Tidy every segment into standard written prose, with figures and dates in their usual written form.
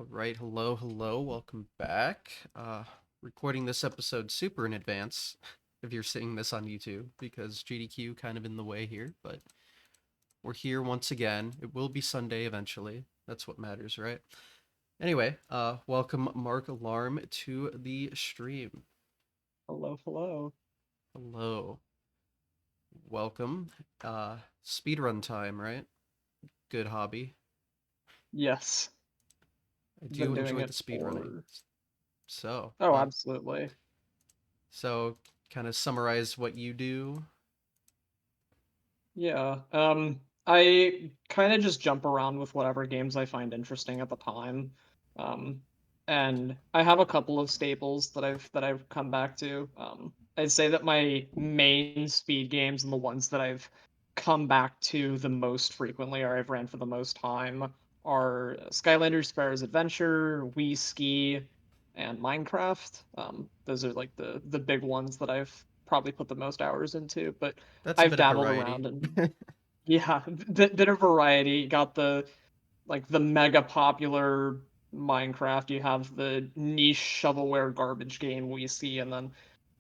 All right, hello, welcome back. Recording this episode super in advance if you're seeing this on YouTube because GDQ kind of in the way here, but we're here once again. It will be Sunday eventually. That's what matters, right? Anyway, welcome MarkAlarm to the stream. Hello, hello. Hello. Welcome. Speedrun time, right? Good hobby. Yes, I been do doing enjoy the it speedrunning. for. So, Oh, absolutely. so kind of summarize what you do. Yeah. I kind of just jump around with whatever games I find interesting at the time. Um, and I have a couple of staples that I've come back to. I'd say that my main speed games and the ones that I've come back to the most frequently or I've ran for the most time are Skylanders Sparrow's Adventure, Wii Ski, and Minecraft. Those are like the big ones that I've probably put the most hours into, but That's a I've bit of dabbled variety. around and yeah, bit of variety. Got the mega popular Minecraft. You have the niche shovelware garbage game we see, and then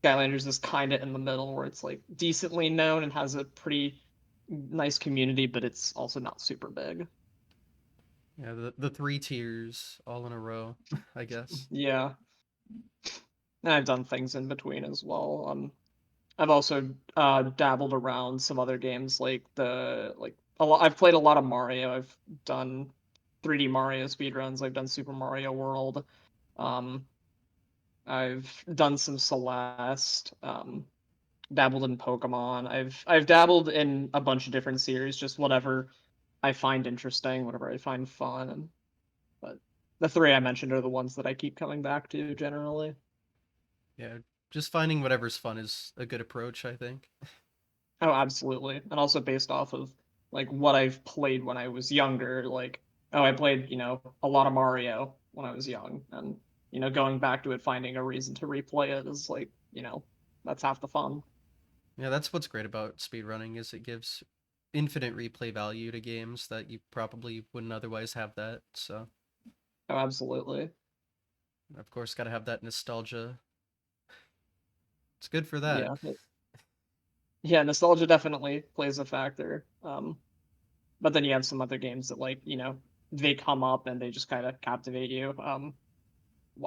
Skylanders is kind of in the middle where it's like decently known and has a pretty nice community, but it's also not super big. Yeah, the three tiers all in a row, I guess. Yeah, and I've done things in between as well. I've also dabbled around some other games like a lot. I've played a lot of Mario. I've done 3D Mario speedruns. I've done Super Mario World. Um, I've done some Celeste. Dabbled in Pokemon. I've dabbled in a bunch of different series, just whatever I find interesting, whatever I find fun. And but the three I mentioned are the ones that I keep coming back to generally. Yeah, just finding whatever's fun is a good approach, I think. Oh, absolutely. And also based off of like what I've played when I was younger, like oh, I played, a lot of Mario when I was young and going back to it finding a reason to replay it is like, that's half the fun. Yeah, that's what's great about speedrunning is it gives infinite replay value to games that you probably wouldn't otherwise have that. So, Oh, absolutely. of course, got to have that nostalgia. It's good for that. Yeah. Yeah, nostalgia definitely plays a factor. But then you have some other games that like, they come up and they just kind of captivate you.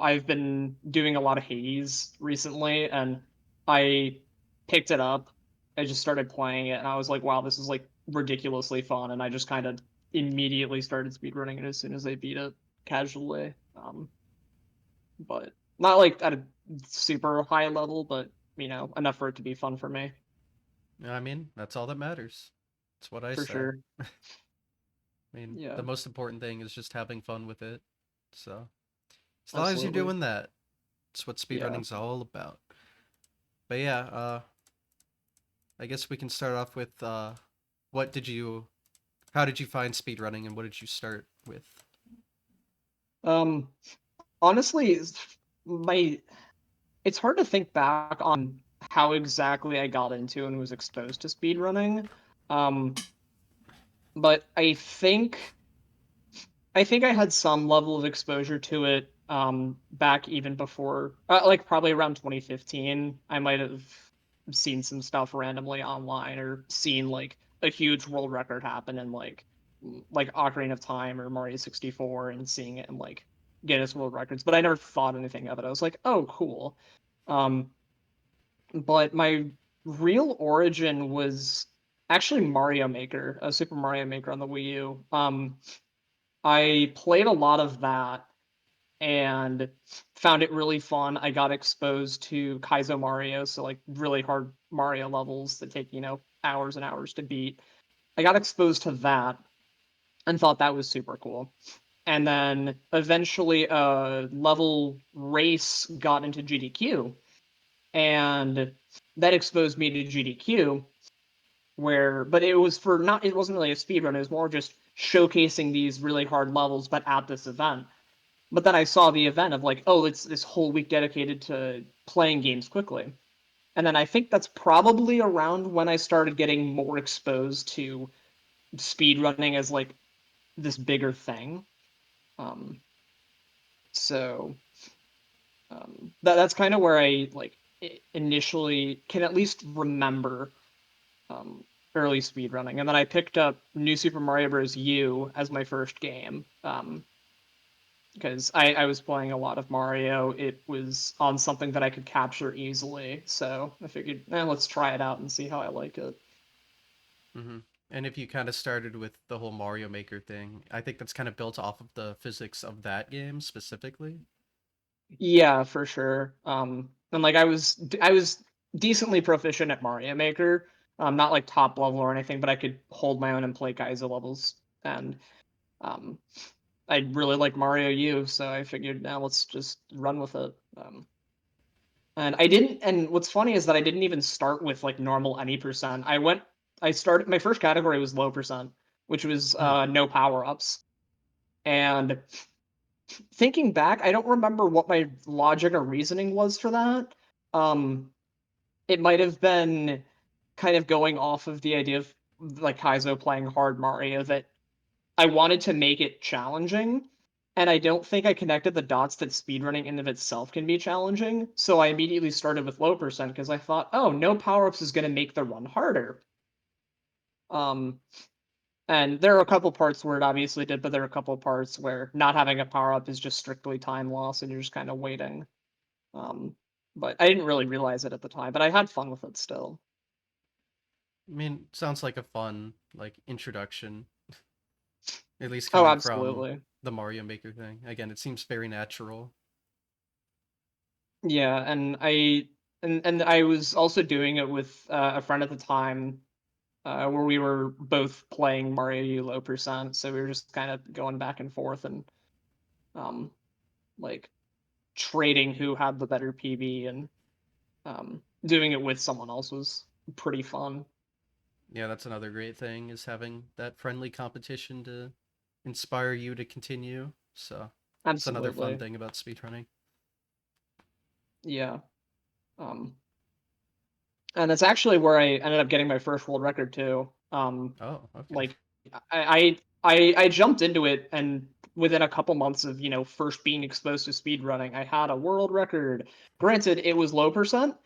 I've been doing a lot of Hades recently, and I picked it up. I just started playing it, and I was like, "Wow, this is like ridiculously fun!" And I just kind of immediately started speedrunning it as soon as I beat it casually. But not like at a super high level, but enough for it to be fun for me I mean, that's all that matters. That's what I for say. sure. I mean, the Yeah, most important thing is just having fun with it. So, as long as you're absolutely. doing that, it's what Yeah. speedrunning's all about. But yeah, I guess we can start off with what did you how did you find speedrunning and what did you start with? Um, honestly, my it's hard to think back on how exactly I got into and was exposed to speedrunning. Um, but I think I had some level of exposure to it back even before like probably around 2015. I might have seen some stuff randomly online or seen like a huge world record happen in like Ocarina of Time or Mario 64 and seeing it in like Guinness World Records, but I never thought anything of it. I was like, "Oh, cool." Um, but my real origin was actually Mario Maker, a Super Mario Maker on the Wii U. I played a lot of that and found it really fun. I got exposed to Kaizo Mario, so like really hard Mario levels that take, hours and hours to beat. I got exposed to that and thought that was super cool. And then eventually a level race got into GDQ and that exposed me to GDQ where but it wasn't really a speed run, it was more just showcasing these really hard levels but at this event. But then I saw the event of like, oh, it's this whole week dedicated to playing games quickly. And then I think that's probably around when I started getting more exposed to speed running as like this bigger thing. Um, So that's kind of where I like initially can at least remember um, early speedrunning. And then I picked up New Super Mario Bros. U as my first game because I was playing a lot of Mario. It was on something that I could capture easily. So I figured, let's try it out and see how I like it. Hmm. And if you kind of started with the whole Mario Maker thing, I think that's kind of built off of the physics of that game specifically. Yeah, for sure. And like I was decently proficient at Mario Maker. Not like top level or anything, but I could hold my own and play Kaizo levels. And um, I really like Mario U, so I figured now let's just run with it. And I didn't. And what's funny is that I didn't even start with like normal any percent. I started. My first category was low percent, which was Hmm. no power ups. And thinking back, I don't remember what my logic or reasoning was for that. Um, it might have been kind of going off of the idea of like Kaizo playing hard Mario that I wanted to make it challenging, and I don't think I connected the dots that speedrunning in of itself can be challenging. So I immediately started with low percent because I thought, oh, no power-ups is going to make the run harder. Um, and there are a couple parts where it obviously did, but there are a couple parts where not having a power-up is just strictly time loss and you're just kind of waiting. Um, but I didn't really realize it at the time, but I had fun with it still. I mean, sounds like a fun like introduction, at least Oh, coming from absolutely. the Mario Maker thing. Again, it seems very natural. Yeah, and I was also doing it with a friend at the time, where we were both playing Mario U low percent, so we were just kind of going back and forth and um like trading who had the better PB and doing it with someone else was pretty fun. Yeah, that's another great thing is having that friendly competition to inspire you to continue. So it's another fun Absolutely. thing about speedrunning. Yeah. Um, and that's actually where I ended up getting my first world record too. Oh, okay. Like I jumped into it, and within a couple months of first being exposed to speed running, I had a world record. Granted, it was low percent,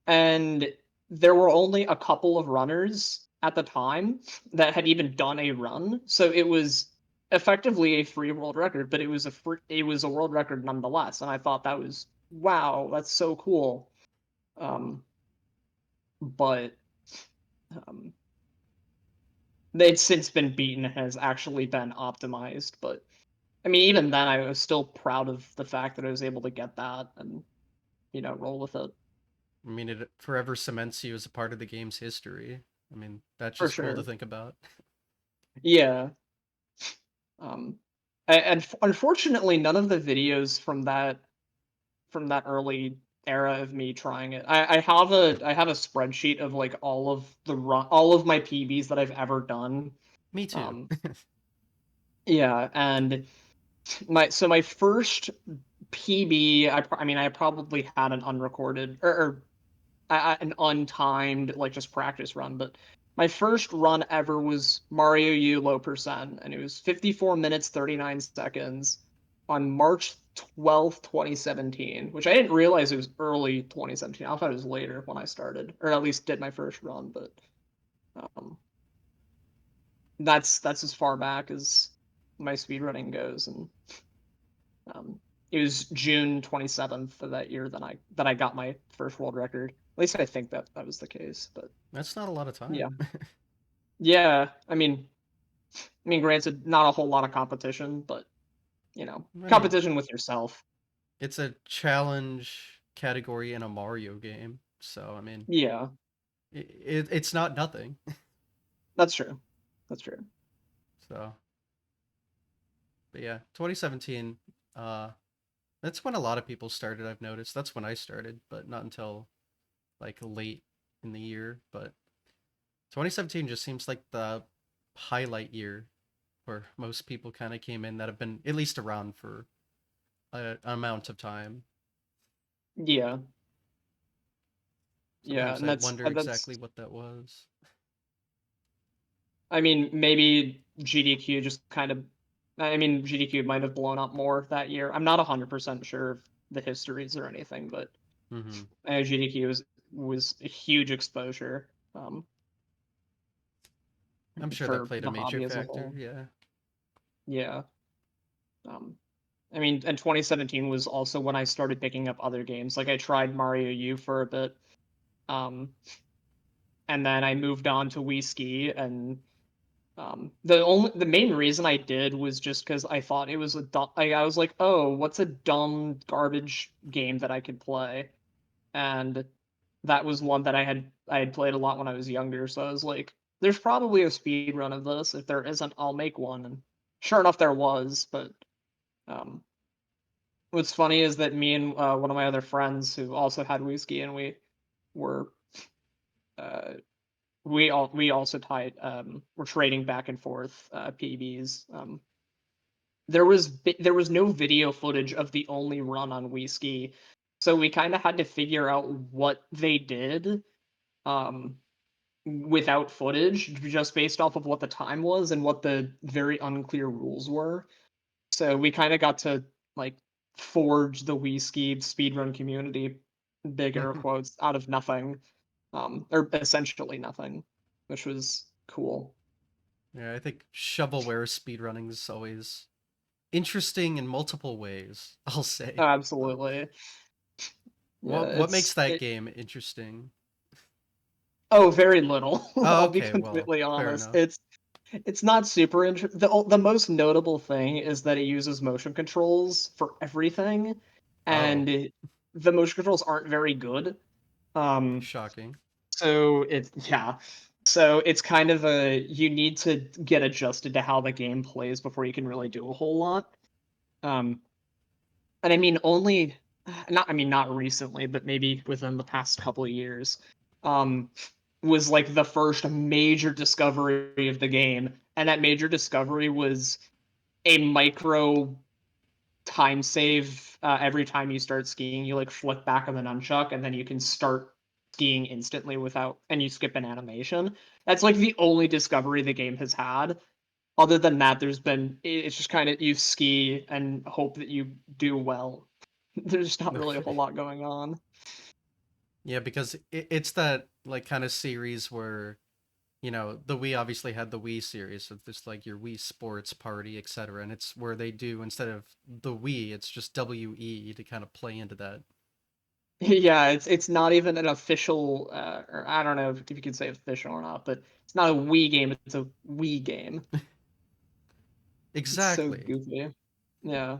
and there were only a couple of runners at the time that had even done a run, so it was effectively a free world record, but it was a world record nonetheless, and I thought that was wow, that's so cool. Um, but um, it's since been beaten and has actually been optimized. But I mean, even then, I was still proud of the fact that I was able to get that and roll with it I mean, it forever cements you as a part of the game's history. I mean, that's for just cool to sure. think about. Yeah. Um, and unfortunately, none of the videos from that early era of me trying it. I have a spreadsheet of like all of my PBs that I've ever done. Me too. Um, yeah, and my first PB, I mean, I probably had an unrecorded or an untimed like just practice run, but my first run ever was Mario U low percent, and it was 54 minutes 39 seconds on March 12th, 2017, which I didn't realize it was early 2017. I thought it was later when I started, or at least did my first run, but um, that's as far back as my speedrunning goes, and Um, it was June 27th of that year that I got my first world record. At least I think that that was the case. But That's not a lot of yeah, time. yeah. Granted, not a whole lot of competition, but I mean, competition with yourself. it's a challenge category in a Mario game, so I mean, Yeah, it's not nothing. that's true. That's true. So, but yeah, 2017. Uh, that's when a lot of people started. I've noticed. That's when I started, but not until like late in the year. But 2017 just seems like the highlight year where most people kind of came in that have been at least around for an amount of time. Yeah, yeah, Sometimes and I wonder that's. exactly what that was. I mean, maybe GDQ just kind of I mean, GDQ might have blown up more that year. I'm not 100% sure of the histories or anything, but Hmm. I know GDQ was a huge exposure I'm sure that for played a the major hobby as a factor. whole. Yeah. Yeah. Um, I mean, and 2017 was also when I started picking up other games. Like I tried Mario U for a bit, um, and then I moved on to Wii Ski, and the main reason I did was just because I thought it was a dumb. I was like, oh, what's a dumb garbage game that I could play? And that was one that I had played a lot when I was younger. So I was like, there's probably a speed run of this. If there isn't, I'll make one. And sure enough, there was. But um, what's funny is that me and one of my other friends who also had whiskey, and were uh, we also tied we're trading back and forth PBs. There was no video footage of the only run on whiskey, so we kind of had to figure out what they did um, without footage, just based off of what the time was and what the very unclear rules were. So we kind of got to like forge the whiskey speedrun community, big air quotes, out of nothing, or essentially nothing, which was cool. Yeah, I think shovelware speedrunning is always interesting in multiple ways, I'll say. But Absolutely. Yeah, what makes that game interesting? oh, very little. Oh, I'll be okay, well, completely fair honest. enough. It's not super the most notable thing is that it uses motion controls for everything, Oh, and the motion controls aren't very good. Um, shocking. so it's yeah. So it's kind of a you need to get adjusted to how the game plays before you can really do a whole lot. Um, and I mean only not I mean not recently, but maybe within the past couple of years, um, was like the first major discovery of the game, and that major discovery was a micro time save every time you start skiing. You like flip back on the nunchuck, and then you can start skiing instantly without, and you skip an animation. That's like the only discovery the game has had. Other than that, it's just kind of you ski and hope that you do well. There's not really a Okay. whole lot going on. Yeah, because it's that like kind of series where the Wii obviously had the Wii series, so it's like your Wii Sports Party, etc. And it's where they do instead of the Wii, it's just WE to kind of play into that. Yeah, it's not even an official, or I don't know if you can say official or not, but it's not a Wii game. It's a Wii game. It's so Exactly. goofy. Yeah.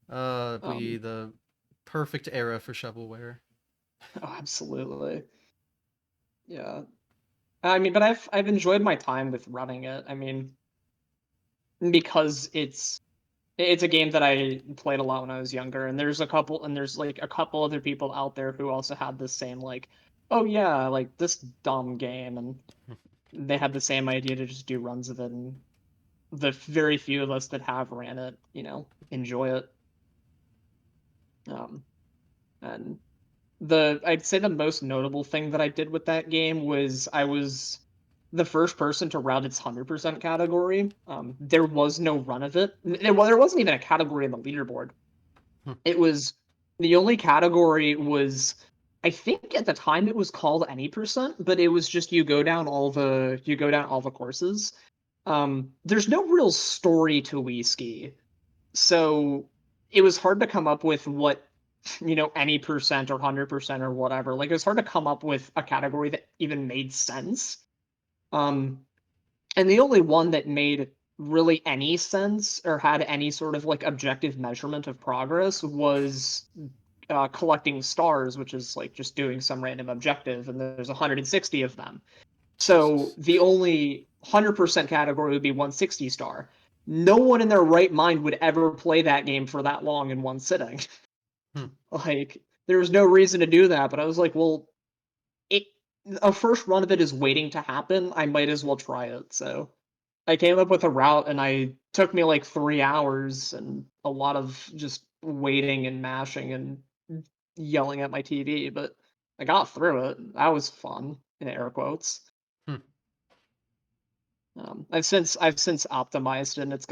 Be Um. the perfect era for shovelware. Oh, absolutely. Yeah. I mean, but I've enjoyed my time with running it. I mean, because it's a game that I played a lot when I was younger, and there's like a couple other people out there who also had the same like, oh yeah, like this dumb game, and they had the same idea to just do runs of it, and the very few of us that have ran it, enjoy it. Um, and I'd say the most notable thing that I did with that game was I was the first person to round its 100% category. There was no run of it. There wasn't even a category in the leaderboard. It was the only category was I think at the time it was called any percent, but it was just you go down all the courses. There's no real story to Wii Ski, so it was hard to come up with what any percent or 100% or whatever. Like it was hard to come up with a category that even made sense. Um, and the only one that made really any sense or had any sort of like objective measurement of progress was collecting stars, which is like just doing some random objective, and there's 160 of them. So Jesus. the only 100% category would be 160 star. No one in their right mind would ever play that game for that long in one sitting. Hmm. Like there was no reason to do that, but I was like, well, it a first run of it is waiting to happen. I might as well try it. So I came up with a route, and I took me like 3 hours and a lot of just waiting and mashing and yelling at my TV, but I got through it. That was fun in air quotes. Hmm. I've since optimized it, and it's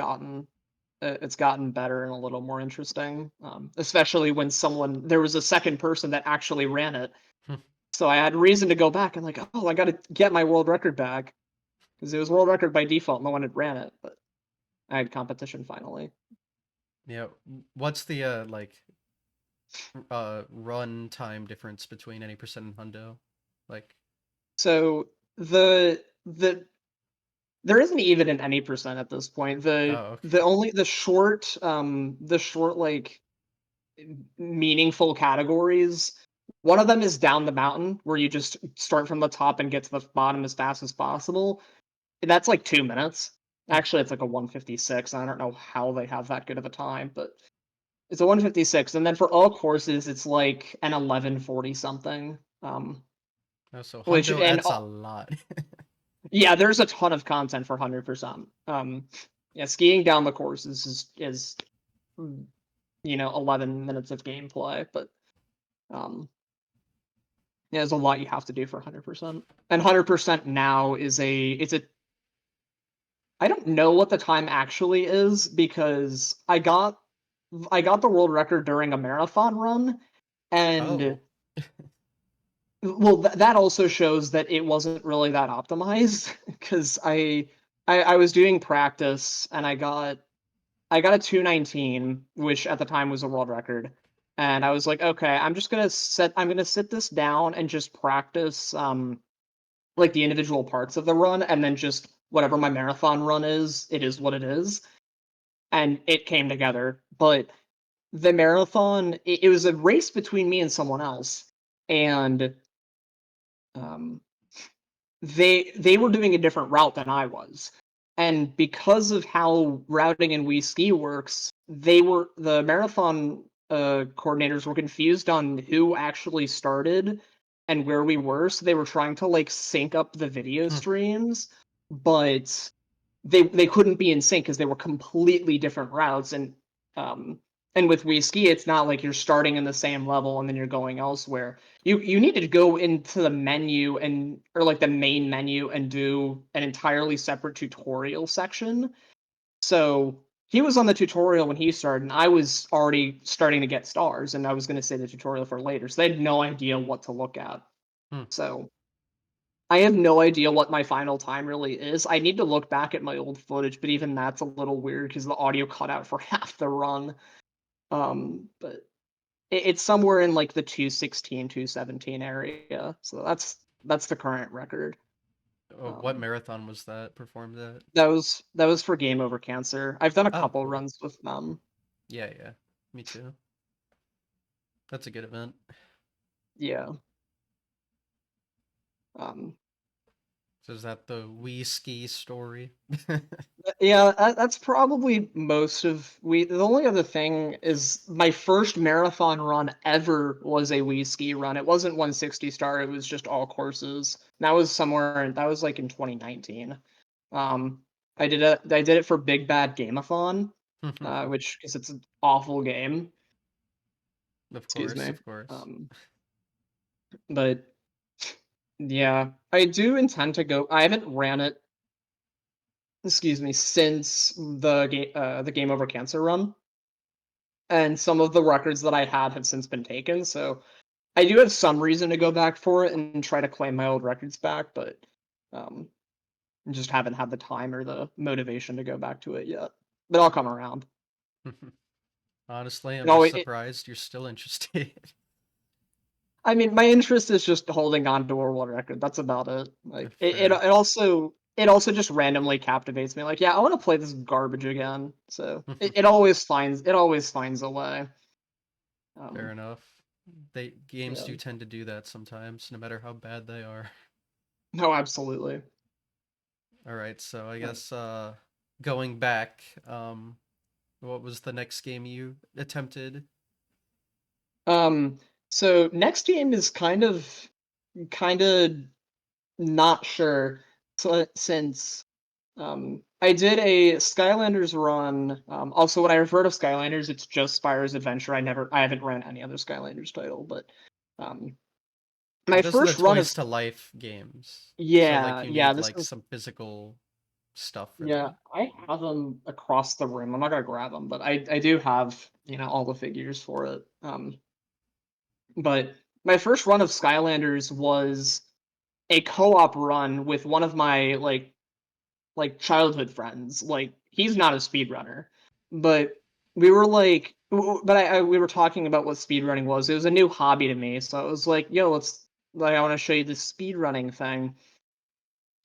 gotten better and a little more interesting. Especially when there was a second person that actually ran it, so I had reason to go back and like, oh, I got to get my world record back because it was world record by default. No one had ran it, but I had competition finally. Yeah. What's the run time difference between any percent and hundo? Like, So the there isn't even an any percent at this point. oh, The okay. only the short like meaningful categories. One of them is down the mountain, where you just start from the top and get to the bottom as fast as possible. That's like 2 minutes. Actually, it's like a 1:56. I don't know how they have that good of a time, but it's a 1:56. And then for all courses, it's like an 11:40 something. Oh, so Which hundo and adds a lot. Yeah, there's a ton of content for 100%. Yeah, skiing down the courses is 11 minutes of gameplay, but um, yeah, there's a lot you have to do for 100%. And 100% now is it's a I don't know what the time actually is because I got the world record during a marathon run, and Oh. well, that also shows that it wasn't really that optimized because I was doing practice and I got a 2:19, which at the time was a world record. And I was like, okay, I'm gonna sit this down and just practice like the individual parts of the run, and then just whatever my marathon run is, it is what it is. And it came together. But the marathon, it was a race between me and someone else. And um they were doing a different route than I was. And because of how routing in Wii Ski works, the marathon coordinators were confused on who actually started and where we were. So they were trying to like sync up the video streams, but they couldn't be in sync because they were completely different routes. Um and with Wii Ski, it's not like you're starting in the same level and then you're going elsewhere. You need to go into the menu or like the main menu and do an entirely separate tutorial section. So he was on the tutorial when he started, and I was already starting to get stars, and I was going to say the tutorial for later. So they had no idea what to look at. So I have no idea what my final time really is. I need to look back at my old footage, but even that's a little weird because the audio cut out for half the run. But it's somewhere in like the 2:16, 2:17 area. So that's the current record. What Um, marathon was that performed at? that was for Game Over Cancer. I've done a Oh, couple cool. runs with them. Yeah, yeah. Me too. That's a good event. Yeah. Um, So is that the Wii ski story? yeah, that's probably most of we. The only other thing is my first marathon run ever was a Wii ski run. It wasn't 160 star. It was just all courses. That was like in 2019. Um, I did it for Big Bad Gameathon, which because it's an awful game. Of Excuse course, me. of course. Um, but yeah, I do intend to go. I haven't ran it, excuse me, since the Game Over Cancer run, and some of the records that I had have since been taken. So I do have some reason to go back for it and try to claim my old records back, but um, just haven't had the time or the motivation to go back to it yet. But I'll come around. Honestly, I'm No, just surprised you're still interested. I mean, my interest is just holding on to a world record. That's about it. Like Fair. it also just randomly captivates me. Like, yeah, I want to play this garbage again. So it always finds a way. Fair Um, enough. Games yeah. do tend to do that sometimes, no matter how bad they are. No, absolutely. All right, so I Uh, guess going back, what was the next game you attempted? Um, so next game is kind of not sure. So since I did a Skylanders run. Also, when I refer to Skylanders, it's just Spyro's Adventure. I haven't ran any other Skylanders title, but um, Well, my those are the first run of Toys to Life games. So like yeah, you yeah, need this like is some physical. stuff for Yeah, them. I have them across the room. I'm not gonna grab them, but I do have, all the figures for it. But my first run of Skylanders was a co-op run with one of my like childhood friends. Like he's not a speedrunner, but we were like, but we were talking about what speedrunning was. It was a new hobby to me, so I was like, yo, let's like I want to show you this speedrunning thing.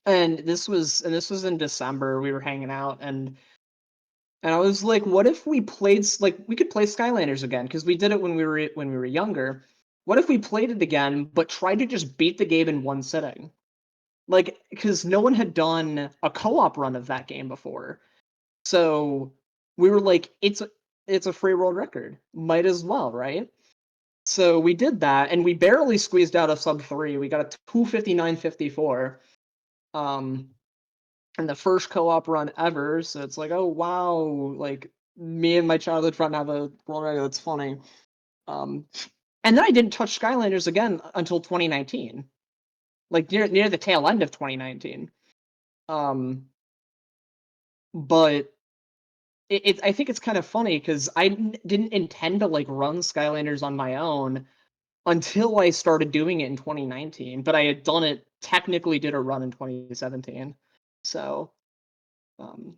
And this was in December. We were hanging out, and I was like, what if we played like we could play Skylanders again because we did it when we were younger. What if we played it again, but tried to just beat the game in one sitting? Like, because no one had done a co-op run of that game before. So we were like, it's a free world record. Might as well, right? So we did that, and we barely squeezed out a sub 3. We got a 2:59:54. Um, and the first co-op run ever. So it's like, oh wow, like me and my childhood friend have a world record. That's funny. Um, and then I didn't touch Skylanders again until 2019, like near the tail end of 2019. Um, but I think it's kind of funny because didn't intend to like run Skylanders on my own until I started doing it in 2019. But I had done it technically did a run in 2017. So, um,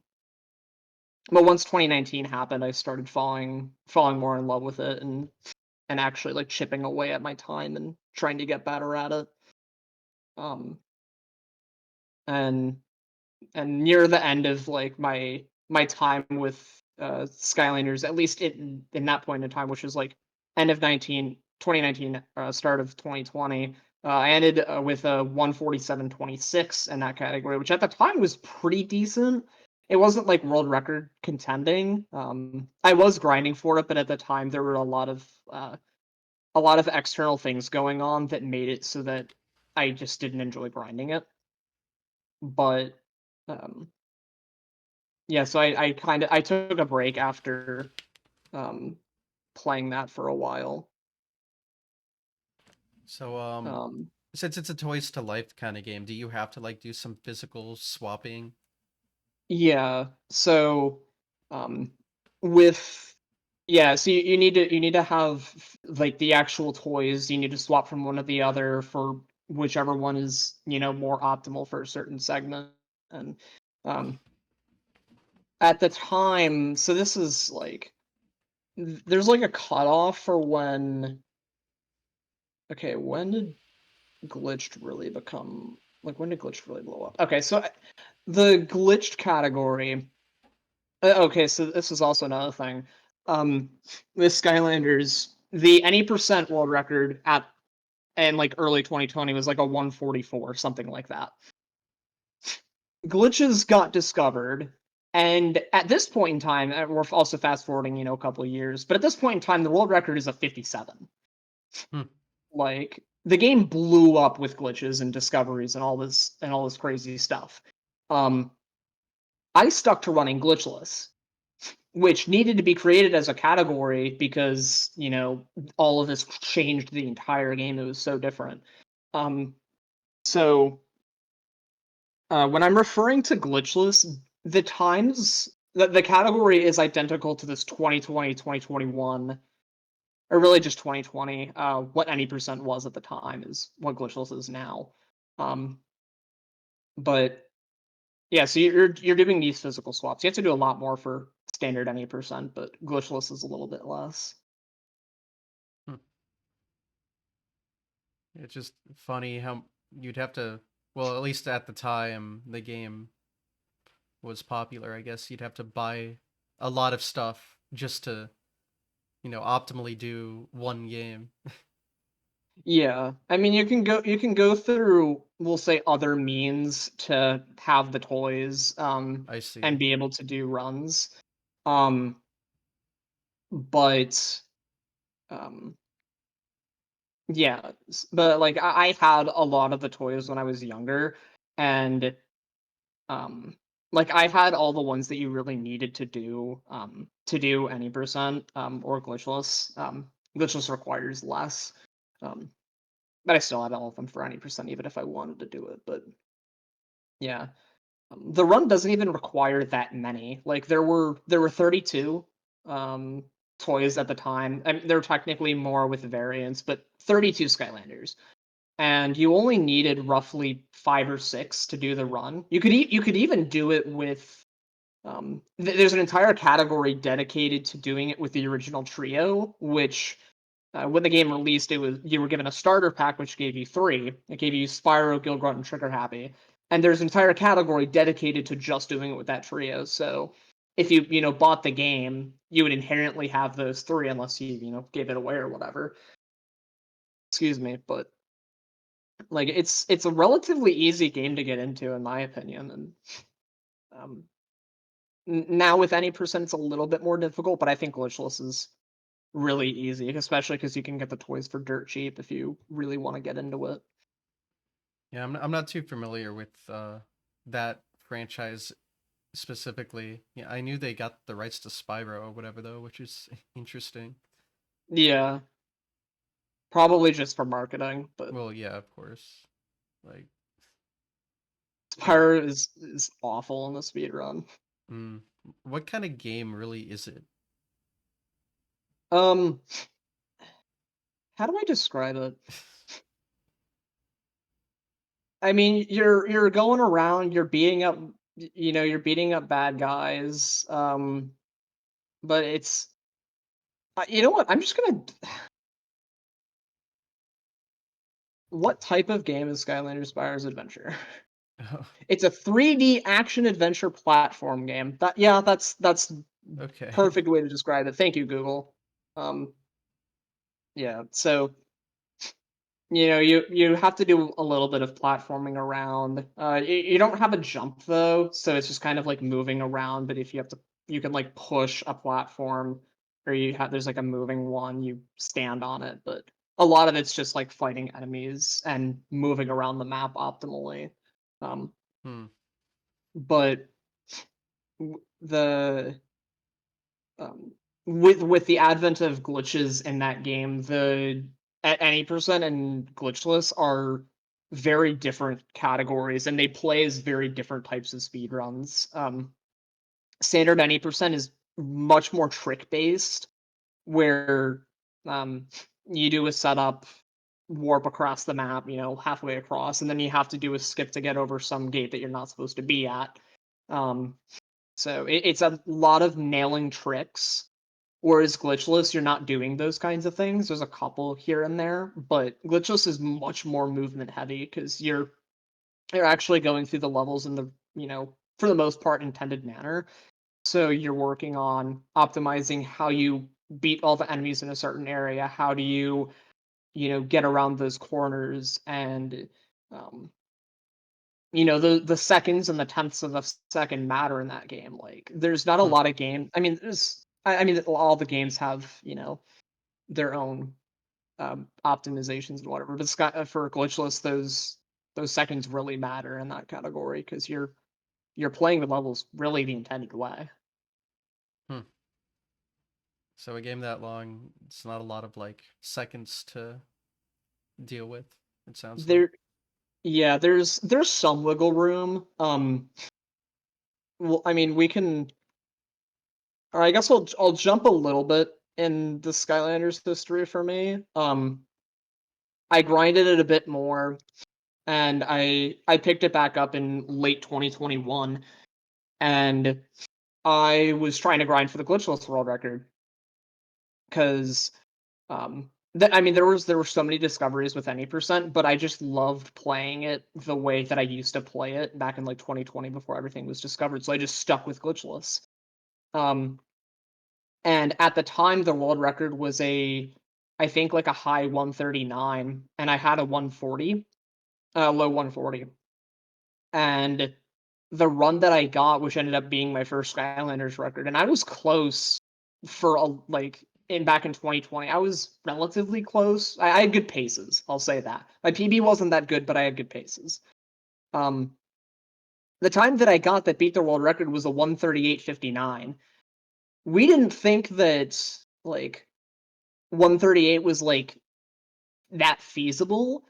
but once 2019 happened, I started falling more in love with it and actually like chipping away at my time and trying to get better at it. Um, and and near the end of like my time with Skylanders, at least in that point in time, which was like end of 2019, start of 2020, I ended with a 147.26 in that category, which at the time was pretty decent. It wasn't like world record contending. I was grinding for it, but at the time there were a lot of external things going on that made it so that I just didn't enjoy grinding it. But um, yeah, so I kind of I took a break after um, playing that for a while. So, Um, since it's a toys to life kind of game, do you have to like do some physical swapping? yeah, so um, with yeah, so you need to have like the actual toys. You need to swap from one to the other for whichever one is more optimal for a certain segment. And um, at the time, so this is like there's like a cutoff for when. Okay, when did glitched really become like when did glitched really blow up? Okay, so the glitched category. Okay, so this is also another thing. With Skylanders, the any percent world record at and like early 2020 was like a 144, something like that. Glitches got discovered, and at this point in time, we're also fast forwarding, a couple of years, but at this point in time, the world record is a 57. Hmm. Like the game blew up with glitches and discoveries and all this crazy stuff. Um, I stuck to running glitchless, which needed to be created as a category because all of this changed the entire game. It was so different. Um, so when I'm referring to glitchless, the times the category is identical to this 2020 2021 or really just 2020. What any percent was at the time is what glitchless is now. Um, but yeah, so you're doing these physical swaps. You have to do a lot more for standard any percent, but glitchless is a little bit less. Hmm. It's just funny how you'd have to, well, at least at the time the game was popular, I guess you'd have to buy a lot of stuff just to, optimally do one game. Yeah, I mean you can go through we'll say other means to have the toys I and see. be able to do runs. Um but um yeah, but like I had a lot of the toys when I was younger, and um like I had all the ones that you really needed to do any percent or glitchless. Glitchless requires less. Um but I still had all of them for any percent even if I wanted to do it. But yeah. The run doesn't even require that many. Like there were 32 um, toys at the time. I mean, there were technically more with variants, but 32 Skylanders, and you only needed roughly 5 or 6 to do the run. You could even do it with there's an entire category dedicated to doing it with the original trio, which when the game released, it was you were given a starter pack which gave you 3. It gave you Spyro, Gilgrunt, and Trigger Happy, and there's an entire category dedicated to just doing it with that trio. So if you bought the game, you would inherently have those 3 unless you gave it away or whatever. Excuse me, but like it's a relatively easy game to get into in my opinion, and um, now with any percent it's a little bit more difficult, but I think glitchless is really easy, especially because you can get the toys for dirt cheap if you really want to get into it. Yeah, I'm not too familiar with that franchise specifically. Yeah, I knew they got the rights to Spyro or whatever though, which is interesting. Yeah, probably just for marketing, but Well, yeah, of course. Like, yeah. Spyro is awful in the speed run. Mm, what kind of game really is it? Um, how do I describe it? I mean, you're going around, you're beating up, you're beating up bad guys. But it's you know what? I'm just gonna. What type of game is Skylanders Spyro's Adventure? Oh, It's a 3D action adventure platform game. Yeah, that's okay. perfect way to describe it. Thank you, Google. Um, yeah, so you have to do a little bit of platforming around. You don't have a jump though, so it's just kind of like moving around. But if you have to, you can like push a platform, or there's like a moving one, you stand on it. But a lot of it's just like fighting enemies and moving around the map optimally. Um, Hmm. but the with the advent of glitches in that game, the at any percent and glitchless are very different categories, and they play as very different types of speed runs. Standard any percent is much more trick based, where um, you do a setup, warp across the map, halfway across, and then you have to do a skip to get over some gate that you're not supposed to be at. Um, so it's a lot of nailing tricks. Whereas glitchless, you're not doing those kinds of things. There's a couple here and there, but glitchless is much more movement heavy because you're actually going through the levels in the for the most part intended manner. So you're working on optimizing how you beat all the enemies in a certain area. How do you get around those corners, and um, the seconds and the tenths of a second matter in that game. Like there's not a Hmm. lot of game. I mean, I mean, all the games have their own optimizations and whatever. But for glitchless, those seconds really matter in that category because you're playing the levels really the intended way. Hmm. So a game that long, it's not a lot of like seconds to deal with. It sounds like. There, yeah, there's some wiggle room. Well, I mean, we can. Or I guess I'll jump a little bit in the Skylanders history for me. I grinded it a bit more, and I picked it back up in late 2021, and I was trying to grind for the glitchless world record because I mean there were so many discoveries with any percent, but I just loved playing it the way that I used to play it back in like 2020 before everything was discovered. So I just stuck with glitchless. Um, and at the time, the world record was I think like a high 139, and I had a 140, low 140, and the run that I got, which ended up being my first Skylanders record, and I was close for like in back in 2020. I was relatively close. I had good paces. I'll say that my PB wasn't that good, but I had good paces. Um, the time that I got that beat the world record was a 138.59. We didn't think that like 138 was like that feasible,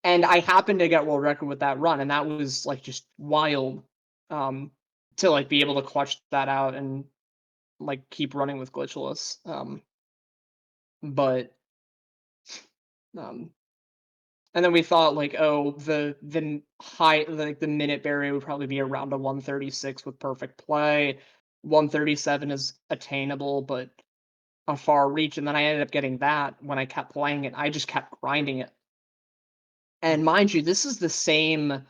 And I happened to get world record with that run, and that was like just wild, um, to like be able to clutch that out and like keep running with glitchless. But um, and then we thought like, oh, the high like the minute barrier would probably be around a 136 with perfect play. 137 is attainable, but a far reach. And then I ended up getting that when I kept playing it. I just kept grinding it. And mind you, this is the same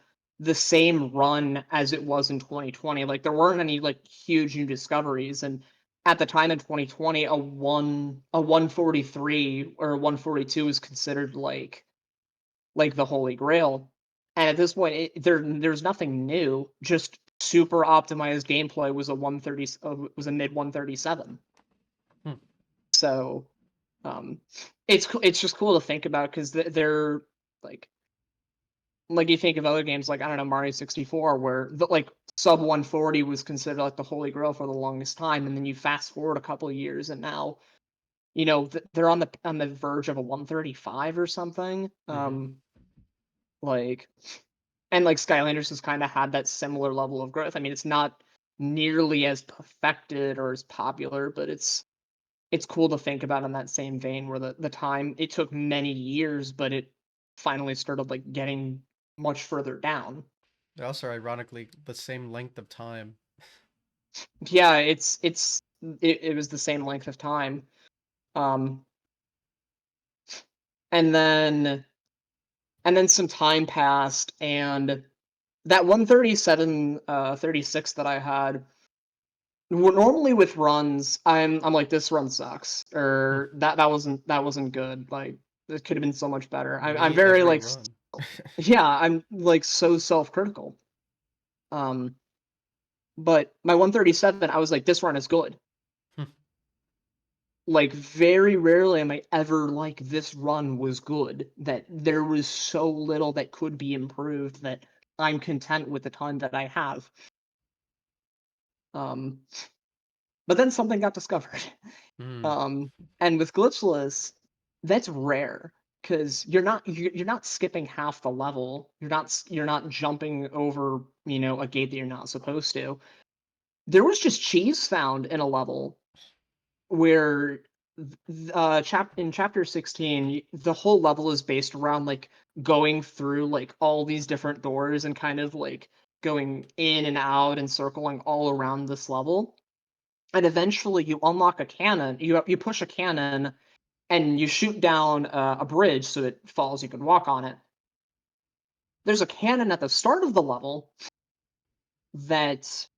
run as it was in 2020. Like there weren't any like huge new discoveries. And at the time in 2020, a 143 or a 142 was considered like the holy grail. And at this point, there's nothing new. Just super optimized gameplay was a 130 was a mid 137. Hmm. So um, it's just cool to think about because they're like you think of other games like I don't know Mario 64 where the like sub 140 was considered like the holy grail for the longest time, and then you fast forward a couple of years and now they're on the verge of a 135 or something. Mm-hmm. Like and like Skylanders has kind of had that similar level of growth. I mean, it's not nearly as perfected or as popular, but it's cool to think about in that same vein where the time it took many years, but it finally started like getting much further down. They're also ironically the same length of time. Yeah, it was the same length of time. Um, and then some time passed, and that 137 36 that I had. Normally with runs, I'm like this run sucks Hmm. or that wasn't good. Like it could have been so much better. I'm Me very every like run. yeah, I'm like so self-critical. Um, but my 137, I was like this run is good. Like very rarely am I ever like this run was good. That there was so little that could be improved that I'm content with the time that I have. Um, but then something got discovered. Hmm. Um, and with glitchless, that's rare because you're not skipping half the level. You're not jumping over a gate that you're not supposed to. There was just cheese found in a level where in chapter 16 the whole level is based around like going through like all these different doors and kind of like going in and out and circling all around this level, and eventually you unlock a cannon. You push a cannon and you shoot down a bridge so it falls. You can walk on it. There's a cannon at the start of the level that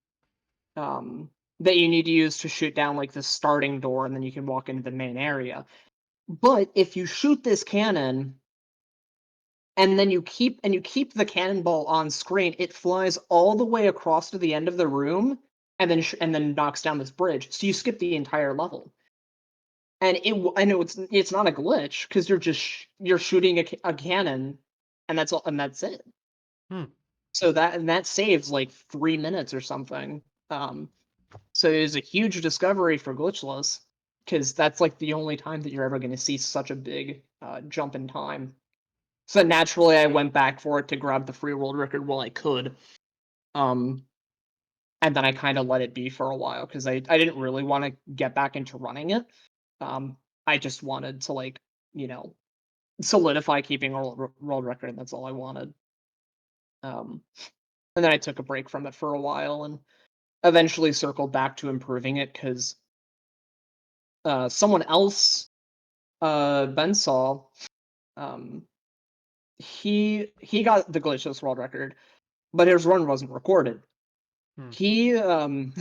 um, that you need to use to shoot down like the starting door, and then you can walk into the main area. But if you shoot this cannon and then you keep the cannonball on screen, it flies all the way across to the end of the room and then knocks down this bridge. So you skip the entire level. And I know it's not a glitch because you're shooting a cannon, and that's all, and that's it. Hmm. So that saves like 3 minutes or something. Um, so it is a huge discovery for glitchless because that's like the only time that you're ever going to see such a big jump in time. So naturally, I went back for it to grab the free world record while I could. Um, and then I kind of let it be for a while because I didn't really want to get back into running it. I just wanted to like you know solidify keeping a world record, and that's all I wanted. Um, and then I took a break from it for a while and eventually circled back to improving it because someone else, Ben Saw, um, he got the glitchless world record, but his run wasn't recorded. Hmm. He I'm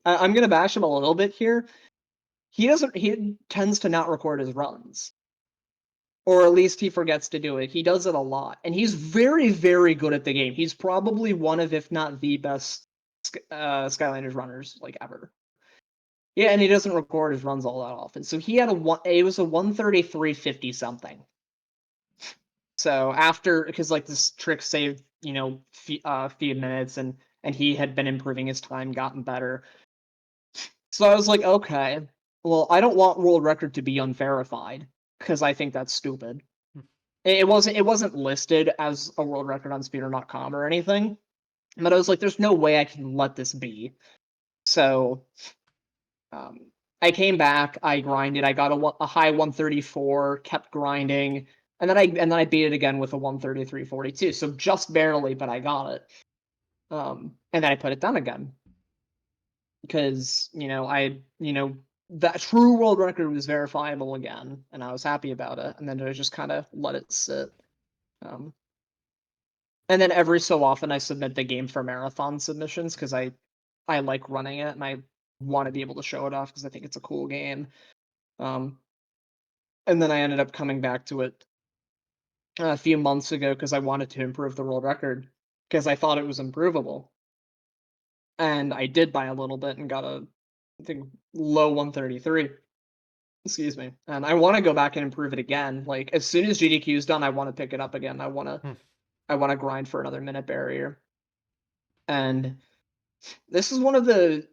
gonna bash him a little bit here. He tends to not record his runs, or at least he forgets to do it. He does it a lot, and he's very, very good at the game. He's probably one of, if not the best, Skylanders runners like ever. Yeah, and he doesn't record his runs all that often. So he had a one. It was a 133.50 something. So after, because like this trick saved few minutes, and he had been improving his time, gotten better. So I was like, okay, well, I don't want world record to be unverified because I think that's stupid. it wasn't listed as a world record on speedrun.com or anything, but I was like, there's no way I can let this be. So um, I came back, I grinded, I got a high 134, kept grinding, and then I beat it again with a 133.42. So just barely, but I got it. And then I put it down again because that true world record was verifiable again, and I was happy about it. And then I just kind of let it sit. Um, and then every so often I submit the game for marathon submissions because I like running it and I want to be able to show it off because I think it's a cool game. Um, and then I ended up coming back to it a few months ago because I wanted to improve the world record because I thought it was improvable, and I did by a little bit and got I think low 133. Excuse me. And I want to go back and improve it again. Like as soon as GDQ is done, I want to pick it up again. Hmm. I want to grind for another minute barrier. And this is one of the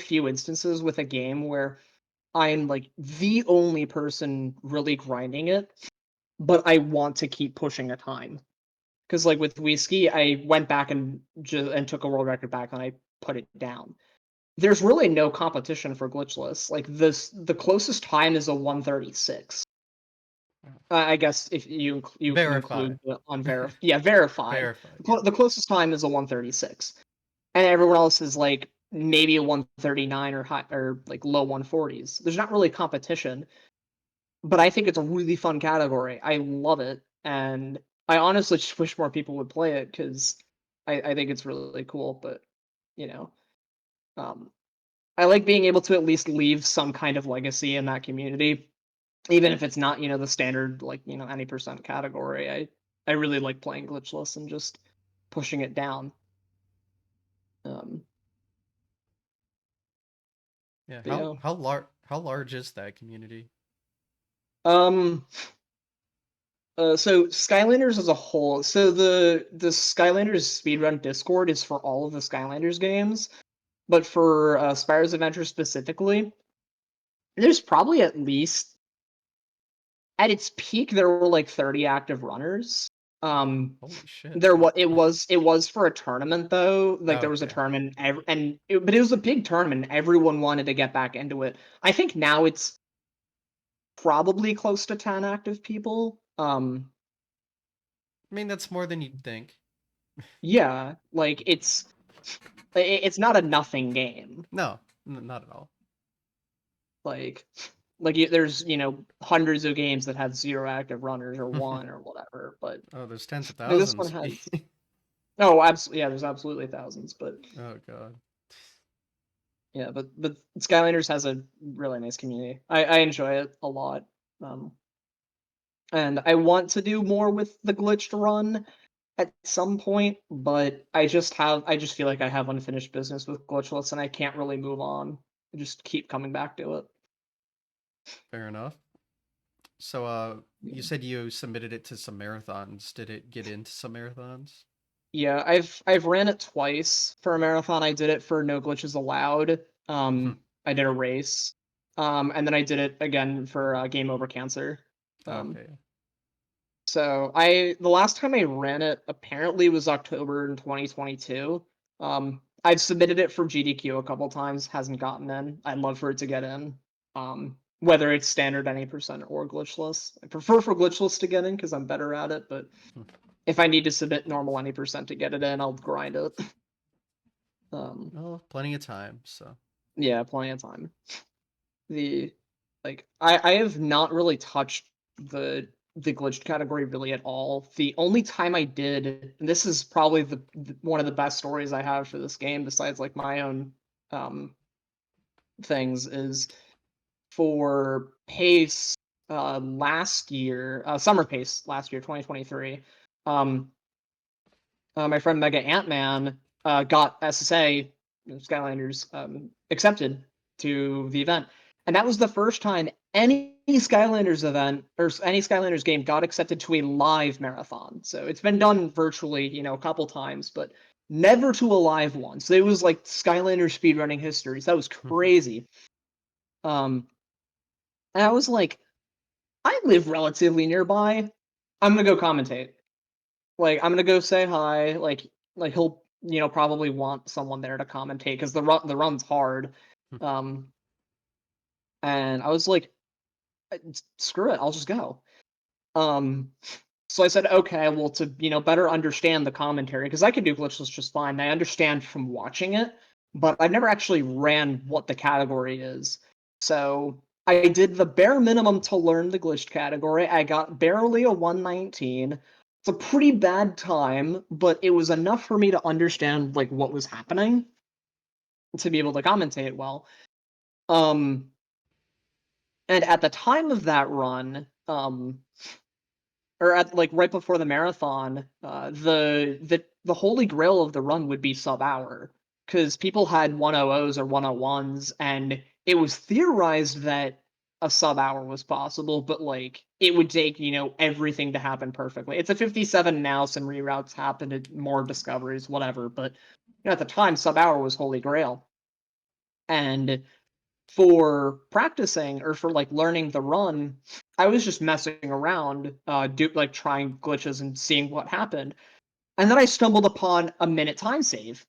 few instances with a game where I'm like the only person really grinding it, but I want to keep pushing a time. Because like with Whiskey, I went back and took a world record back and I put it down. There's really no competition for glitchless. Like the closest time is a 136. I guess if you can Verify. include the verified. Verified, yeah. The closest time is a 136, and everyone else is like maybe a 139 or high or like low 140s. There's not really competition, but I think it's a really fun category. I love it, and I honestly just wish more people would play it because I think it's really cool. But you know, um, I like being able to at least leave some kind of legacy in that community, even if it's not the standard like any percent category. I really like playing glitchless and just pushing it down. Um, Yeah. but yeah. How large is that community? Um, so Skylanders as a whole, so the Skylanders speedrun Discord is for all of the Skylanders games, but for Spyro's Adventure specifically, there's probably at least at its peak there were like 30 active runners. Um, Holy shit. it was for a tournament though. Like there was a Okay. tournament, but it was a big tournament. Everyone wanted to get back into it. I think now it's probably close to 10 active people. I mean, that's more than you'd think. Yeah, like it's not a nothing game. No, not at all. Like there's hundreds of games that have zero active runners or one or whatever, but Oh, there's tens of this one thousands. has. Oh, absolutely. Yeah, there's absolutely thousands, but Oh god. yeah, but Skylanders has a really nice community. I enjoy it a lot. Um, and I want to do more with the glitched run at some point, but I just feel like I have unfinished business with glitchless and I can't really move on. I just keep coming back to it. Fair enough. So, you Yeah. said you submitted it to some marathons. Did it get into some marathons? Yeah, I've ran it twice for a marathon. I did it for No Glitches Allowed. I did a race. And then I did it again for Game Over Cancer. Um, Okay. so the last time I ran it apparently was October in 2022. I've submitted it for GDQ a couple times, hasn't gotten in. I'd love for it to get in. Whether it's standard any percent or glitchless. I prefer for glitchless to get in because I'm better at it, but if I need to submit normal any percent to get it in, I'll grind it. Well, plenty of time, so. Yeah, plenty of time. The I have not really touched the glitched category really at all. The only time I did, and this is probably one of the best stories I have for this game, besides like my own um things, is for Pace last year, Summer Pace last year, 2023. Um, my friend Mega Ant-Man got SSA Skylanders accepted to the event, and that was the first time any Skylanders event or any Skylanders game got accepted to a live marathon. So it's been done virtually, a couple times, but never to a live one. So it was like Skylanders speedrunning histories. That was crazy. Um, and I was like, I live relatively nearby. I'm gonna go commentate. Like I'm gonna go say hi. Like he'll probably want someone there to commentate because the run's hard. Hmm. Um, and I was like, screw it, I'll just go. Um, so I said, okay, well, to better understand the commentary, because I can do glitchless just fine. I understand from watching it, but I've never actually ran what the category is. So I did the bare minimum to learn the glitched category. I got barely a 119. It's a pretty bad time, but it was enough for me to understand like what was happening to be able to commentate well. Um, and at the time of that run, or at like right before the marathon, the holy grail of the run would be sub hour because people had 100s or 101s, and it was theorized that a sub hour was possible, but like it would take everything to happen perfectly. It's a 57 now, some reroutes happened, more discoveries, whatever. But at the time, sub hour was holy grail, and for practicing or for like learning the run, I was just messing around, like trying glitches and seeing what happened. And then I stumbled upon a minute time save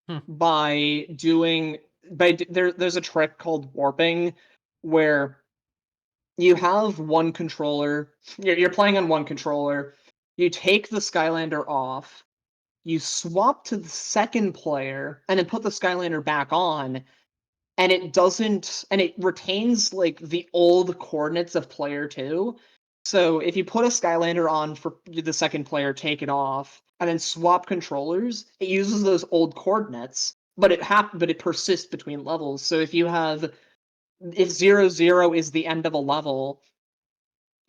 Hmm. by doing there's a trick called warping where you have one controller, you're playing on one controller, you take the Skylander off, you swap to the second player, and then put the Skylander back on, and it retains like the old coordinates of player two. So if you put a Skylander on for the second player, take it off, and then swap controllers, it uses those old coordinates, but it persists between levels. So if 0, 0 is the end of a level,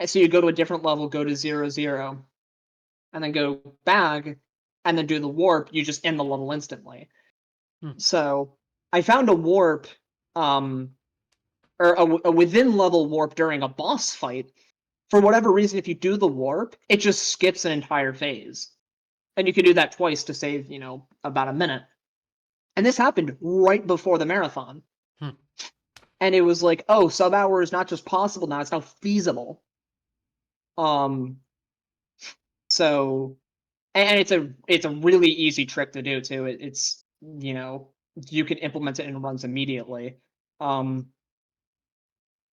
so you go to a different level, go to 0, 0, and then go back, and then do the warp, you just end the level instantly. Hmm. So I found a warp, um, or a within level warp during a boss fight. For whatever reason, if you do the warp, it just skips an entire phase. And you can do that twice to save, about a minute. And this happened right before the marathon. Hmm. And it was like, oh, sub hour is not just possible now, it's now feasible. Um, so and it's a really easy trick to do too. It's you can implement it and it runs immediately. Um,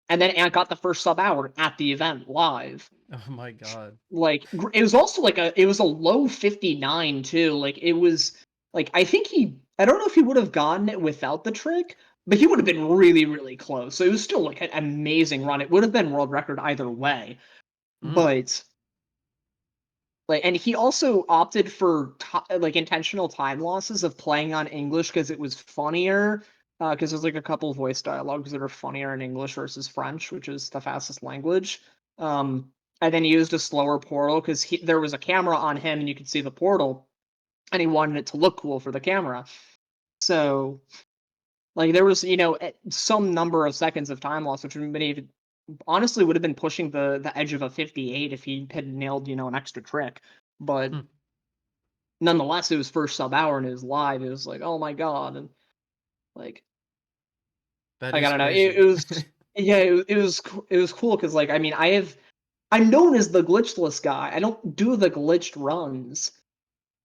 and then Ant got the first sub hour at the event live. Oh my god. Like it was also like it was a low 59 too. Like it was like I don't know if he would have gotten it without the trick, but he would have been really really close. So it was still like an amazing run. It would have been world record either way. Mm. But like, and he also opted for like intentional time losses of playing on English because it was funnier. Because there's like a couple voice dialogues that are funnier in English versus French, which is the fastest language. Um, and then he used a slower portal because there was a camera on him and you could see the portal, and he wanted it to look cool for the camera. So like there was some number of seconds of time loss, which would have been even honestly would have been pushing the edge of a 58 if he had nailed an extra trick. But Hmm. nonetheless, it was first sub hour and it was live. It was like, oh my god, and like That like I is don't know. crazy. It was yeah, it was cool because like I mean I'm known as the glitchless guy. I don't do the glitched runs.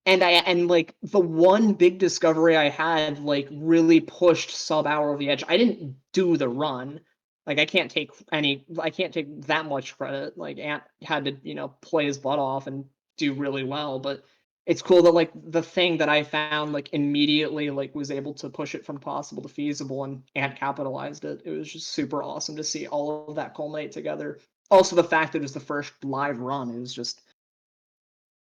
And like the one big discovery I had like really pushed sub hour over the edge. I didn't do the run. Like I can't take that much credit. Like Ant had to, play his butt off and do really well, but it's cool that like the thing that I found like immediately like was able to push it from possible to feasible, and Ant capitalized it. It was just super awesome to see all of that culminate together. Also the fact that it was the first live run, it was just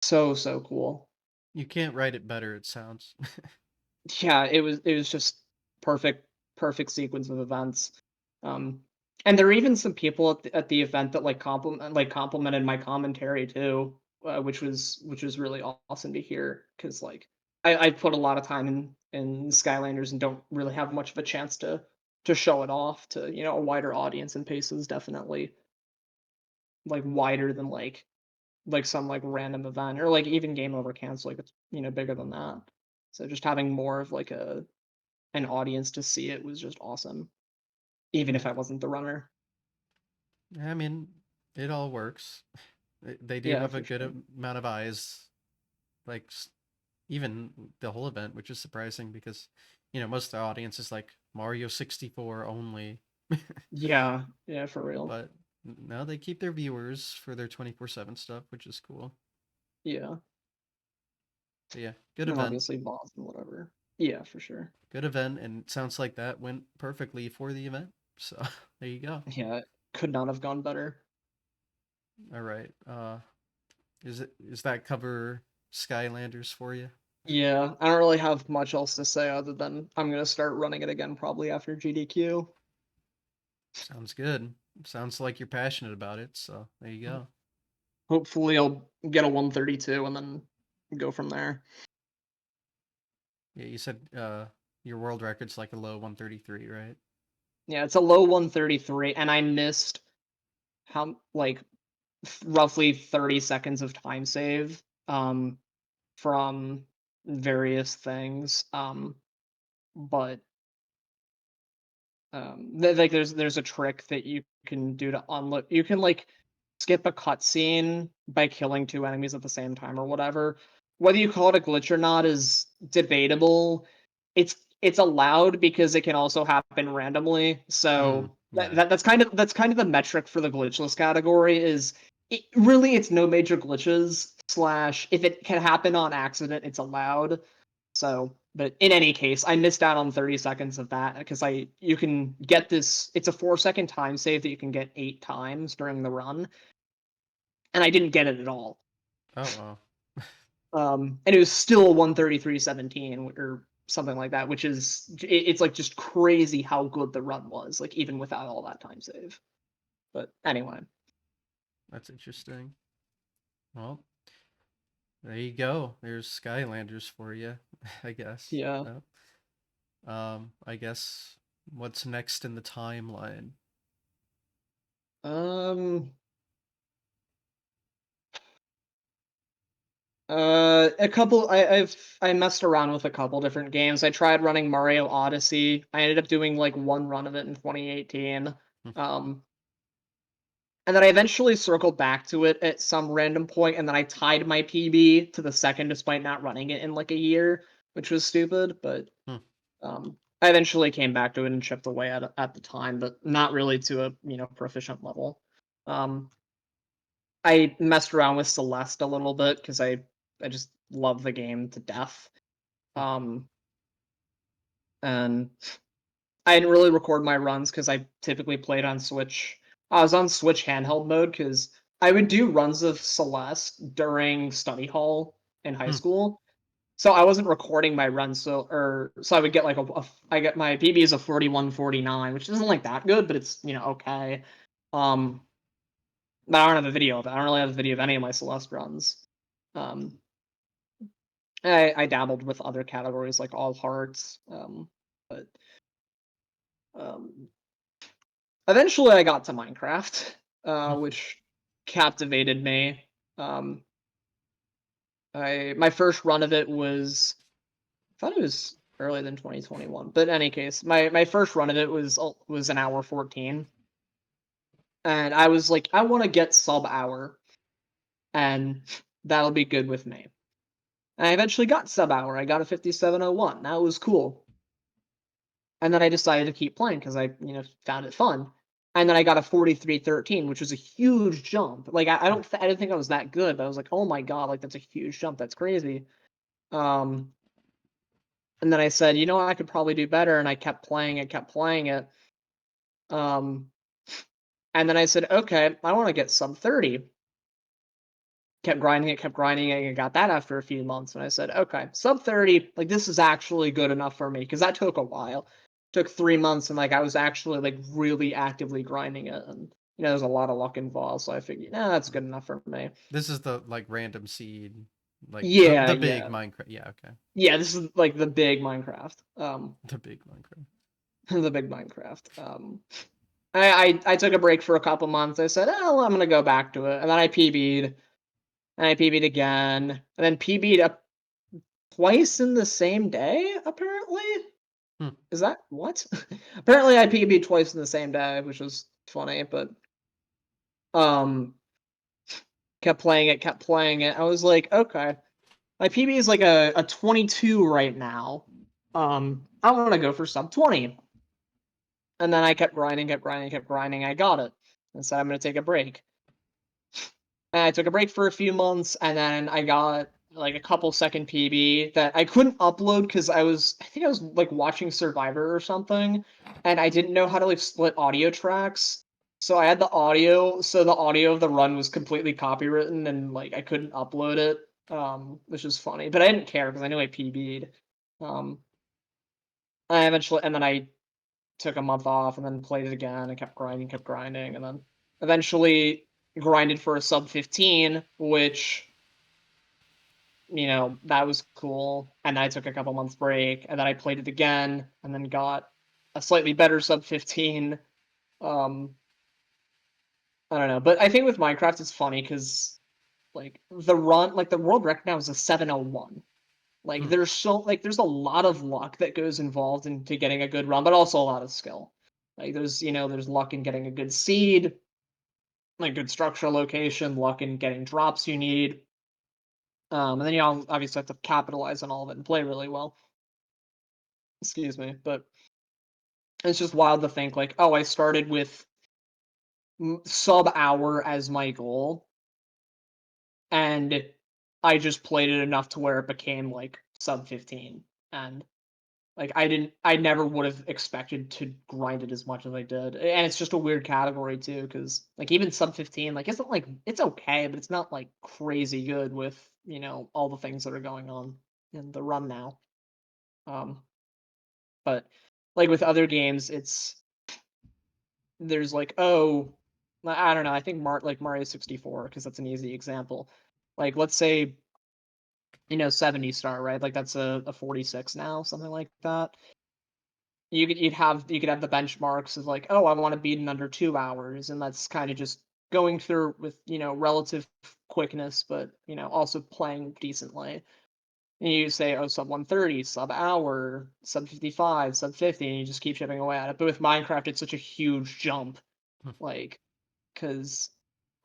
so cool. You can't write it better, it sounds. Yeah, it was just perfect perfect sequence of events. Um, and there are even some people at the event that complimented my commentary too, which was really awesome to hear because like I put a lot of time in Skylanders and don't really have much of a chance to show it off to a wider audience, and Pace is definitely like wider than like some like random event or like even game over cancel, like it's bigger than that. So just having more of like an audience to see it was just awesome, even Yeah. if I wasn't the runner. I mean, it all works. They do Yeah, have a for good sure. amount of eyes, like even the whole event, which is surprising because most of the audience is like Mario 64 only. Yeah, yeah, for real. But now they keep their viewers for their 24/7 stuff, which is cool. Yeah, But yeah, good and event. obviously boss and whatever. Yeah, for sure. Good event, and it sounds like that went perfectly for the event. So there you go. Yeah, it could not have gone better. All right. Is that cover Skylanders for you? Yeah, I don't really have much else to say other than I'm gonna start running it again probably after GDQ. Sounds good. Sounds like you're passionate about it. So there you go. Hopefully I'll get a 132 and then go from there. Yeah, you said your world record's like a low 133, right? Yeah, it's a low 133 and I missed how like roughly 30 seconds of time save from various things. But like there's a trick that you can do to unlock. You can like skip a cutscene by killing two enemies at the same time or whatever. Whether you call it a glitch or not is debatable. It's allowed because it can also happen randomly. Hmm. So Yeah. that's kind of the metric for the glitchless category is really it's no major glitches slash if it can happen on accident it's allowed. So, but in any case, I missed out on 30 seconds of that because you can get this. It's a 4 second time save that you can get 8 times during the run, and I didn't get it at all. Oh well. And it was still 133.17 or something like that, which is it's like just crazy how good the run was, like even without all that time save. But anyway, That's interesting. Well, there you go. There's Skylanders for you, I guess. yeah. I guess what's next in the timeline? Um, a couple. I messed around with a couple different games. I tried running Mario Odyssey. I ended up doing like one run of it in 2018. Hmm. Um, and then I eventually circled back to it at some random point, and then I tied my PB to the second despite not running it in like a year, which was stupid. But Hmm. I eventually came back to it and chipped away at the time, but not really to a proficient level. Um, I messed around with Celeste a little bit because I just love the game to death. Hmm. Um, and I didn't really record my runs because I typically played on Switch. I was on Switch handheld mode because I would do runs of Celeste during study hall in high Hmm. school. So I wasn't recording my runs, so I would get like I get my PB is a 41.49, which isn't like that good, but it's okay. Um, but I don't have a video of it. I don't really have a video of any of my Celeste runs. Um, I dabbled with other categories like all hearts, but um, eventually I got to Minecraft, Hmm. which captivated me. Um, I my first run of it was I thought it was earlier than 2021, but in any case, my first run of it was an hour 14, and I was like, I want to get sub hour, and that'll be good with me. And I eventually got sub hour. I got a 5701. That was cool. And then I decided to keep playing because I found it fun. And then I got a 4313, which was a huge jump. Like I didn't think I was that good, but I was like, oh my god, like that's a huge jump. That's crazy. Um, and then I said, I could probably do better, and I kept playing it. Um, and then I said, okay, I want to get sub 30. Kept grinding it, and got that after a few months. And I said, okay, sub 30, like this is actually good enough for me because that took a while. Took 3 months, and like I was actually like really actively grinding it, and there's a lot of luck involved. So I figured, nah, that's good enough for me. This is the like random seed, like Yeah, the big yeah, Minecraft. Yeah, okay. yeah. This is like the big Minecraft. The big Minecraft. The big Minecraft. I took a break for a couple months. I said, oh, I'm gonna go back to it, and then I PB'd, and I PB'd again, and then PB'd up twice in the same day. Apparently, Hmm. is that what? Apparently, I PB'd twice in the same day, which was funny. But um, kept playing it. I was like, okay, my PB is like a 22 right now. I want to go for sub 20. And then I kept grinding, kept grinding, kept grinding. I got it. And said I'm gonna take a break. And I took a break for a few months, and then I got like a couple second PB that I couldn't upload because I think I was like watching Survivor or something, and I didn't know how to like split audio tracks. So I had the audio, so the audio of the run was completely copywritten, and like I couldn't upload it, which is funny. But I didn't care because I knew I PB'd. Um, I eventually, and then I took a month off and then played it again and kept grinding, and then eventually grinded for a sub 15, which, that was cool. And then I took a couple months break, and then I played it again and then got a slightly better sub 15. Um, I don't know, but I think with Minecraft it's funny because like the world record now is a 701. Like Hmm. there's a lot of luck that goes involved into getting a good run, but also a lot of skill. Like there's luck in getting a good seed, like good structural location, luck in getting drops you need. And then you obviously have to capitalize on all of it and play really well. Excuse me, but it's just wild to think like, oh, I started with sub hour as my goal, and I just played it enough to where it became like sub 15, and like I never would have expected to grind it as much as I did. And it's just a weird category too, because like even sub 15, like isn't like it's okay, but it's not like crazy good with, all the things that are going on in the run now. Um, but like with other games, there's like, oh, I don't know, I think like Mario 64, because that's an easy example. Like let's say, 70 star, right? Like that's a 46 now, something like that. You could have the benchmarks of like, oh, I want to beat in under 2 hours, and that's kind of just going through with relative quickness, but also playing decently. And you say, oh, sub 130, sub hour, sub 55, sub 50, and you just keep chipping away at it. But with Minecraft, it's such a huge jump, like because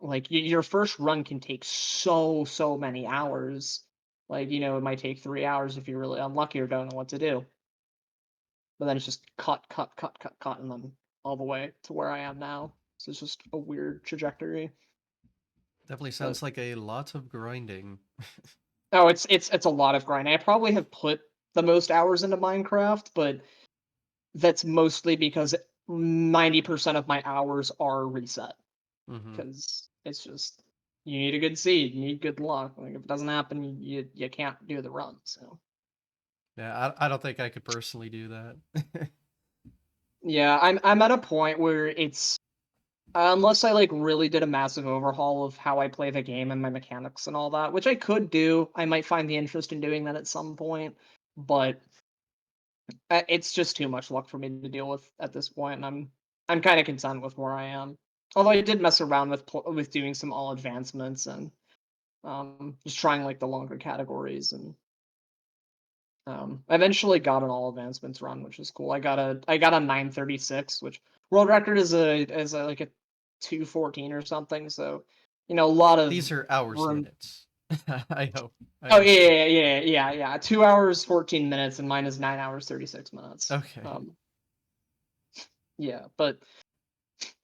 like your first run can take so many hours. Like it might take 3 hours if you're really unlucky or don't know what to do, but then it's just cut, and then all the way to where I am now. So it's just a weird trajectory. Definitely But sounds like a lot of grinding. oh, it's a lot of grinding. I probably have put the most hours into Minecraft, but that's mostly because 90% of my hours are reset. Hmm. Because it's just you need a good seed, you need good luck. Like if it doesn't happen, you can't do the run. So Yeah, I don't think I could personally do that. yeah, I'm at a point where it's unless I like really did a massive overhaul of how I play the game and my mechanics and all that, which I could do. I might find the interest in doing that at some point, but it's just too much luck for me to deal with at this point, and I'm kind of content with where I am. Although I did mess around with doing some all advancements and just trying like the longer categories, and I eventually got an all advancements run, which is cool. I got a 936, which world record is a like a 214 or something. So, a lot of These are hours room. minutes. I hope. I Oh assume. yeah. 2 hours 14 minutes, and mine is 9 hours 36 minutes. Okay. Yeah, but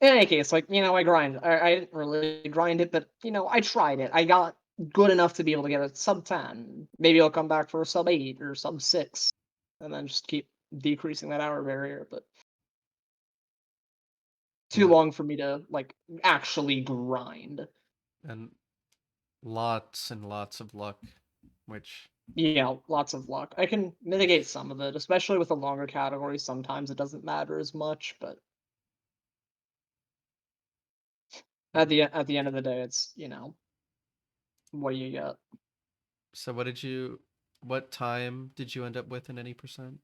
in any case, like I grind. I didn't really grind it, but I tried it. I got good enough to be able to get a sub 10. Maybe I'll come back for a sub 8 or sub 6, and then just keep decreasing that hour barrier. But too Yeah, long for me to like actually grind. and lots and lots of luck, which Yeah, lots of luck. I can mitigate some of it, especially with a longer category. Sometimes it doesn't matter as much, but yeah. at the end of the day, it's what do you get? So what time did you end up with in any percent?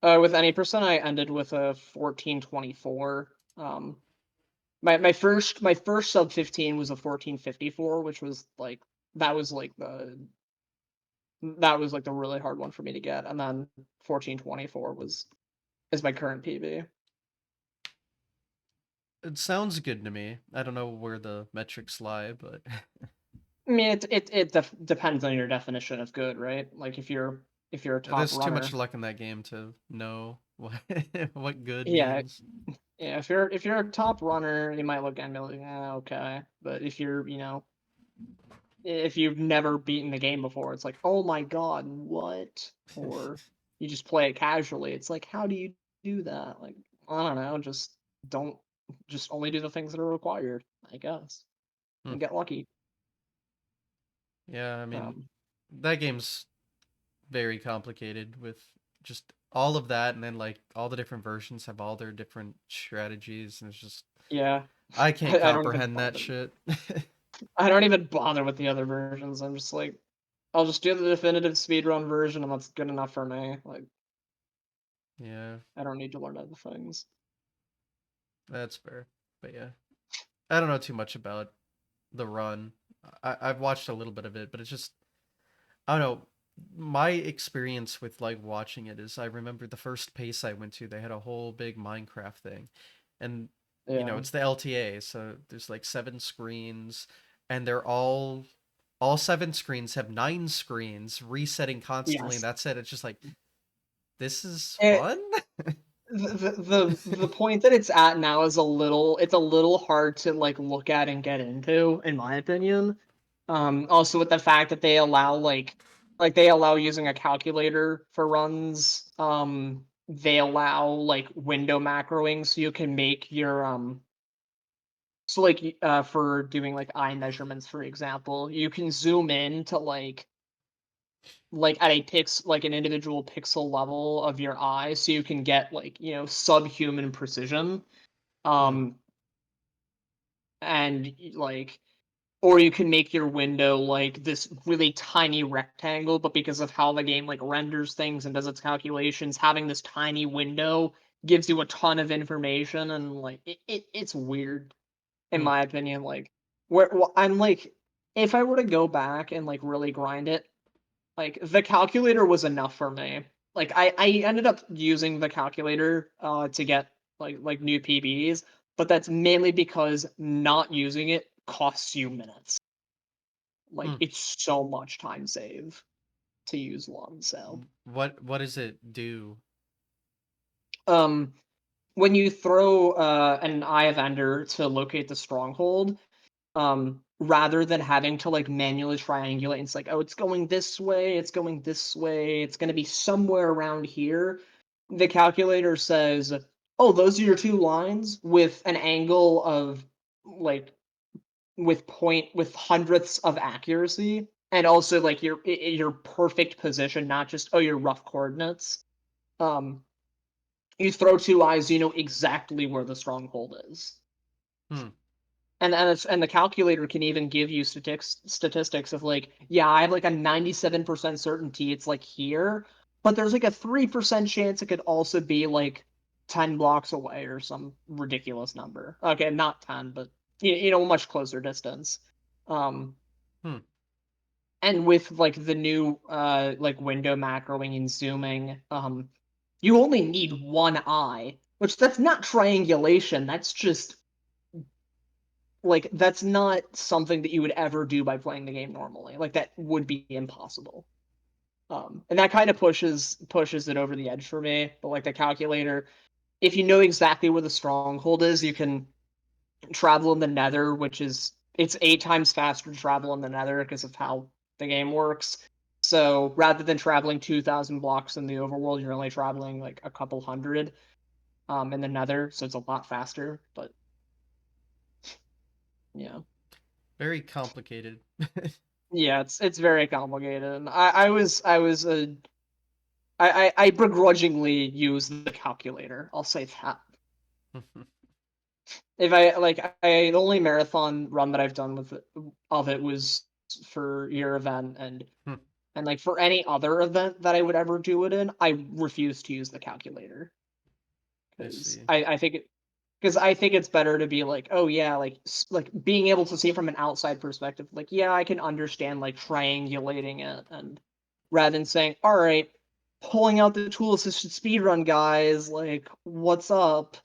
With any percent, I ended with a 1424. My first sub 15 was a 1454, which was like that was like the really hard one for me to get, and then 1424 is my current PB. It sounds good to me. I don't know where the metrics lie, but I mean, it depends on your definition of good, right? Like if you're a top there's too much runner, luck in that game to know what what good yeah, means. yeah. If you're a top runner, you might look at me like, okay. But if you're, if you've never beaten the game before, it's like, oh my god, what? Or you just play it casually. It's like, how do you do that? Like, I don't know, don't just only do the things that are required, I guess, Hmm. and get lucky. Yeah, I mean, Um, that game's very complicated with just all of that, and then like all the different versions have all their different strategies, and it's just yeah, I can't I don't even comprehend that bother. shit. I don't even bother with the other versions. I'm just like, I'll just do the definitive speedrun version, and that's good enough for me. Like, Yeah, I don't need to learn other things. that's fair. But yeah, I don't know too much about the run. I've watched a little bit of it, but it's just I don't know. My experience with like watching it is I remember the first pace I went to, they had a whole big Minecraft thing. And Yeah. it's the LTA, so there's like 7 screens and they're all 7 screens have 9 screens resetting constantly and Yes. that's it. It's just like this is It, fun? the point that it's at now is it's a little hard to like look at and get into, in my opinion. Also with the fact that they allow they allow using a calculator for runs. They allow like window macroing, so you can make your so for doing like eye measurements, for example, you can zoom in to at a like an individual pixel level of your eye, so you can get like subhuman precision. Hmm. um and like or you can make your window like this really tiny rectangle, but because of how the game like renders things and does its calculations, having this tiny window gives you a ton of information, and like it's weird, in Hmm. my opinion. Like I'm like, if I were to go back and like really grind it, like the calculator was enough for me. Like I ended up using the calculator to get like new PBs, but that's mainly because not using it costs you minutes. Like Hmm. it's so much time save to use one. So What does it do? um when you throw an eye of ender to locate the stronghold, rather than having to like manually triangulate, it's like, oh, it's going this way, it's going this way, it's going to be somewhere around here. The calculator says, oh, those are your two lines with an angle of like with hundredths of accuracy, and also like your perfect position, not just, oh, your rough coordinates. um you throw two eyes, you know exactly where the stronghold is. Hmm. And the calculator can even give you statistics of like, yeah, I have like a 97% certainty it's like here, but there's like a 3% chance it could also be like 10 blocks away or some ridiculous number. Okay, not 10, but a much closer distance. um Hmm. and with like the new like window macroing and zooming, you only need one eye, which that's not triangulation, that's just like, that's not something that you would ever do by playing the game normally. Like that would be impossible. And that kind of pushes it over the edge for me. But like the calculator, if you know exactly where the stronghold is, you can travel in the Nether, which is it's 8 times faster to travel in the Nether because of how the game works. So rather than traveling 2,000 blocks in the overworld, you're only traveling like a couple hundred in the Nether, so it's a lot faster. But yeah. Very complicated. Yeah, it's very complicated. I begrudgingly use the calculator. I'll say that. If I like, the only marathon run that I've done of it was for your event, and like for any other event that I would ever do it in, I refuse to use the calculator I because see. I think it's better to be like, oh yeah, like being able to see it from an outside perspective. Like, yeah, I can understand like triangulating it, and rather than saying, all right, pulling out the tool-assisted speedrun guys, like, what's up?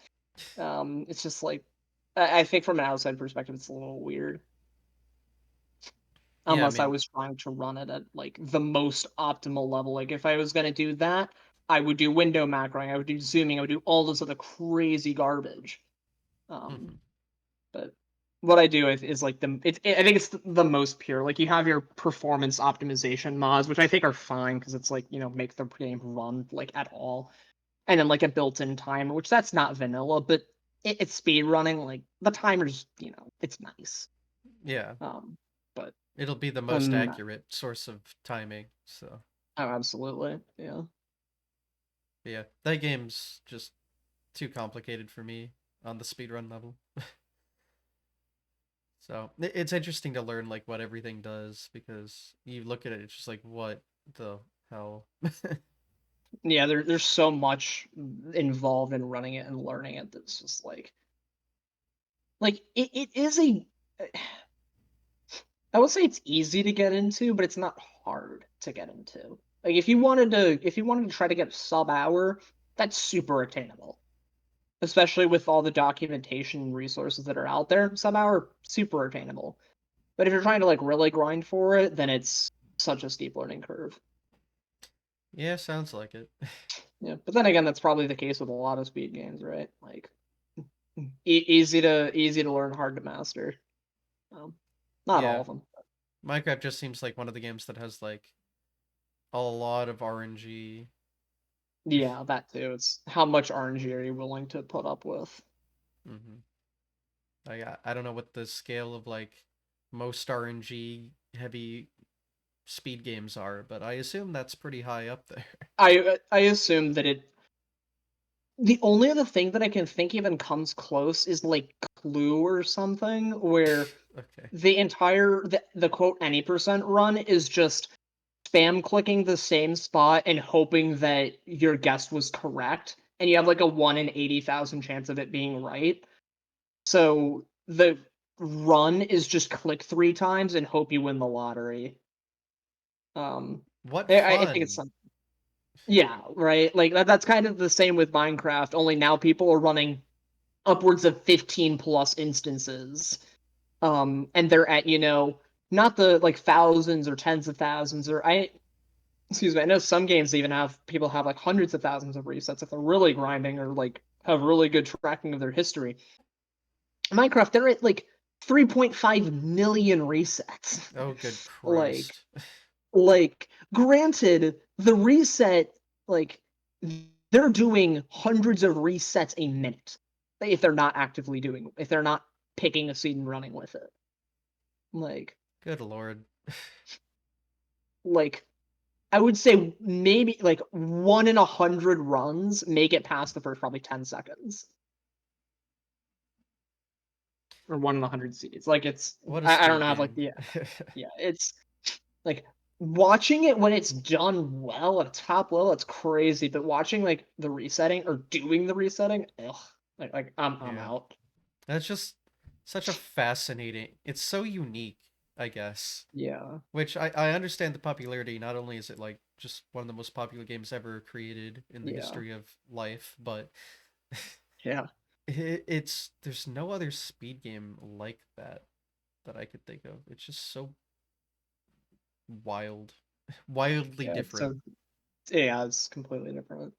It's just like, I think from an outside perspective, it's a little weird. Yeah, I Unless I mean, was trying to run it at like the most optimal level. Like if I was gonna do that, I would do window macroing, I would do zooming, I would do all this other crazy garbage. Um, mhm. but what I do is like I think it's the most pure. Like you have your performance optimization mods, which I think are fine because it's like make the game run like at all, and then like a built-in timer, which that's not vanilla, but it's speed running. Like the timers, it's nice. Yeah, Um, but it'll be the most um, accurate source of timing. So, oh, absolutely, yeah. yeah, that game's just too complicated for me on the speedrun level. So, it's interesting to learn like what everything does because you look at it, it's just like what the hell. Yeah, there's so much involved in running it and learning it that's just like it is a I would say it's easy to get into, but it's not hard to get into. Like if you wanted to try to get sub-hour, that's super attainable. Especially with all the documentation and resources that are out there, sub-hour super attainable. But if you're trying to like really grind for it, then it's such a steep learning curve. Yeah, sounds like it. Yeah, but then again, that's probably the case with a lot of speed games, right? Like easy to learn, hard to master. Um, not all Yeah, of them. Minecraft just seems like one of the games that has like a lot of RNG. Yeah, that too. It's how much RNG are you willing to put up with? hmm I don't know what the scale of like most RNG heavy speed games are, but I assume that's pretty high up there. I assume that it. The only other thing that I can think even comes close is like Clue or something, where Okay. the quote any% run is just spam clicking the same spot and hoping that your guess was correct, and you have like a 1 in 80,000 chance of it being right. So the run is just click 3 times and hope you win the lottery. Um, What I think it's fun. some, yeah, right. Like that's kind of the same with Minecraft. Only now people are running upwards of 15 plus instances, and they're at not the like thousands or tens of thousands or I excuse me. I know some games even have people have like hundreds of thousands of resets if they're really grinding or like have really good tracking of their history. Minecraft, they're at like 3.5 million resets. Oh, good like, Christ. granted, the reset, like, they're doing hundreds of resets a minute if they're not if they're not picking a seed and running with it. Like, Good lord. like, I would say maybe like 1 in 100 runs make it past the first probably 10 seconds. Or 1 in 100 seeds. Like, What a I don't speed have like game. yeah, it's like watching it when it's done well at top level, it's crazy. But watching like the resetting or doing the resetting, ugh, like I'm Yeah. out. That's just such a fascinating. It's so unique, I guess. Yeah, Which I understand the popularity. Not only is it like just one of the most popular games ever created in the yeah, history of life, but yeah, it's there's no other speed game like that that I could think of. It's just so wild, wildly yeah. different. So yeah, it's completely different.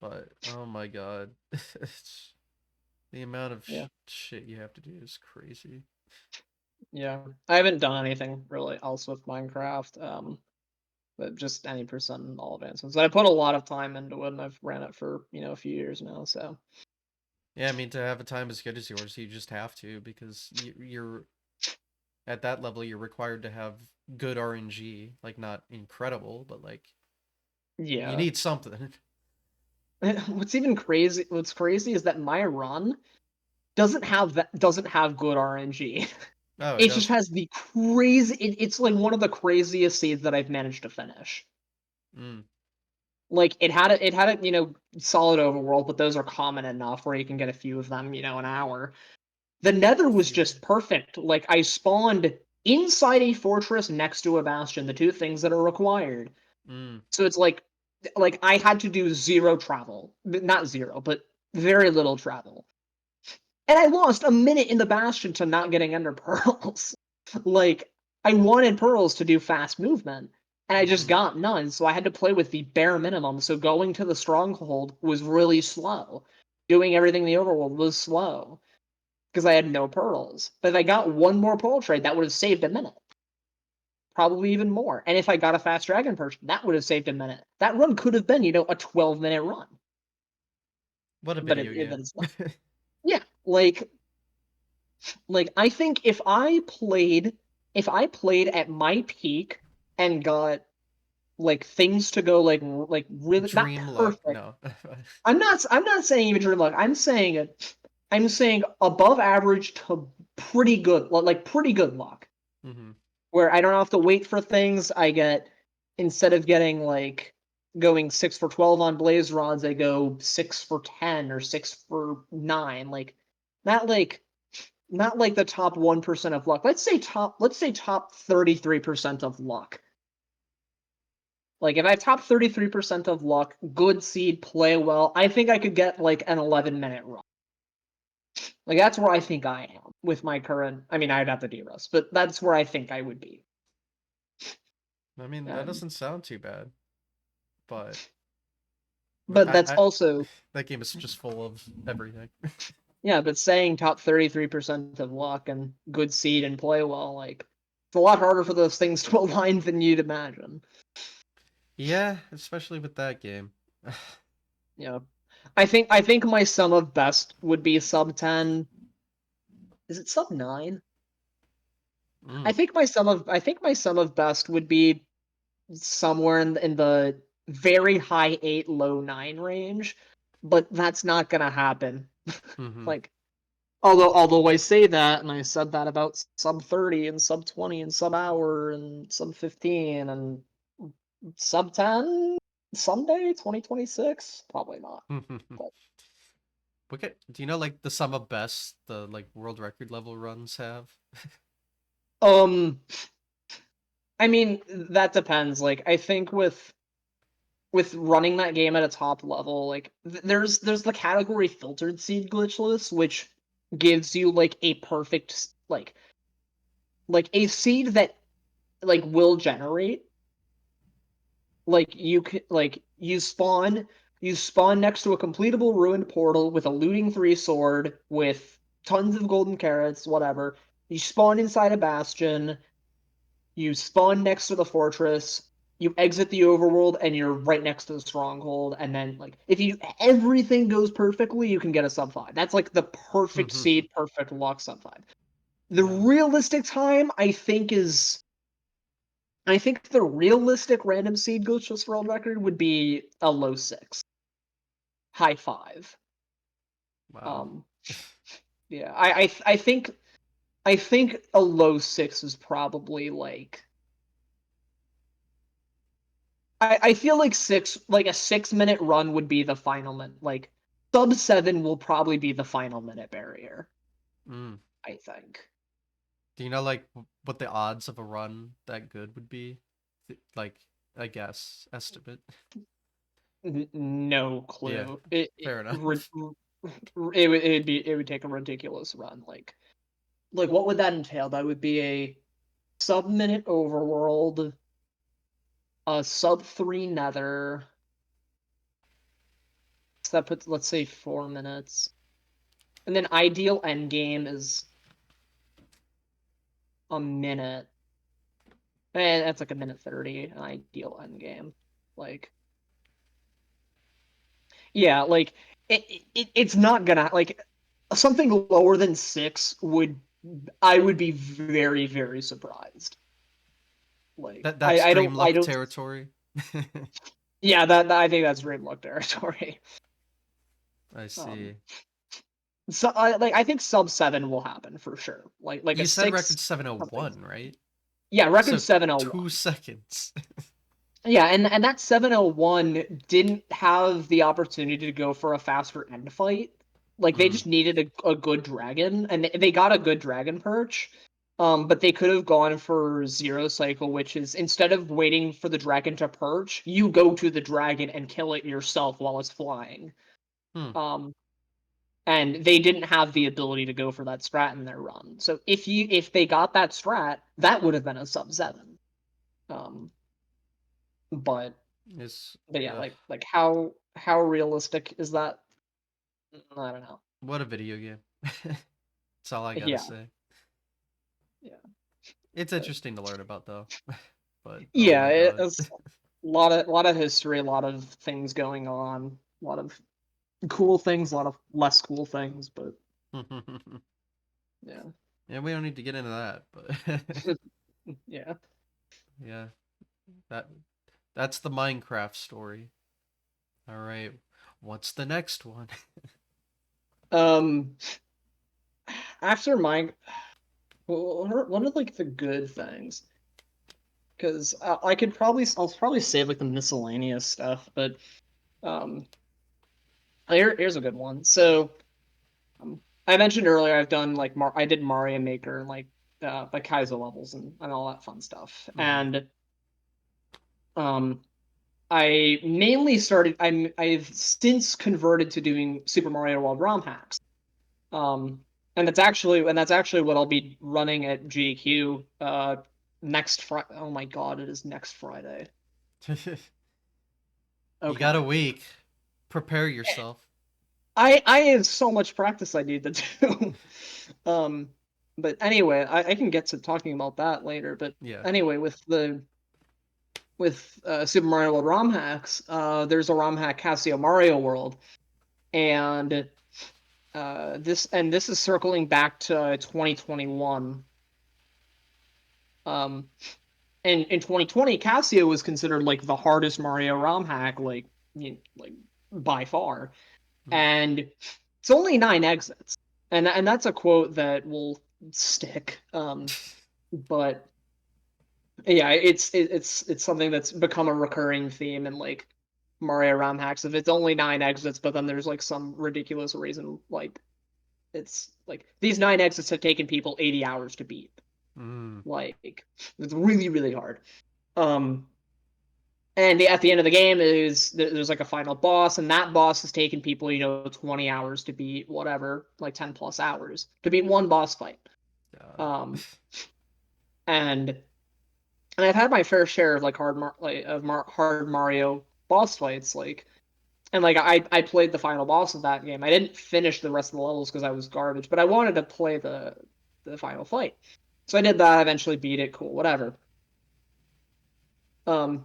But oh my god, it's the amount of Yeah, shit you have to do is crazy. yeah. I haven't done anything really else with Minecraft. But just any% in all advancements. I put a lot of time into it, and I've ran it for a few years now. So Yeah, I mean to have a time as good as yours, you just have to because you're at that level. You're required to have good RNG, like not incredible, but like you yeah. need something. What's crazy is that my run doesn't have good RNG. Oh, it It just doesn't. has the crazy. It's like one of the craziest seeds that I've managed to finish. Mm, Like it had a solid overworld, but those are common enough where you can get a few of them an hour. The Nether was few. just perfect. Like I spawned inside a fortress next to a bastion, the two things that are required. Mm, So it's like I had to do zero travel, not zero, but very little travel. And I lost a minute in the Bastion to not getting Ender Pearls. Like, I wanted Pearls to do fast movement, and I just Mm-hmm. got none, so I had to play with the bare minimum. So going to the Stronghold was really slow. Doing everything in the Overworld was slow because I had no Pearls. But if I got one more Pearl trade, that would have saved a minute. Probably even more. And if I got a fast Dragon Perch, that would have saved a minute. That run could have been, a 12-minute run. What a But video but game. it's not. Yeah, like I think if I played at my peak and got like things to go like really not Dream luck. perfect. No. I'm not saying even dream luck. I'm saying above average to pretty good, like pretty good luck. Mm-hmm. Where I don't have to wait for things. I get, instead of getting like going 6 for 12 on blaze rods, I go 6 for 10 or 6 for 9. Not like the top 1% of luck. Let's say top 33% of luck. Like if I have top 33% of luck, good seed, play well, I think I could get like an 11-minute run. Like that's where I think I am with my current. I mean, I'd have to de-rust, but that's where I think I would be. I mean, that Um, doesn't sound too bad, but but that's I also, that game is just full of everything. yeah, but saying top 33% of luck and good seed and play well, like it's a lot harder for those things to align than you'd imagine. Yeah, especially with that game. Yeah. I think my sum of best would be sub 10. Is it sub 9? Mm. I think my sum of best would be somewhere in the very high 8, low 9 range, but that's not gonna happen. Mm-hmm. Like, although I say that, and I said that about sub 30 and sub 20 and sub hour and sub 15 and sub 10 someday, 2026, probably not. But Okay, do you know like the sum of best the like world record level runs have? um, I mean that depends. Like I think with running that game at a top level, like there's the category filtered seed glitchless, which gives you like a perfect like a seed that like will generate. Like you spawn next to a completable ruined portal with a looting 3 sword with tons of golden carrots, whatever. You spawn inside a bastion, you spawn next to the fortress, you exit the overworld, and you're right next to the stronghold. And then, like, if everything goes perfectly, you can get a sub 5. That's like the perfect seed, perfect luck sub 5. The Yeah. realistic time, I think the realistic random seed glitchless world record would be a low 6, high 5. Wow. Um, yeah, I think a low 6 is probably like, I feel like a 6-minute run would be the final minute. Like sub 7 will probably be the final minute barrier, Mm. I think. Do you know like what the odds of a run that good would be? Like I guess estimate. No Yeah, clue. It fair would enough. it would take a ridiculous run. Like what would that entail? That would be a sub-minute overworld, a sub 3 nether. So that puts, let's say, 4 minutes. And then ideal endgame is a minute. That's like a minute 30, an ideal endgame. Like, yeah, like it's not gonna like something lower than 6 I would be very, very surprised. Like That's dream I luck don't territory. yeah, that I think that's dream luck territory. I Um see. so I think sub 7 will happen for sure. Like a You said record 6 something. 701, right? Yeah, record So 701. 2 seconds. Yeah, and that 701 didn't have the opportunity to go for a faster end fight. Like they Mm. just needed a good dragon, and they got a good dragon perch. But they could have gone for zero cycle, which is instead of waiting for the dragon to perch, you go to the dragon and kill it yourself while it's flying. Hmm. Um, and they didn't have the ability to go for that strat in their run. So if they got that strat, that would have been a sub 7. Um, but It's yeah, like how realistic is that? I don't know. what a video game. That's all I gotta Yeah, say. yeah, It's but interesting to learn about though. But oh yeah, my god. it's a lot of history, a lot of things going on, a lot of cool things, a lot of less cool things, but yeah, Yeah, we don't need to get into that, but yeah. yeah, that that's the Minecraft story. All right, what's the next one? Um, after mine, one of like the good things, because I'll probably save like the miscellaneous stuff, but um, here's a good one. So I mentioned earlier I've done like I did Mario Maker and like Kaizo levels and all that fun stuff, Hmm. and um I mainly started. I've since converted to doing Super Mario World ROM hacks. Um, and that's actually what I'll be running at GQ next Friday. Oh my God, it is next Friday. You got a Okay. week. Prepare yourself. I have so much practice I need to do. um, but anyway, I can get to talking about that later. But Yeah. anyway, with Super Mario World ROM hacks, there's a ROM hack Casio Mario World, and this is circling back to 2021. Um, and in 2020, Casio was considered like the hardest Mario ROM hack, like by far. Mm. And it's only 9 exits, and that's a quote that will stick. But yeah, it's something that's become a recurring theme in like Mario ROM hacks. If it's only 9 exits, but then there's like some ridiculous reason, like it's like these 9 exits have taken people 80 hours to beat. Mm. Like it's really really hard. Um, and at the end of the game is there's like a final boss, and that boss has taken people 20 hours to beat, whatever, like 10 plus hours to beat one boss fight. God. Um, and and I've had my fair share of like hard Mario boss fights, like and like I played the final boss of that game. I didn't finish the rest of the levels because I was garbage, but I wanted to play the final fight. So I did that, eventually beat it, cool, whatever.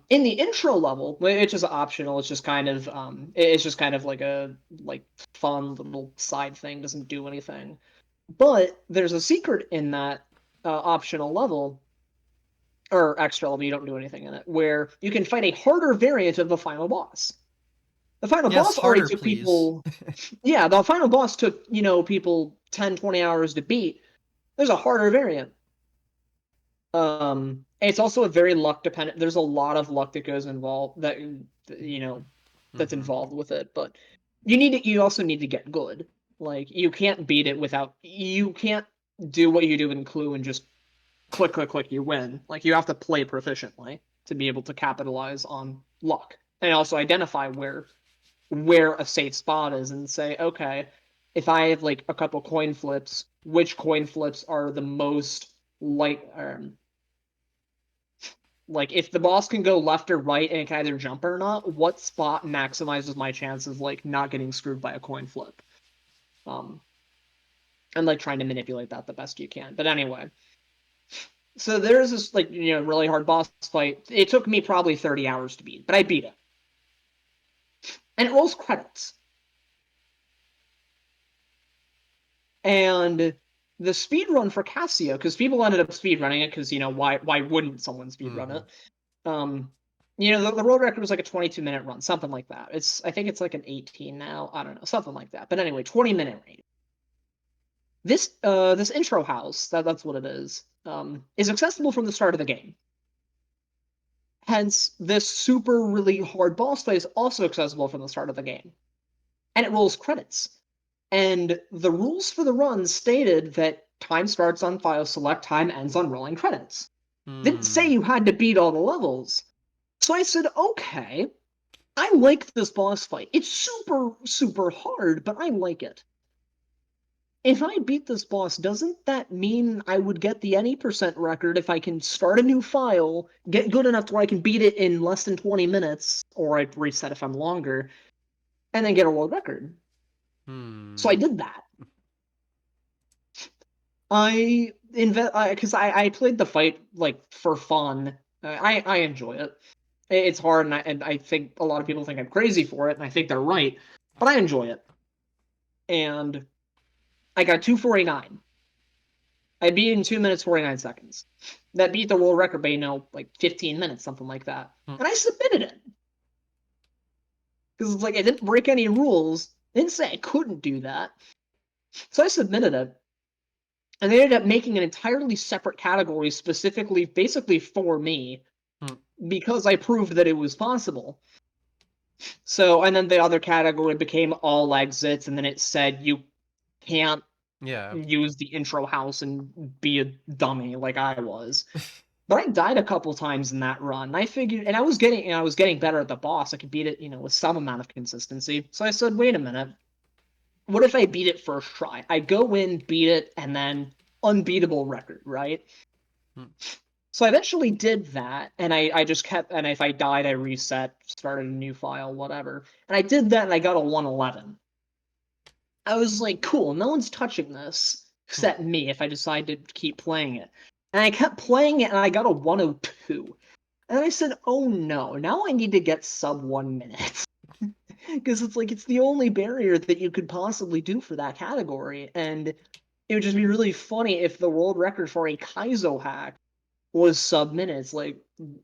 In the intro level, which is optional, it's just kind of like a like fun little side thing, doesn't do anything. But there's a secret in that optional level or extra level, you don't do anything in it, where you can fight a harder variant of the final boss. The final Yes, boss already harder, took please. people, yeah, the final boss took, people 10, 20 hours to beat. There's a harder variant. It's also a very luck dependent. There's a lot of luck that goes involved you know that's Hmm. involved with it, but you also need to get good. Like you can't beat it without you can't do what you do in Clue and just click click click you win. Like you have to play proficiently to be able to capitalize on luck and also identify where a safe spot is and say, okay, if I have like a couple coin flips, which coin flips are the most like like if the boss can go left or right and it can either jump or not, what spot maximizes my chances of like not getting screwed by a coin flip? Um, and like trying to manipulate that the best you can. But anyway, so there's this like really hard boss fight. It took me probably 30 hours to beat, but I beat it. And it rolls credits. And the speed run for Casio, because people ended up speed running it, because why wouldn't someone speed run Hmm. it? Um, the world record was like a 22-minute run, something like that. I think it's like an 18 now. I don't know, something like that. But anyway, 20-minute range. This intro house, that's what it is accessible from the start of the game. Hence, this super really hard boss fight is also accessible from the start of the game. And it rolls credits. And the rules for the run stated that time starts on file select, time ends on rolling credits. Didn't say Hmm. you had to beat all the levels. So I said, okay, I like this boss fight. It's super, super hard, but I like it. if I beat this boss, doesn't that mean I would get the any percent record if I can start a new file, get good enough to where I can beat it in less than 20 minutes, or I'd reset if I'm longer, and then get a world record? So I Hmm. did that. Because I played the fight like for fun. I enjoy it. It's hard, and I think a lot of people think I'm crazy for it, and I think they're right, but I enjoy it. And I got 249. I beat it in 2 minutes 49 seconds. That beat the world record by like 15 minutes, something like that. Hmm. And I submitted it because it's like I didn't break any rules. I didn't say I couldn't do that, so I submitted it. And they ended up making an entirely separate category specifically, basically for me, Hmm. because I proved that it was possible. So, and then the other category became all exits, and then it said you can't Yeah. use the intro house and be a dummy like I was. But I died a couple times in that run. I figured, and I was getting better at the boss. I could beat it, with some amount of consistency. So I said, wait a minute, what if I beat it first try? I go in, beat it, and then unbeatable record, right? Hmm. So I eventually did that, and I just kept, and if I died, I reset, started a new file, whatever. And I did that, and I got a 111. I was like, cool, no one's touching this Hmm. except me if I decide to keep playing it. And I kept playing it, and I got a 102. And I said, oh no, now I need to get sub 1 minute. Because it's like, it's the only barrier that you could possibly do for that category. And it would just be really funny if the world record for a Kaizo hack was sub minutes. Like,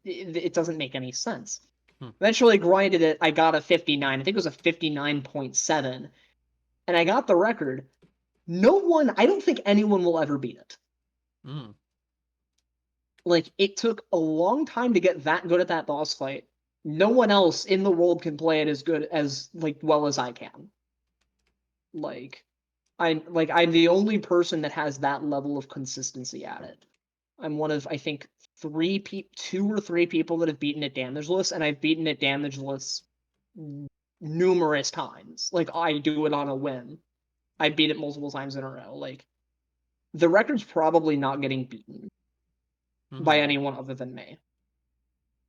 it doesn't make any sense. Hmm. Eventually grinded it. I got a 59. I think it was a 59.7. And I got the record. No one, I don't think anyone will ever beat it. Hmm. Like, it took a long time to get that good at that boss fight. No one else in the world can play it as good as, like, well as I can. Like, I'm the only person that has that level of consistency at it. I'm one of, I think, two or three people that have beaten it damageless, and I've beaten it damageless numerous times. Like, I do it on a whim. I beat it multiple times in a row. Like, the record's probably not getting beaten by Hmm. anyone other than me.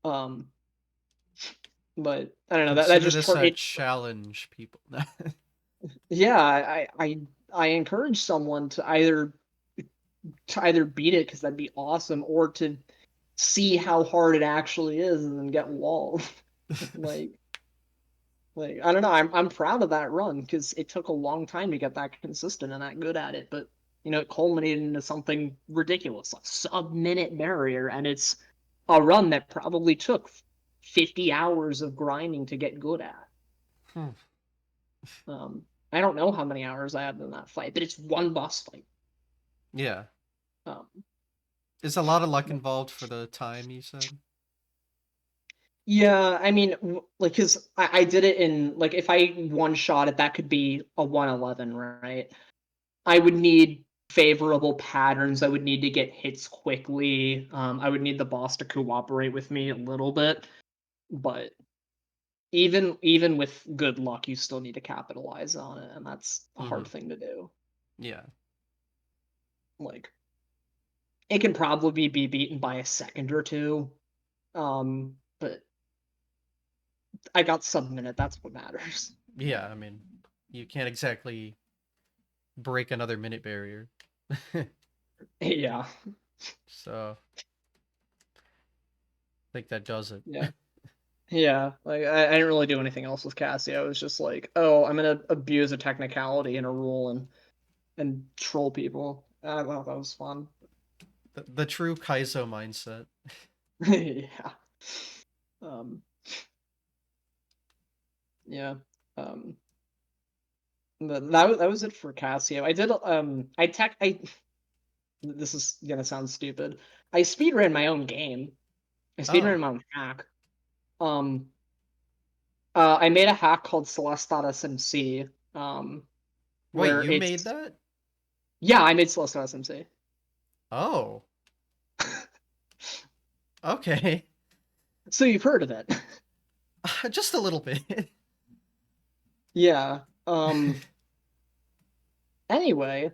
Um, but I don't know. That Consider just this turned a it. challenge, people. Yeah, I encourage someone to either beat it because that'd be awesome, or to see how hard it actually is and then get walled. like like I don't know. I'm proud of that run because it took a long time to get that consistent and that good at it, but it culminated into something ridiculous, like sub-minute barrier, and it's a run that probably took 50 hours of grinding to get good at. Hmm. I don't know how many hours I had in that fight, but it's one boss fight. Yeah. Um, Is a lot of luck involved for the time you said? yeah, I mean, like, because I did it in, like, if I one shot it, that could be a 111, right? I would need favorable patterns. I would need to get hits quickly. I would need the boss to cooperate with me a little bit, but even with good luck, you still need to capitalize on it, and that's a Hmm. hard thing to do. Yeah. Like, it can probably be beaten by a second or two, but I got sub-minute. That's what matters. Yeah, I mean, you can't exactly break another minute barrier. Yeah, So, I think that does it. yeah. Yeah, like I didn't really do anything else with Cassie. I was just like, oh, I'm gonna abuse a technicality in a rule and troll people. I thought that was fun. The true Kaizo mindset. Yeah. Um, yeah. Um, but that was it for Cassio. I did I this is gonna sound stupid. I speedran my own game. I Oh, speedran my own hack. Um, I made a hack called Celestat SMC. wait, Where you made it's that? yeah, I made Celestat SMC. Oh, okay. So you've heard of it. Just a little bit. Yeah. Anyway,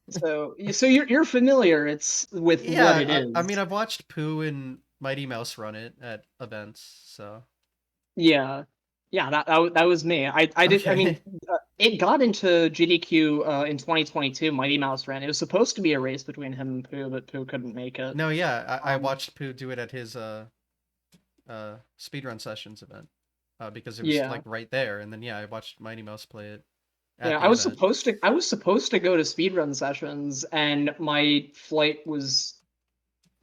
so you're familiar it's with what it Yeah, I mean, is. I've watched Pooh and Mighty Mouse run it at events, so Yeah. Yeah, that was me. I did I mean okay. it got into GDQ in 2022. Mighty Mouse ran. It was supposed to be a race between him and Pooh, but Pooh couldn't make it. No, yeah, I Um watched Pooh do it at his speedrun sessions event, because it was yeah. like right there, and then yeah, I watched Mighty Mouse play it at Yeah, the event. I was supposed to go to speedrun sessions and my flight was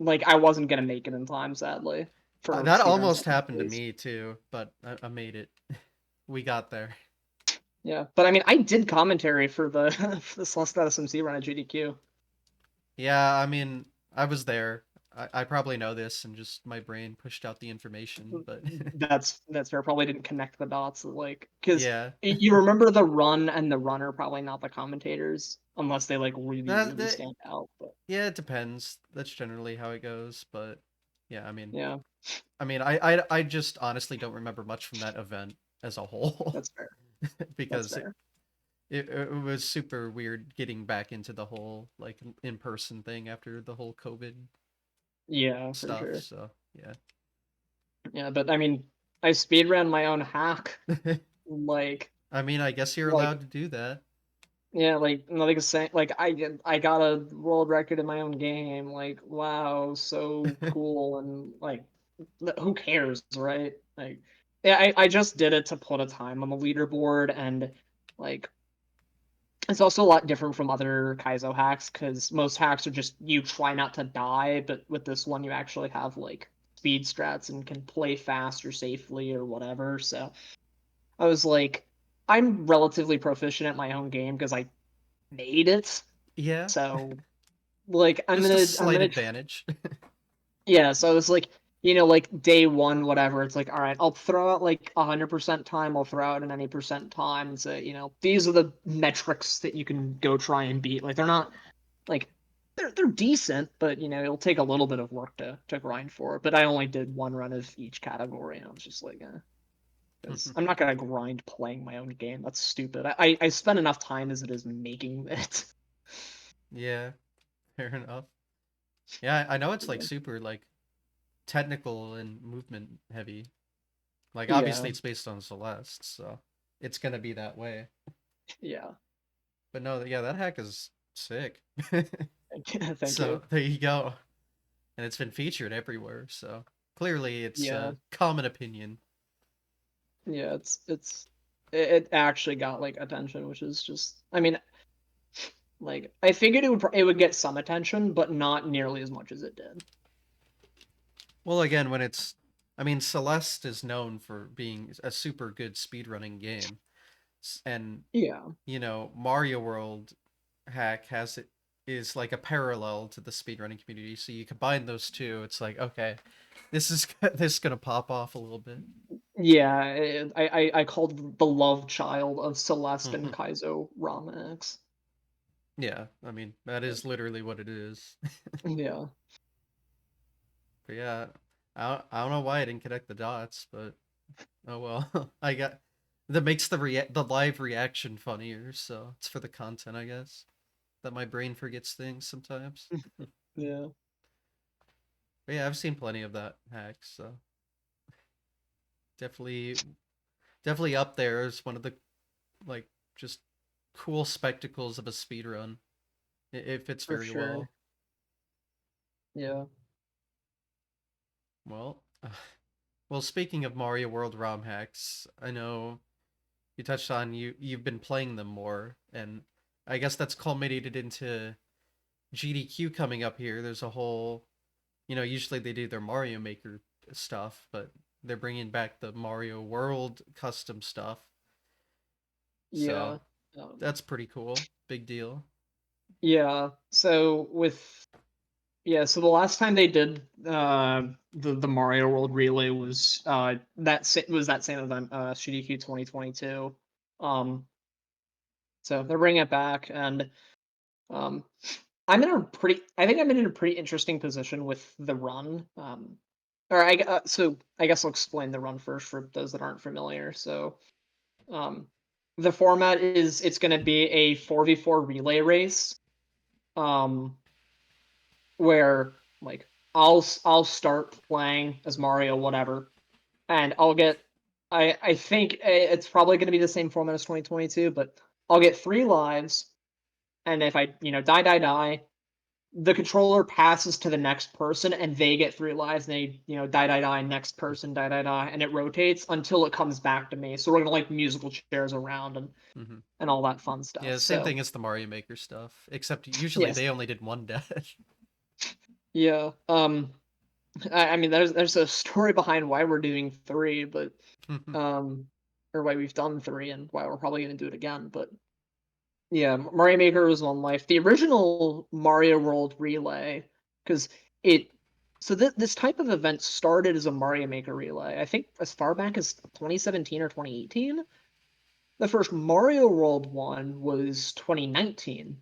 like I wasn't gonna make it in time, sadly, for That speedrun almost sessions happened to days. me too, but I made it. We got there. Yeah, but I mean, I did commentary for the for the Celeste SMC run at GDQ. Yeah, I mean, I was there. I probably know this, and just my brain pushed out the information, but That's fair. Probably didn't connect the dots, like because yeah, you remember the run and the runner, probably not the commentators, unless they like really that, really that stand out. But yeah, it depends. That's generally how it goes, but yeah, yeah, I just honestly don't remember much from that event as a whole, that's fair. That's because fair. it was super weird getting back into the whole like in person thing after the whole COVID Yeah, for stuff. sure. So yeah. Yeah, but I mean, I speedran my own hack, like I mean, I guess you're like allowed to do that. yeah, like saying like I got a world record in my own game. Like wow, so cool and like who cares, right? Like yeah, I just did it to put a time on the leaderboard and like it's also a lot different from other Kaizo hacks because most hacks are just you try not to die, but with this one you actually have like speed strats and can play fast or safely or whatever. So I was like, I'm relatively proficient at my own game because I made it. Yeah, So like just a I'm slight gonna advantage. yeah. So I was like, like day one, whatever. It's like, all right, I'll throw out like 100% time. I'll throw out an any percent time and say, these are the metrics that you can go try and beat. Like they're not like they're decent, but it'll take a little bit of work to grind for. But I only did one run of each category, and I was just like, because I'm not gonna grind playing my own game. That's stupid. I spend enough time as it is making it. Yeah, fair enough. Yeah, I know it's like Yeah. super like technical and movement heavy. Like Yeah. obviously it's based on Celeste, so it's gonna be that way. Yeah. But no, yeah, that hack is sick. Thank So you. there you go. And it's been featured everywhere, so clearly it's Yeah. a common opinion. Yeah. It actually got like attention, which is just I mean like I figured it would get some attention, but not nearly as much as it did. Well, again, when it's I mean, Celeste is known for being a super good speedrunning game. And Yeah. Mario World hack has it is like a parallel to the speedrunning community. So you combine those two, it's like, okay, this is this is gonna pop off a little bit. Yeah, I called the love child of Celeste and Kaizo Ramax. Yeah, I mean that is literally what it is. Yeah, But yeah, I don't know why I didn't connect the dots, but oh well. I got that makes the live reaction funnier, so it's for the content, I guess. That my brain forgets things sometimes. yeah, But yeah, I've seen plenty of that hack, so definitely definitely up there as one of the like just cool spectacles of a speed run. It fits for very sure. well. Yeah, Well, well, speaking of Mario World ROM hacks, I know you touched on you've been playing them more, and I guess that's culminated into GDQ coming up here. There's a whole, usually they do their Mario Maker stuff, but they're bringing back the Mario World custom stuff. So yeah, um, that's pretty cool. Big deal. yeah. So the last time they did the Mario World Relay was that same event, CDQ 2022. Um, so they're bringing it back, and um, I think I'm in a pretty interesting position with the run. So I guess I'll explain the run first for those that aren't familiar. So, um, The format is it's going to be a 4v4 relay race, um, where like I'll start playing as Mario, whatever, and I'll get. I think it's probably going to be the same format as 2022, but I'll get 3 lives, and if I die, the controller passes to the next person and they get 3 lives, and they die, next person, die, and it rotates until it comes back to me. So we're gonna like musical chairs around Hmm. and all that fun stuff. Yeah, same So thing as the Mario Maker stuff, except usually yes, they only did one death. yeah. I mean there's a story behind why we're doing 3, but um or why we've done 3 and why we're probably gonna do it again. But yeah, Mario Maker was one life. The original Mario World Relay, because it so this type of event started as a Mario Maker Relay. I think as far back as 2017 or 2018. The first Mario World one was 2019.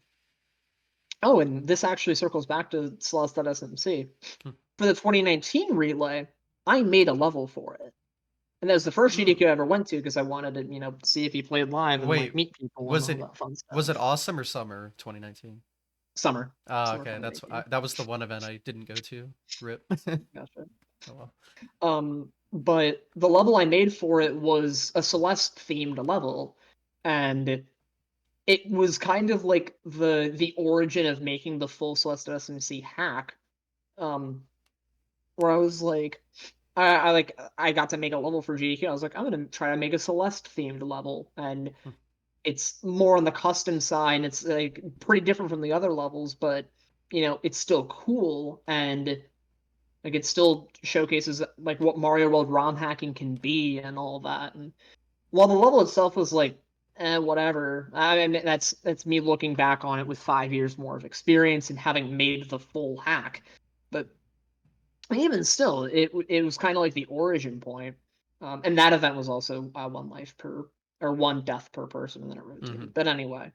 Oh, and this actually circles back to Celeste.smc. For the 2019 Relay, I made a level for it. And that was the first Mm. GDQ I ever went to because I wanted to, see if he played live and like Wait, meet people and was all it that fun was it stuff. awesome or summer 2019? Summer, Ah, summer okay,2019. that was the one event I didn't go to. Rip. Gotcha. Oh well. But the level I made for it was a Celeste themed level, and it was kind of like the origin of making the full Celeste SMC hack. Um, where I was like, I got to make a level for GDQ. I was like, I'm gonna try to make a Celeste themed level, and it's more on the custom side. It's like pretty different from the other levels, but it's still cool, and like it still showcases like what Mario World ROM hacking can be and all that. And while the level itself was like, whatever. I mean, that's me looking back on it with 5 years more of experience and having made the full hack. But even still, it was kind of like the origin point. And that event was also 1 life per or 1 death per person, and then it Hmm. rotated. But anyway,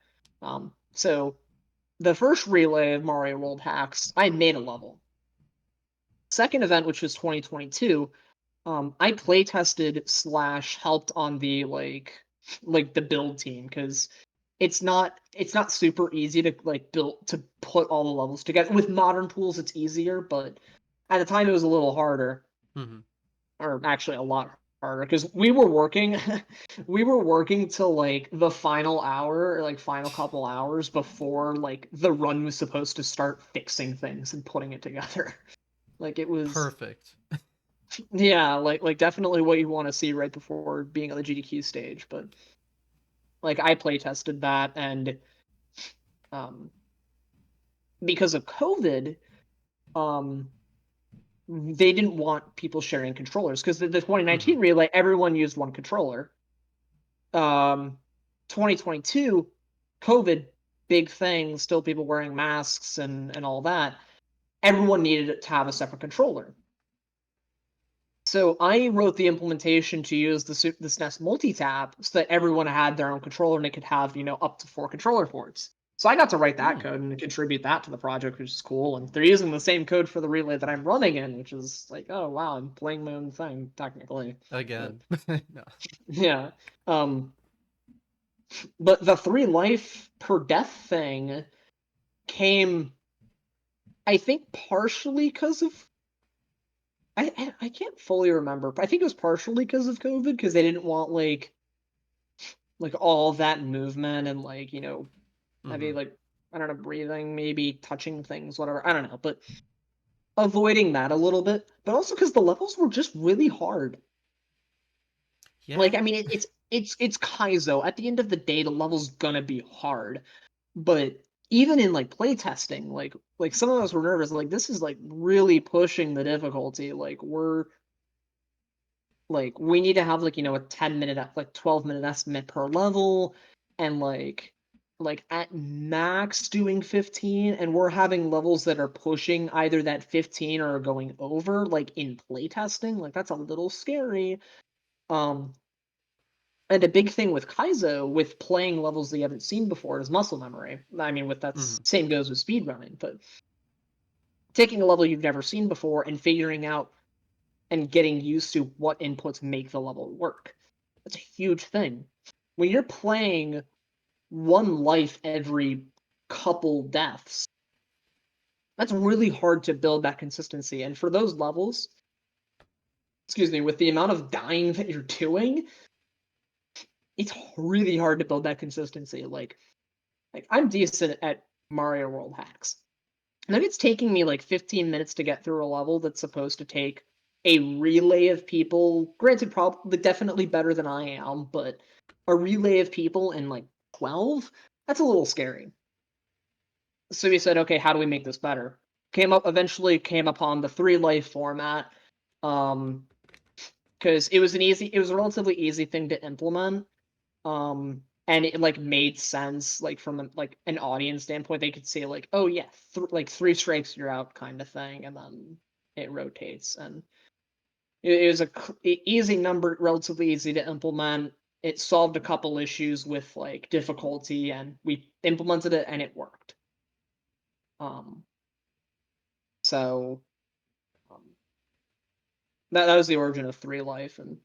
so the first relay of Mario World hacks, I made a level. Second event, which was 2022, I play tested slash helped on the like the build team because it's not super easy to like build to put all the levels together. With modern tools it's easier, but at the time it was a little harder, Hmm. or actually a lot harder because we were working till like the final hour or like final couple hours before like the run was supposed to start fixing things and putting it together. Like it was, Perfect. yeah, like definitely what you want to see right before being on the GDQ stage. But like I play tested that, and um because of COVID, um they didn't want people sharing controllers because the Hmm. 2019 relay everyone used one controller. Um 2022, COVID, big thing, still people wearing masks and all that. Everyone needed to have a separate controller. So I wrote the implementation to use the SNES multi-tap so that everyone had their own controller and it could have, up to 4 controller ports. So I got to write that Mm. code and contribute that to the project, which is cool. And they're using the same code for the relay that I'm running in, which is like, oh wow, I'm playing my own thing technically. But Again. No. yeah. Um, but the 3 life per death thing came, I think, partially because of I can't fully remember, but I think it was partially because of COVID because they didn't want like all that movement and like maybe Hmm. like I don't know, breathing, maybe touching things, whatever, I don't know, but avoiding that a little bit, but also because the levels were just really hard. Like I Yeah. mean it's Kaizo. At the end of the day the level's gonna be hard, but even in like playtesting, like some of us were nervous, like this is like really pushing the difficulty. Like we need to have like a 10 minute, like 12-minute estimate per level, and like at max doing 15, and we're having levels that are pushing either that 15 or going over like in playtesting. Like that's a little scary. um and a big thing with Kaizo, with playing levels that you haven't seen before, is muscle memory. I mean, with that's Hmm. same goes with speedrunning, but taking a level you've never seen before and figuring out and getting used to what inputs make the level work. That's a huge thing. when you're playing one life every couple deaths, that's really hard to build that consistency. And for those levels, excuse me, with the amount of dying that you're doing, it's really hard to build that consistency. Like I'm decent at Mario World hacks. And then it's taking me like 15 minutes to get through a level that's supposed to take a relay of people. Granted, probably definitely better than I am, but a relay of people in like 12? That's a little scary. So we said, okay, how do we make this better? Eventually came upon the 3 life format. Um, because it was a relatively easy thing to implement. And it like made sense, like from like an audience standpoint, they could see like, oh yeah, like 3 strikes you're out kind of thing, and then it rotates. And it was easy number, relatively easy to implement. It solved a couple issues with like difficulty, and we implemented it, and it worked. Um, so um, that was the origin of 3 life. And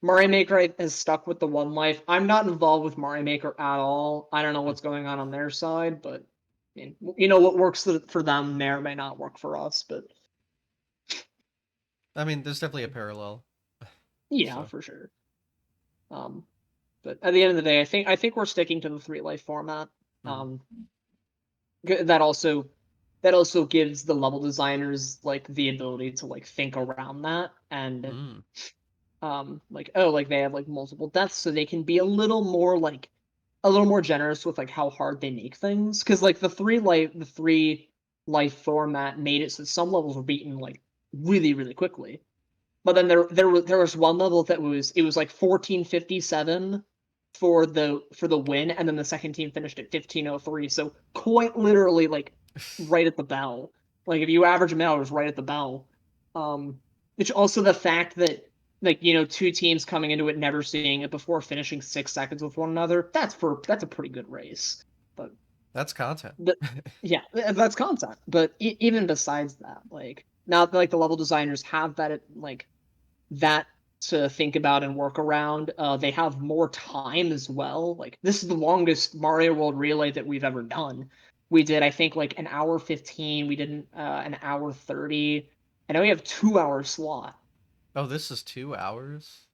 Mario Maker has stuck with the 1 life. I'm not involved with Mario Maker at all. I don't know Hmm. what's going on their side, but I mean, you know, what works for them may or may not work for us. But I mean, there's definitely a parallel. yeah, So, for sure. Um, but at the end of the day, I think we're sticking to the 3 life format. mm, Um, that also that also gives the level designers like the ability to like think around that, and mm, like, oh, like they have like multiple deaths, so they can be a little more generous with like how hard they make things. Because like the 3 life format made it so some levels were beaten like really really quickly. But then there was one level that was like 14:57 for the win, and then the second team finished at 15:03. So quite literally like right at the bell. Like if you average them out, it was right at the bell. Um, which also the fact that like, you know, 2 teams coming into it never seeing it before finishing 6 seconds with one another, that's a pretty good race. But that's content. the yeah, that's content. But even besides that, like now that like the level designers have that to think about and work around. They have more time as well. Like this is the longest Mario World relay that we've ever done. We did, I think, like an hour 15. We did an hour 30. And now we have 2 hour slot. Oh, this is 2 hours?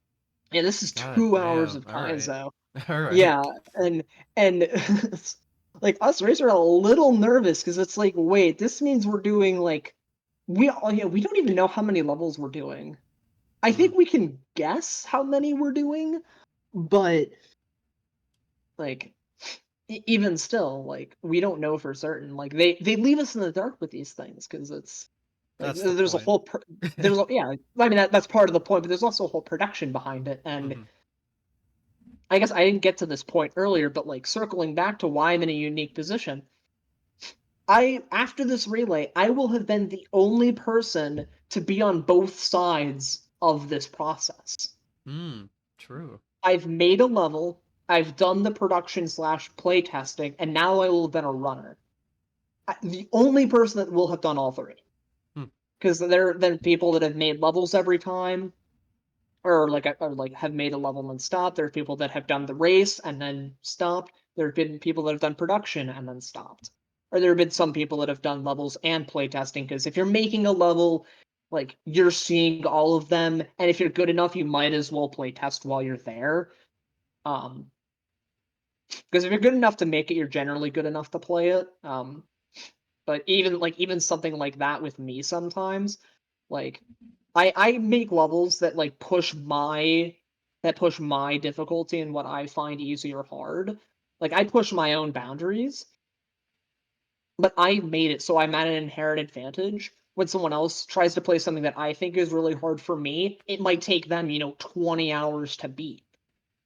Yeah, this is God 2 hours damn. of All time right. zone. All right. Yeah, and like us racers are a little nervous because it's like, wait, this means we're doing like we don't even know how many levels we're doing. I Mm, think we can guess how many we're doing, but like even still, like we don't know for certain. Like they leave us in the dark with these things because it's like that's the there's a point. whole there's a, yeah. I mean that's part of the point, but there's also a whole production behind it. And Hmm. I guess I didn't get to this point earlier, but like circling back to why I'm in a unique position, I after this relay, I will have been the only person to be on both sides of this process. Mm, true. I've made a level, I've done the production slash play testing, and now I will have been a runner. The only person that will have done all 3. Hmm. Because there have been people that have made levels every time, or like have made a level and then stopped. There are people that have done the race and then stopped. There have been people that have done production and then stopped. Or there have been some people that have done levels and playtesting. Because if you're making a level, like you're seeing all of them, and if you're good enough, you might as well play test while you're there. Um, because if you're good enough to make it, you're generally good enough to play it. But even something like that with me sometimes, like I make levels that like push my difficulty and what I find easy or hard. Like I push my own boundaries, but I made it so I'm at an inherent advantage. When someone else tries to play something that I think is really hard for me, it might take them, 20 hours to beat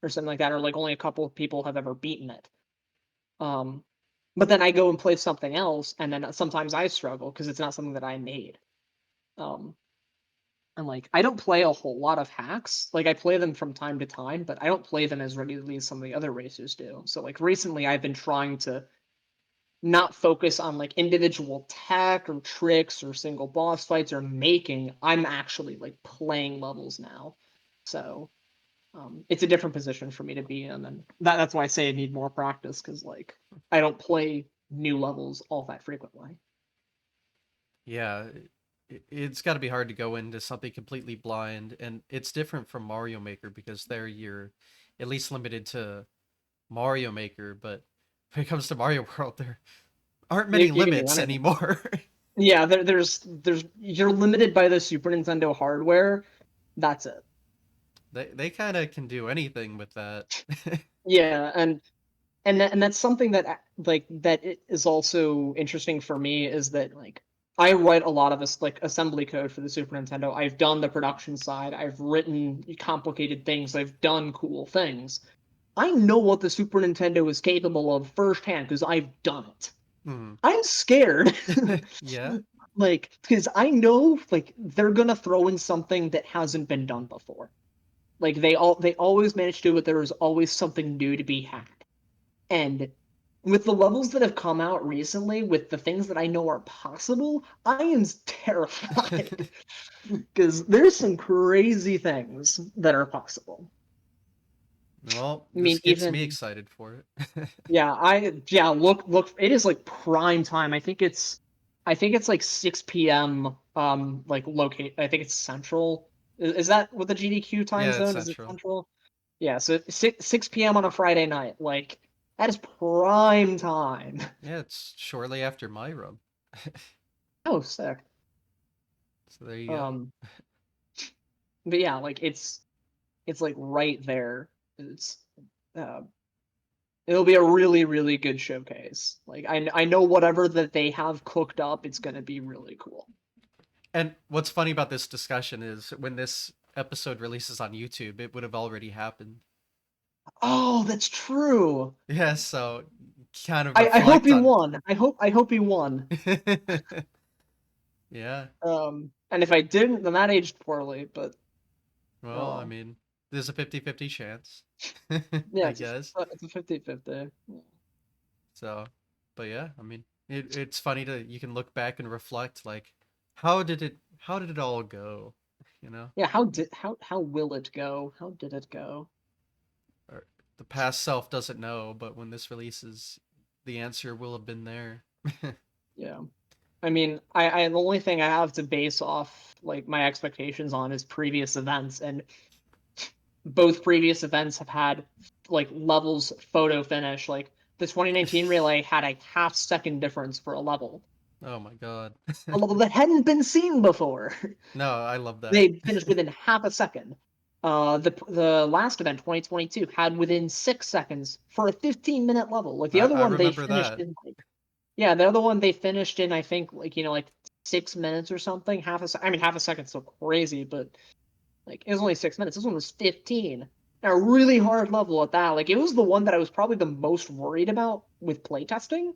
or something like that, or like only a couple of people have ever beaten it. Um, but then I go and play something else, and then sometimes I struggle because it's not something that I made. Um, and like I don't play a whole lot of hacks. Like I play them from time to time, but I don't play them as regularly as some of the other racers do. So like recently, I've been trying to not focus on like individual tech or tricks or single boss fights or making. I'm actually like playing levels now. So It's a different position for me to be in, and that's why I say I need more practice because like I don't play new levels all that frequently. Yeah, it's got to be hard to go into something completely blind, and it's different from Mario Maker because there you're at least limited to Mario Maker, but when it comes to Mario World, there aren't many You can do limits anything. anymore. Yeah, there's you're limited by the Super Nintendo hardware. That's it. They kind of can do anything with that. Yeah, and that's something that like is also interesting for me is that like I write a lot of this like assembly code for the Super Nintendo. I've done the production side. I've written complicated things. I've done cool things. I know what the Super Nintendo is capable of firsthand because I've done it. Hmm. I'm scared. Yeah. Like because I know like they're gonna throw in something that hasn't been done before. Like they always manage to do it. There is always something new to be had. And with the levels that have come out recently, with the things that I know are possible, I am terrified because there's some crazy things that are possible. Well, I mean, this gets me even excited for it. yeah, look, it is like prime time. I think it's like 6 p.m. Like locate. I think it's central. Is that what the GDQ time Yeah, it's zone? Is it Central. central? Yeah, so 6 p.m. on a Friday night. Like that is prime time. Yeah, it's shortly after my run. Oh, sick. So there you go. Um, but yeah, like it's like right there. It's uh, it'll be a really good showcase. Like I know whatever that they have cooked up, it's gonna be really cool. And what's funny about this discussion is when this episode releases on YouTube, it would have already happened. Oh, that's true. Yeah, so kind of I hope reflect he on. won. I hope he won. Yeah. And if I didn't, then that aged poorly. But oh Well, I well. mean, there's a 50-50 chance, Yeah, I guess. it's a 50-50. So, but yeah, I mean, it's funny to you can look back and reflect like how did it all go, you know? Yeah, how will it go? How did it go? Or the past self doesn't know, but when this releases, the answer will have been there. Yeah. I mean, I the only thing I have to base off like my expectations on is previous events, and both previous events have had like levels photo finish. Like the 2019 relay had a half-second difference for Oh my god. a level that hadn't been seen before. No, I love that. They finished within half a second. The last event 2022 had within 6 seconds for a 15-minute level. Like the I other I one, they remember finished that. in like yeah, the other one they finished in I think like like 6 minutes or something. I mean half a second's so crazy, but like it was only 6 minutes. This one was 15. And a really hard level at that. Like it was the one that I was probably the most worried about with playtesting,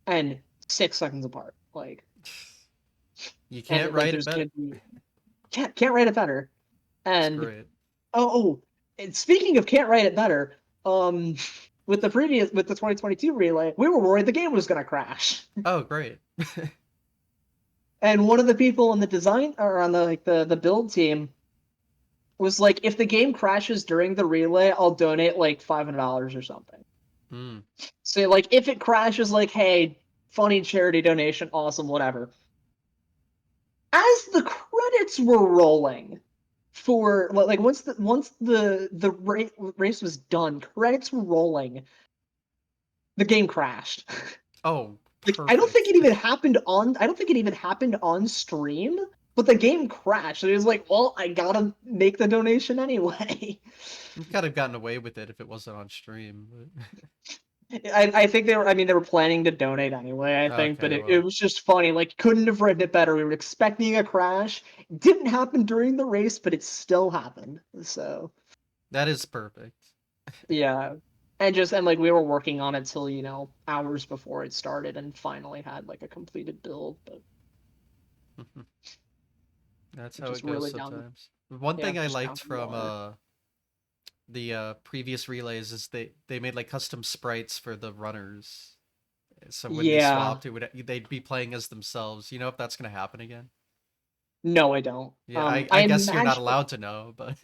and 6 seconds apart. You And can't like write it there's better. gonna be can't write it better. It's And great. and speaking of can't write it better, um, with the 2022 relay, we were worried the game was gonna crash. Oh, great. And one of the people on the design or on the the build team was like, if the game crashes during the relay, I'll donate like $500 or something. Hmm. So like if it crashes, like hey, funny charity donation, awesome, whatever. As the credits were rolling for like once the race was done, credits were rolling, the game crashed. Oh, Like I don't think perfect. it even happened on I don't think it even happened on stream, but the game crashed. And it was like, well, I gotta make the donation anyway. You could have gotten away with it if it wasn't on stream. But... I think they were I mean they were planning to donate anyway, I think, but Okay, it well, was just funny. Like couldn't have written it better. We were expecting a crash. It didn't happen during the race, but it still happened. So that is perfect. yeah. And like we were working on it till, hours before it started and finally had like a completed build, but That's how just it goes really down sometimes. One yeah, thing I just down liked to the from wire. the previous relays is they made like custom sprites for the runners. So when they Yeah. swapped, they'd be playing as themselves. You know if that's gonna happen again? No, I don't. Yeah, I I guess you're not imagine allowed to know, but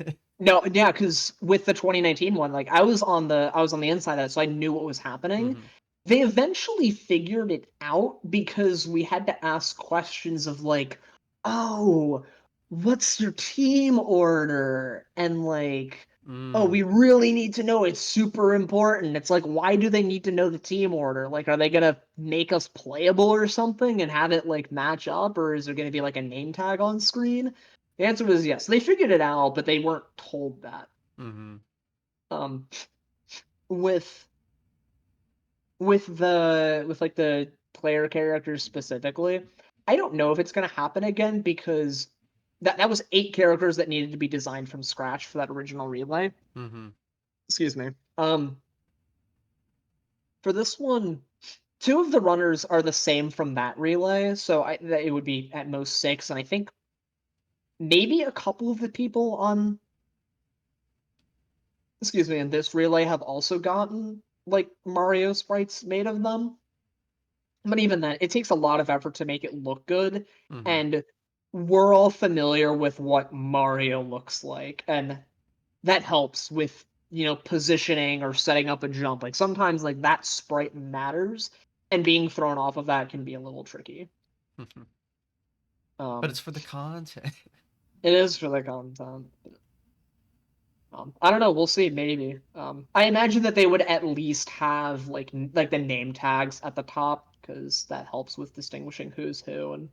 No, yeah, because with the 2019 one, like I was on the inside of it, so I knew what was happening. Mm-hmm. They eventually figured it out because we had to ask questions of like, oh, what's your team order? And like, oh, Mm. we really need to know. It's super important. It's like, why do they need to know the team order? Like, are they gonna make us playable or something and have it like match up, or is there gonna be like a name tag on screen? The answer was yes. They figured it out, but they weren't told that. Mm-hmm. Um, with with like the player characters specifically, I don't know if it's gonna happen again because that was 8 characters that needed to be designed from scratch for that original relay. Mm-hmm. Excuse me. For this one, 2 of the runners are the same from that relay, so that it would be at most 6, and I think maybe a couple of the people on excuse me in this relay have also gotten like Mario sprites made of them. But even then, it takes a lot of effort to make it look good, Mm-hmm. and we're all familiar with what Mario looks like, and that helps with positioning or setting up a jump. Like sometimes like that sprite matters, and being thrown off of that can be a little tricky. Mm-hmm. But it's Um, for the content. it is for the content. I don't know. We'll see. Maybe. I imagine that they would at least have like the name tags at the top because that helps with distinguishing who's who, and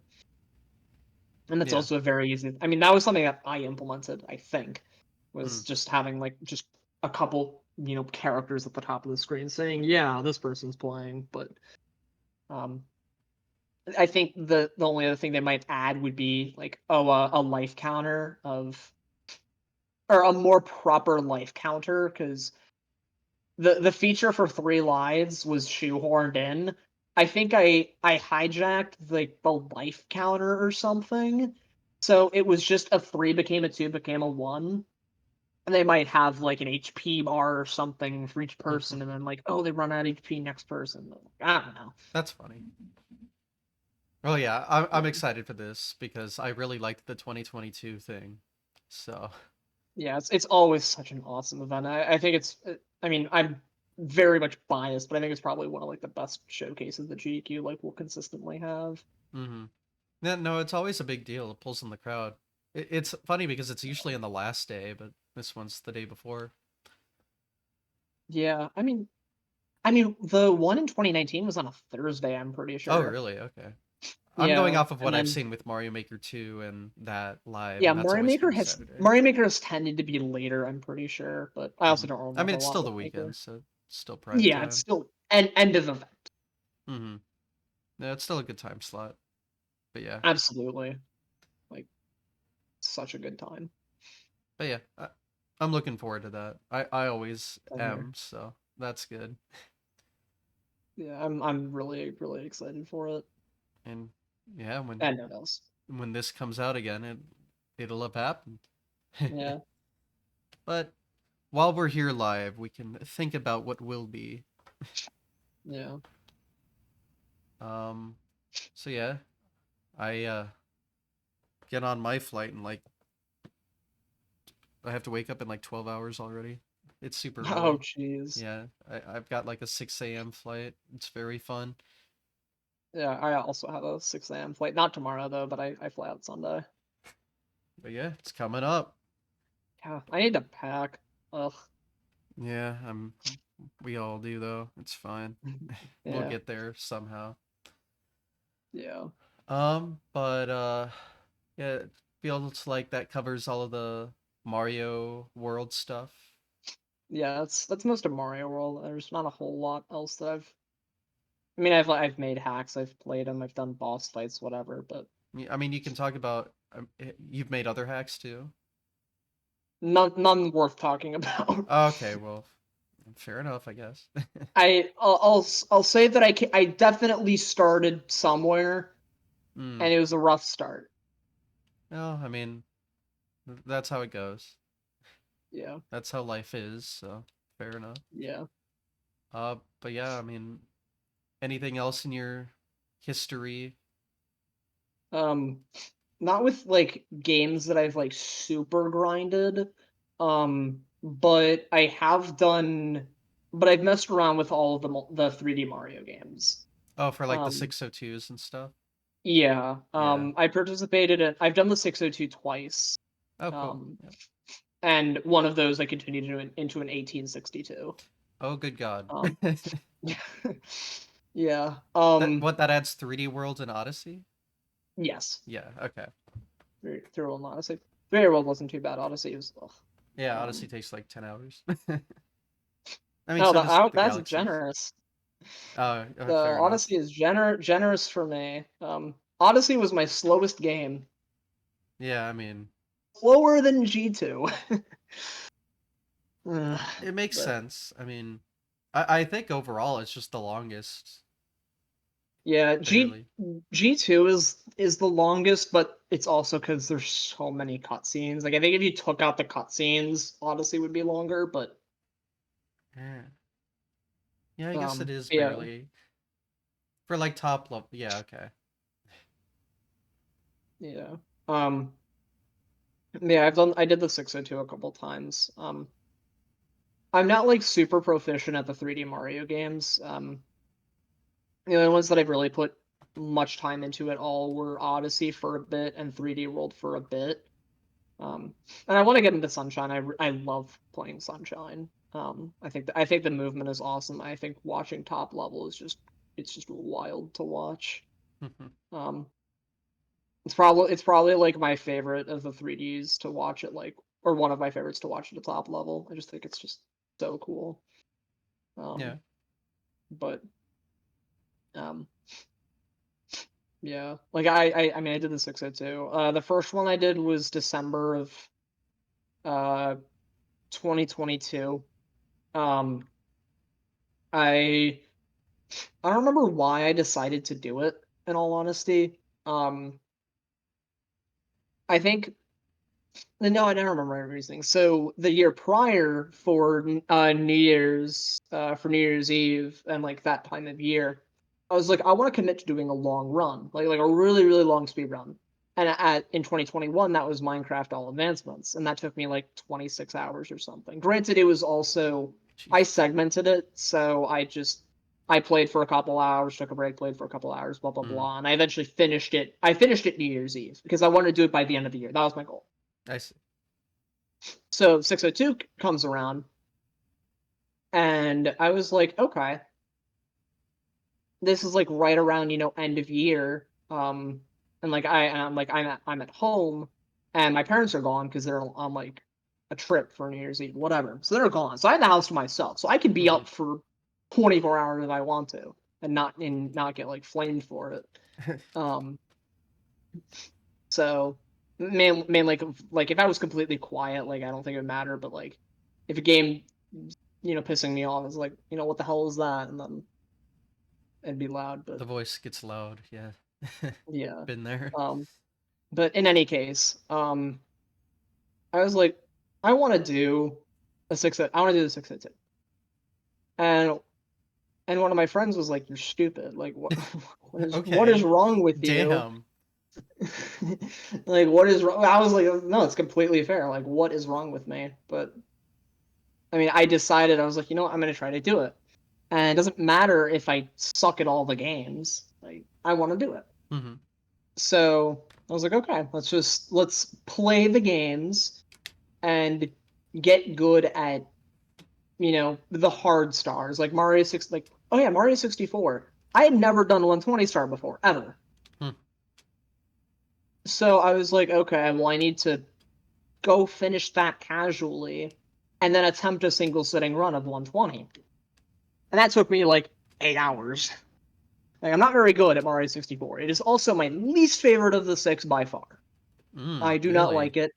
that's Yeah. also a very easy. I mean, that was something that I implemented. I think was Mm. just having like just a couple characters at the top of the screen saying, "Yeah, this person's playing." But um, I think the only other thing they might add would be like a life counter of or a more proper life counter because the feature for 3 lives was shoehorned in. I think I hijacked like the life counter or something. So it was just a 3 became a 2 became a 1. And they might have like an HP bar or something for each Mm-hmm. person, and then like, oh, they run out of HP next person. I don't know. That's funny. Oh yeah, I'm excited for this because I really liked the 2022 thing. So, Yeah, it's always such an awesome event. I think I mean, I'm very much biased, but I think it's probably one of like the best showcases that GQ like will consistently have. mm-hmm. Yeah, no, it's always a big deal. It pulls in the crowd. It's funny because it's usually on the last day, but this one's the day before. Yeah, I mean, the one in 2019 was on a Thursday, I'm pretty Oh, sure. really? Okay. I'm going Yeah, off of and what I've then seen with Mario Maker 2 and that live, yeah, and that's Mario always Maker been has Saturday. Mario Maker has tended to be later, I'm pretty sure, but I Mm-hmm. also don't I mean, remember a it's lot still the with weekend, Maker. so it's still prime Yeah, it's time. still end of event. Mm-hmm. Yeah, it's still a good time slot. But yeah, Absolutely. Like such a good time. but yeah, I'm looking forward to that. I always Same here. am, so that's good. Yeah, I'm really really excited for it. And yeah, And what else? when this comes out again, it'll have happened. Yeah. But while we're here live, we can think about what will be. Yeah. Um, so yeah, I get on my flight and like I have to wake up in like 12 hours already. It's super Oh early. jeez. Yeah, I've got like a 6 a.m. flight. It's very fun. Yeah, I also have a 6 a.m. flight. Not tomorrow though, but I fly out Sunday. But yeah, it's coming up. Yeah, I need to pack. Ugh. Yeah, we all do though. It's fine. We'll Yeah. get there somehow. Yeah. But yeah, it feels like that covers all of the Mario World stuff. Yeah, that's most of Mario World. There's not a whole lot else that I mean, I've made hacks, I've played them, I've done boss fights, whatever, but I mean, you can talk about you've made other hacks too. none worth talking about. Okay, well, fair enough, I guess. I'll say that I definitely started somewhere, Hmm. and it was a rough start. No, I mean, that's how it goes. Yeah. That's how life is, so fair enough. Yeah. But yeah, I mean, anything else in your history? Um, not with like games that I've like super grinded. But I have done, but I've messed around with all of the 3D Mario games. Oh, for like the Um, 602s and stuff. yeah. Yeah. I participated in. I've done the 602 twice. Oh, cool. Um, Yeah. and one of those I continued into an 1862. Oh, good God. Um, yeah. That adds 3D worlds in Odyssey? Yes. Yeah. Okay. Very well, Odyssey. Very well wasn't too bad. Odyssey was. Ugh. Yeah, Odyssey Um, takes like 10 hours. I mean, no, so does the that's Galaxies. generous. Oh, The fair enough. Odyssey is generous for me. Odyssey was my slowest game, Yeah, I mean, slower than G2. it makes But sense. I mean, I think overall it's just the longest, yeah, barely. G2 is the longest, but it's also because there's so many cutscenes. Like I think if you took out the cutscenes, Odyssey would be longer. But Yeah. Yeah, I guess it is yeah, barely. For like top level. Yeah, okay. yeah. Um, yeah, I did the 602 a couple times. I'm not like super proficient at the 3D Mario games. The only ones that I've really put much time into at all were Odyssey for a bit and 3D World for a bit. And I want to get into Sunshine. I love playing Sunshine. I think the movement is awesome. I think watching top level is just wild to watch. Um, it's probably like my favorite of the 3Ds to watch it like, or one of my favorites to watch at the top level. I just think it's just so cool. Yeah. Um, but um, yeah, like I mean I did the 602. The first one I did was December of uh 2022. Um, I I don't remember why I decided to do it, in all honesty. I think no, I don't remember my reasoning. So the year prior for New Year's Eve and like that time of year, I was like, I want to commit to doing a long run, like a really long speed run. And in 2021, that was Minecraft All Advancements, and that took me like 26 hours or something. Granted, it was also I Jesus. segmented it, so I played for a couple hours, took a break, played for a couple hours, blah blah Mm, blah, and I eventually finished it. I finished it New Year's Eve because I wanted to do it by the end of the year. That was my goal. I see. So 602 comes around, and I was like, okay, this is like right around end of year, and like I'm at home, and my parents are gone because they're on like a trip for New Year's Eve, whatever. So they're gone. So I have the house to myself, so I can be Hmm. up for 24 hours if I want to, and not get like flamed for it. Um, so like if I was completely quiet, like I don't think it would matter, but like if a game pissing me off. It's like, what the hell is that? And then it'd be loud, but The voice gets loud. Yeah. yeah. Been there. Um, but in any case, I was like, I want to do I want to do the 602. And one of my friends was like, "You're stupid. Like, what what is Okay. wrong with you? Damn. Like, what is wrong?" I was like, "No, it's completely fair. Like, what is wrong with me?" But I mean, I decided I was like, I'm gonna try to do it. And it doesn't matter if I suck at all the games. Like, I want to do it. Hmm. So I was like, okay, let's play the games and get good at the hard stars like Mario 6. Like, oh yeah, Mario 64. I had never done 120 star before ever. Hmm. So I was like, okay, well I need to go finish that casually and then attempt a single sitting run of 120. And that took me like 8 hours. Like, I'm not very good at Mario 64. It is also my least favorite of the six by far. I do not Really? like it.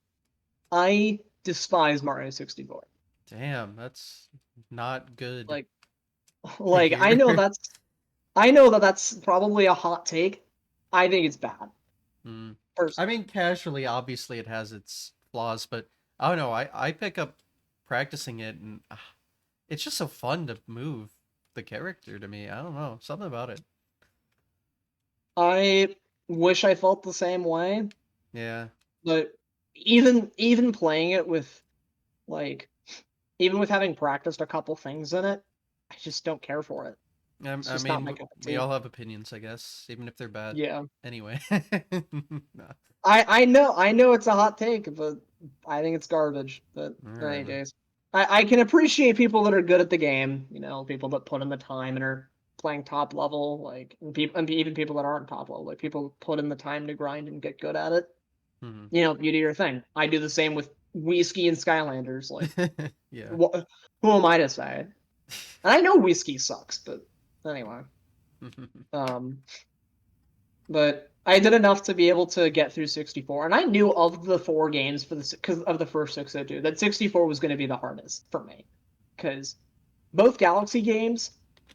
I despise Mario 64. Damn, that's not good Like, to like hear. I know that that's probably a hot take. I think it's bad, Mm. I personally. mean, casually, obviously, it has its flaws, but I don't know. I pick up practicing it, and it's just so fun to move the character to me. I don't know, something about it. I wish I felt the same way, Yeah. but even playing it with Like, even with having practiced a couple things in it, I just don't care for it. It's I just not mean, my cup of we tea. all have opinions, I guess, even if they're bad. Yeah. Anyway. No. I know it's a hot take, but I think it's garbage. But All in right, any man. case, I can appreciate people that are good at the game. People that put in the time and are playing top level, like and even people that aren't top level, like people put in the time to grind and get good at it. Hmm. You do your thing. I do the same with whiskey and Skylanders. Like, Yeah. who am I to say? And I know whiskey sucks, but anyway. Um, but I did enough to be able to get through 64, and I knew of the four games for the because of the first 602 that 64 was going to be the hardest for me because both Galaxy games,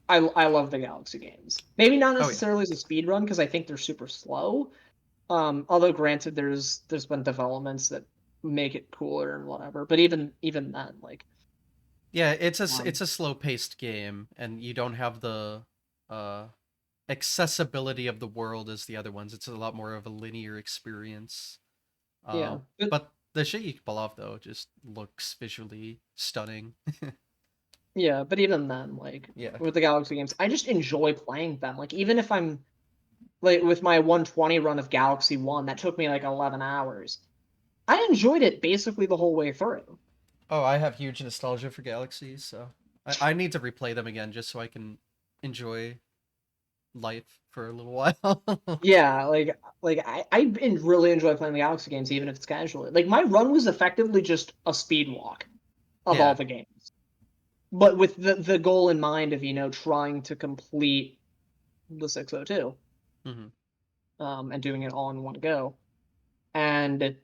I love the Galaxy games. Maybe not Oh yeah. necessarily as a speed run because I think they're super slow. Although granted, there's been developments that make it cooler and whatever. But even then, like, Yeah, um, it's a slow paced game, and you don't have the uh accessibility of the world as the other ones. It's a lot more of a linear experience. yeah, But the shit you can pull off though just looks visually stunning. yeah. But even then, like Yeah. with the Galaxy games, I just enjoy playing them. Like even if I'm like with my 120 run of Galaxy One, that took me like 11 hours. I enjoyed it basically the whole way through. Oh, I have huge nostalgia for Galaxies, so I need to replay them again just so I can enjoy life for a little while. Yeah, I really enjoy playing the Galaxy games, even if it's casually. Like my run was effectively just a speed walk of all Yeah. the games, but with the goal in mind of trying to complete the 602, Hmm. and doing it all in one go. And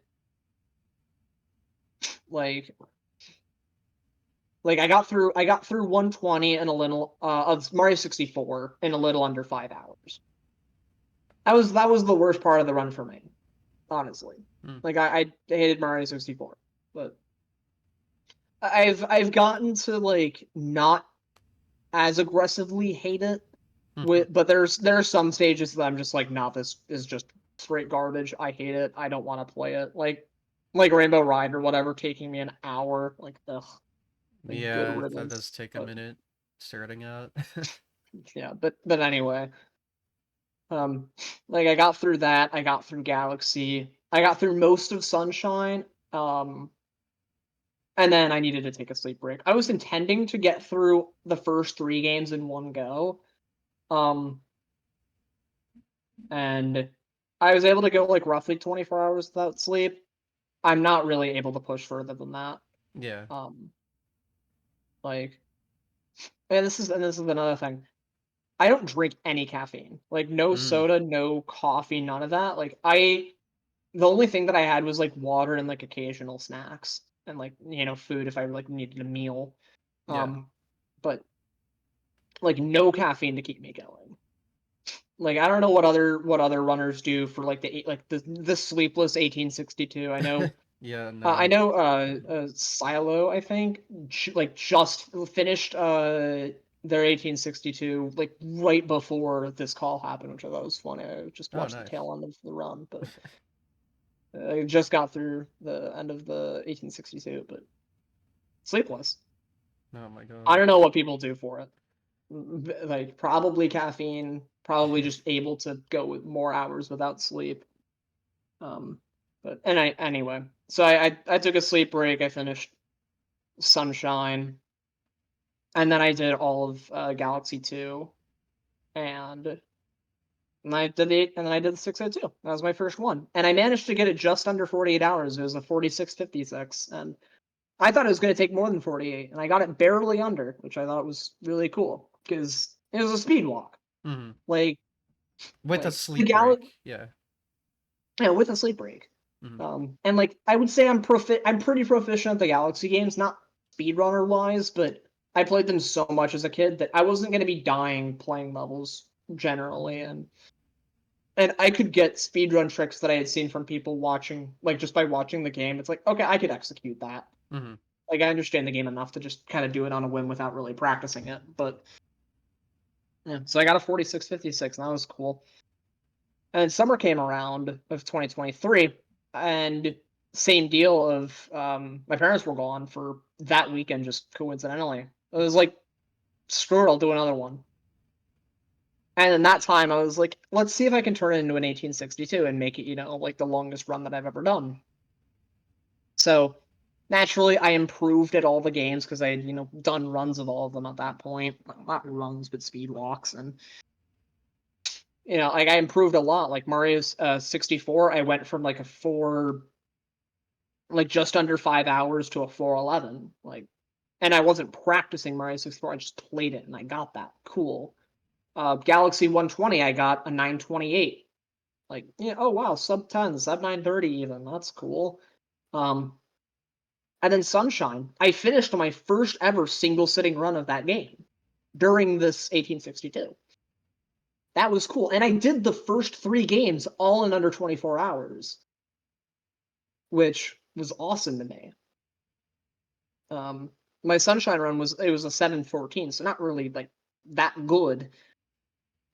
like I got through 120 in a little of Mario 64 in a little under 5 hours. That was the worst part of the run for me, honestly. Mm. Like I hated Mario 64, but I've gotten to like not as aggressively hate it Hmm. with, but there are some stages that I'm just like, nah, this is just straight garbage. I hate it. I don't want to play it. Like Rainbow Ride or whatever, taking me an hour. Like ugh, like good Yeah, that riddance. does take a But minute starting out. yeah, but anyway, um, like I got through that. I got through Galaxy. I got through most of Sunshine. Um, and then I needed to take a sleep break. I was intending to get through the first three games in one go. Um, and I was able to go like roughly 24 hours without sleep. I'm not really able to push further than that. Yeah. Um, like, and this is another thing. I don't drink any caffeine. Like, no Mm. soda, no coffee, none of that. The only thing that I had was like water and like occasional snacks and like food if I like needed a meal. Yeah. But like no caffeine to keep me going. Like I don't know what other runners do for like the sleepless 1862. Yeah, I no. know Silo, I think, like just finished their 1862 like right before this call happened, which I thought was funny. I just Oh, watched the nice. tail end of the run, but I just got through the end of the 1862, but sleepless. Oh my I god. don't know what people do for it. Like probably caffeine, probably just able to go with more hours without sleep. Um, but and I anyway, so I took a sleep break. I finished Sunshine, and then I did all of Galaxy 2, and and then I did the 602. That was my first one, and I managed to get it just under 48 hours. It was a 46:56, and I thought it was going to take more than 48, and I got it barely under, which I thought was really cool because it was a speed walk. Hmm. Like With a like the sleep Gal break. Yeah. yeah, with a sleep break. Hmm. And like I would say I'm pretty proficient at the Galaxy games, not speedrunner wise, but I played them so much as a kid that I wasn't going to be dying playing levels generally, and I could get speedrun tricks that I had seen from people watching, like just by watching the game. It's like, okay, I could execute that. Hmm. Like I understand the game enough to just kind of do it on a whim without really practicing it. But yeah, so I got a 46:56, and that was cool. And summer came around of 2023, and same deal of my parents were gone for that weekend just coincidentally. It was like, screw it, I'll do another one. And in that time, I was like, let's see if I can turn it into an 1862 and make it, like the longest run that I've ever done. So naturally, I improved at all the games because I had, done runs of all of them at that point. Not runs, but speed walks. And, like I improved a lot. Like Mario's 64, I went from like a 4, like just under 5 hours to a 4:11. Like, and I wasn't practicing Mario 64, I just played it and I got that. Cool. Galaxy 120, I got a 928. Like, yeah, oh wow, sub 10, sub 930 even. That's cool. And then Sunshine, I finished my first ever single sitting run of that game during this 1862. That was cool. And I did the first 3 games all in under 24 hours, which was awesome to me. My Sunshine run was a 7:14, so not really like that good,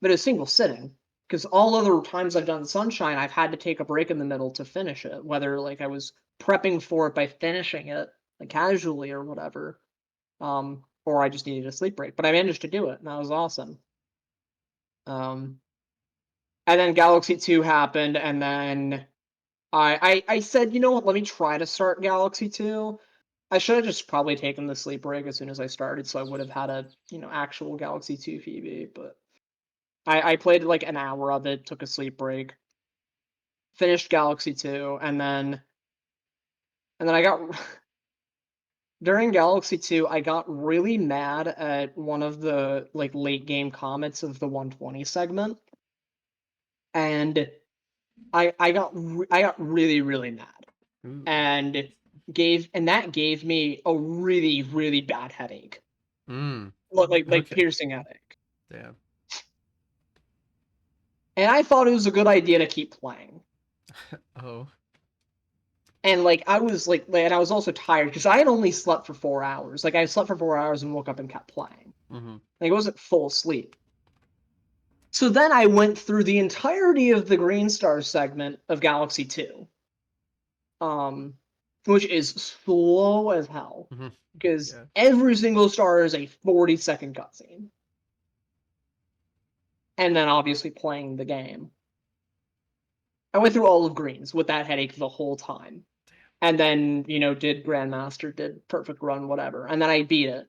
but a single sitting. Because all other times I've done Sunshine, I've had to take a break in the middle to finish it, whether like I was prepping for it by finishing it like casually or whatever, or I just needed a sleep break. But I managed to do it, and that was awesome. And then Galaxy 2 happened, and then I said, you know what, let me try to start Galaxy 2. I should have just probably taken the sleep break as soon as I started, so I would have had a actual Galaxy 2 PB. But I played like an hour of it, took a sleep break, finished Galaxy 2, and then I got during Galaxy 2, I got really mad at one of the like late game comments of the 120 segment, and I got really really mad, Ooh. and that gave me a really really bad headache, Mm. like Okay. piercing headache. Damn. And I thought it was a good idea to keep playing. Oh. And like I was and I was also tired because I had only slept for 4 hours. Like I slept for 4 hours and woke up and kept playing. Mm-hmm. Like it wasn't full sleep. So then I went through the entirety of the Green Star segment of Galaxy 2. Um, which is slow as hell. Mm-hmm. Because Yeah. every single star is a 40-second cutscene. And then obviously playing the game. I went through all of Greens with that headache the whole time. And then, did Grandmaster, did Perfect Run, whatever. And then I beat it.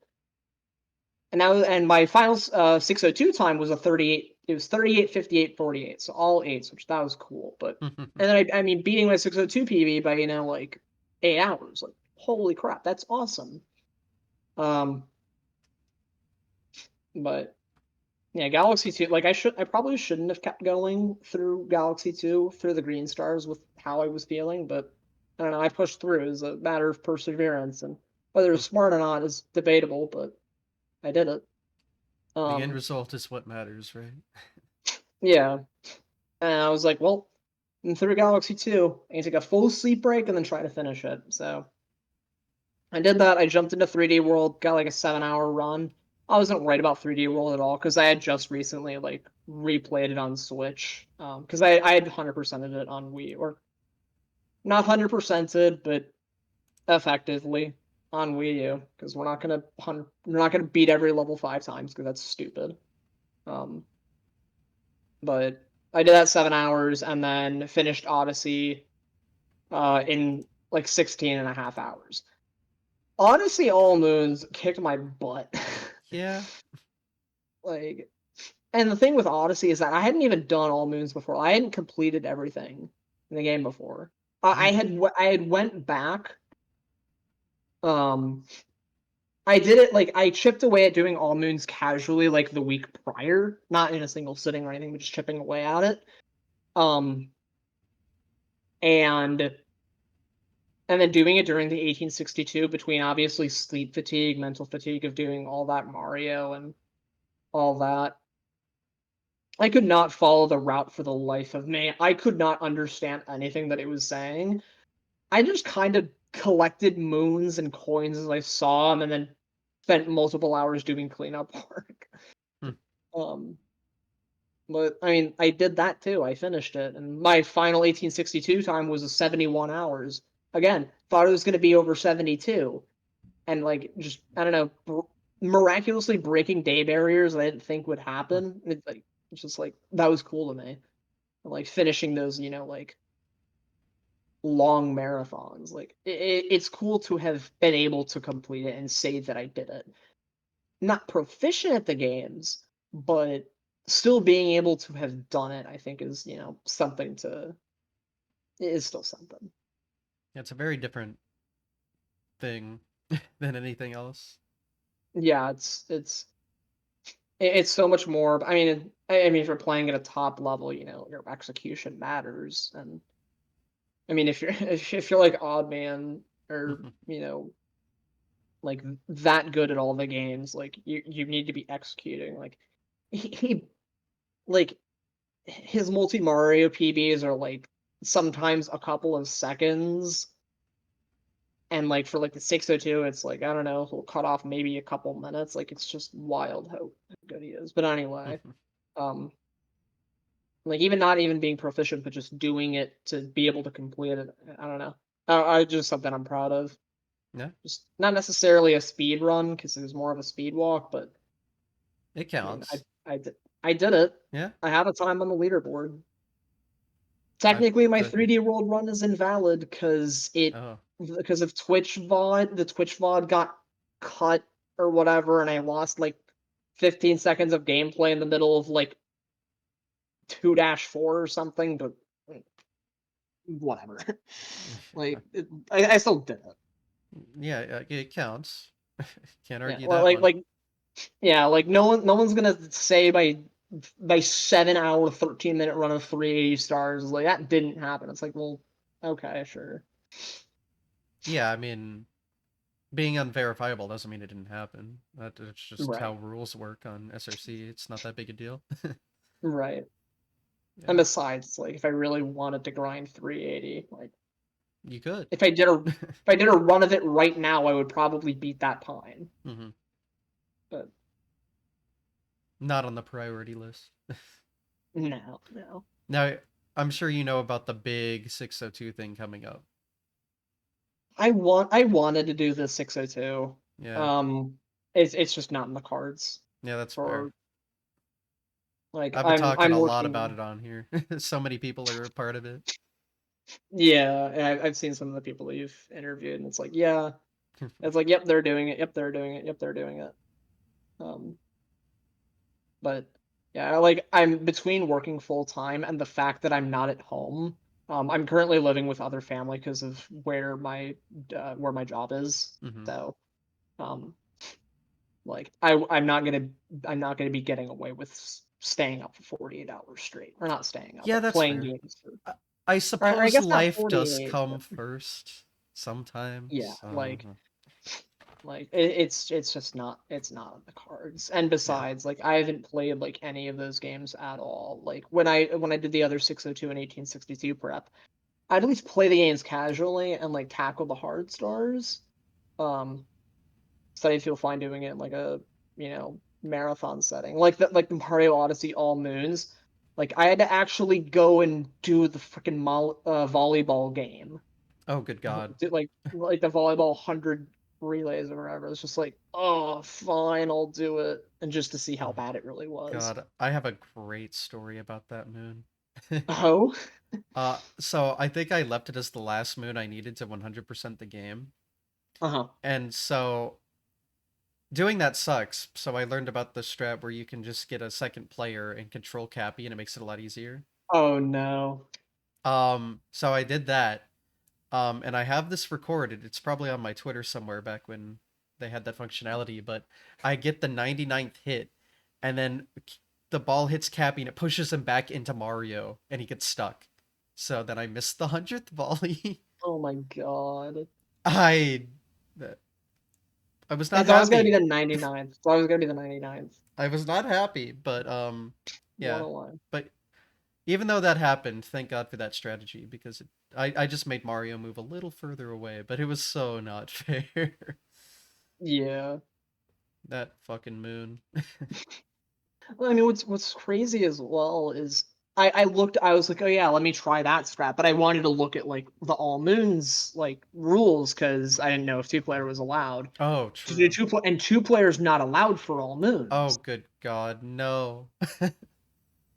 And my final 602 time was a 38. It was 38, 58, 48. So all eights, which that was cool. But Damn. and then I mean beating my 602 PB by like 8 hours. Like holy crap, that's awesome. Um, but yeah, Galaxy 2. Like I probably shouldn't have kept going through Galaxy 2 through the green stars with how I was feeling, but I don't know. I pushed through. It was a matter of perseverance, and whether it's smart or not is debatable, but I did it. The end Um, result is what matters, right? yeah. And I was like, well, I'm through Galaxy 2. I can take a full sleep break and then try to finish it. So I did that. I jumped into 3D World, got like a 7-hour run. I wasn't worried about 3D World at all because I had just recently like replayed it on Switch. Because I had 100%ed it on Wii, or not 100%ed, but effectively on Wii U. Because we're not gonna beat every level 5 times because that's stupid. Um, but I did that 7 hours and then finished Odyssey in like 16 and a half hours. Odyssey All Moons kicked my butt. Yeah. Like, and the thing with Odyssey is that I hadn't even done All Moons before. I hadn't completed everything in the game before. Mm. I had went back. Um, I did it like I chipped away at doing All Moons casually like the week prior, not in a single sitting or anything, but just chipping away at it. Um, and then doing it during the 1862 between obviously sleep fatigue, mental fatigue of doing all that Mario and all that. I could not follow the route for the life of me. I could not understand anything that it was saying. I just kind of collected moons and coins as I saw them and then spent multiple hours doing cleanup work. Mm. Um, but I mean, I did that too. I finished it, and my final 1862 time was a 71 hours. again, thought it was going to be over 72, and like just I don't know, miraculously breaking day barriers I didn't think would Hmm. happen. It's like it's just like that was cool to me. And, like finishing those, like long marathons. Like it's cool to have been able to complete it and say that I did it. Not proficient at the games, but still being able to have done it, I think is, something to is still something. Yeah, it's a very different thing than anything else. Yeah, it's so much more. I mean, if you're playing at a top level, your execution matters, and I mean, if you're if you're like odd man or like that good at all the games, like you need to be executing. Like he like his multi Mario PBs are like sometimes a couple of seconds, and like for like the 602, it's like I don't know, he'll cut off maybe a couple minutes. Like it's just wild how good he is. But anyway, um, like even not even being proficient, but just doing it to be able to complete it. I don't know. I just something I'm proud of. Yeah, Just not necessarily a speed run because it was more of a speed walk, but it I mean, counts. I did it. Yeah, I had a time on the leaderboard. I Technically, my the 3D World run is invalid oh because of Twitch VOD. The Twitch VOD got cut or whatever, and I lost like 15 seconds of gameplay in the middle of like 2-4 or something. But whatever. Like I still did it. yeah, it counts. Can't Yeah, argue well, that one. yeah, like no one's gonna say by 7 hour 13-minute run of 380 stars like that didn't happen. It's like, well, okay, sure. Yeah, I mean, being unverifiable doesn't mean it didn't happen. It's just how Right, rules work on SRC. It's not that big a deal. right. And Yeah, besides, like if I really wanted to grind 380, like you could. if I did a run of it right now, I would probably beat that pine. Hmm. But Not on the priority list. no, no. Now, I'm sure you know about the big 602 thing coming up. I wanted to do the 602. Yeah, Um, it's just not in the cards yeah, that's fair. for like I've been I'm talking I'm a lot about working. it on here. So many people are a part of it. Yeah, I've seen some of the people that you've interviewed, and it's like, yeah, it's like, yep, they're doing it. Yep, they're doing it. Yep, they're doing it. Um, but yeah, like I'm between working full time and the fact that I'm not at home. I'm currently living with other family because of where my job is. Hmm. So, um, like I'm not gonna be getting away with staying up for 48 hours straight, or not staying up, Yeah, but that's playing fair. games for, I, I or I suppose guess not life does 48, come but first yeah, sometimes. like it's just not on the cards. And Yeah. besides, like I haven't played like any of those games at all. Like when I did the other 602 and 1862 prep, I'd at least play the games casually and like tackle the hard stars. Um, so I feel fine doing it in like a marathon setting, like the Mario Odyssey All Moons. Like I had to actually go and do the freaking volleyball game, Oh, good God. like the volleyball 100 relays or whatever. It's just like, oh, fine, I'll do it, and just to see how Oh, bad it really was. God. I have a great story about that moon. Oh, So I think I left it as the last moon I needed to 100% the game. uh-huh. And so doing that sucks. So I learned about the strat where you can just get a second player and control Cappy and it makes it a lot easier. Oh no. So I did that. And I have this recorded. It's probably on my Twitter somewhere back when they had that functionality, but I get the 99th hit and then the ball hits Cappy and it pushes him back into Mario and he gets stuck. So then I missed the 100th volley. Oh my god. I I was not It's always gonna be happy. the 99th. It's always gonna be the 99th. I was not happy, but What yeah. a line. But even though that happened, thank God for that strategy because I just made Mario move a little further away, but it was so not fair. Yeah. That fucking moon. Well, I mean, what's crazy as well is I was like, oh yeah, let me try that strat, but I wanted to look at like the all moons like rules because I didn't know if two-player was allowed Oh, to do true. and two-player's not allowed for all Oh, moons. good God, no.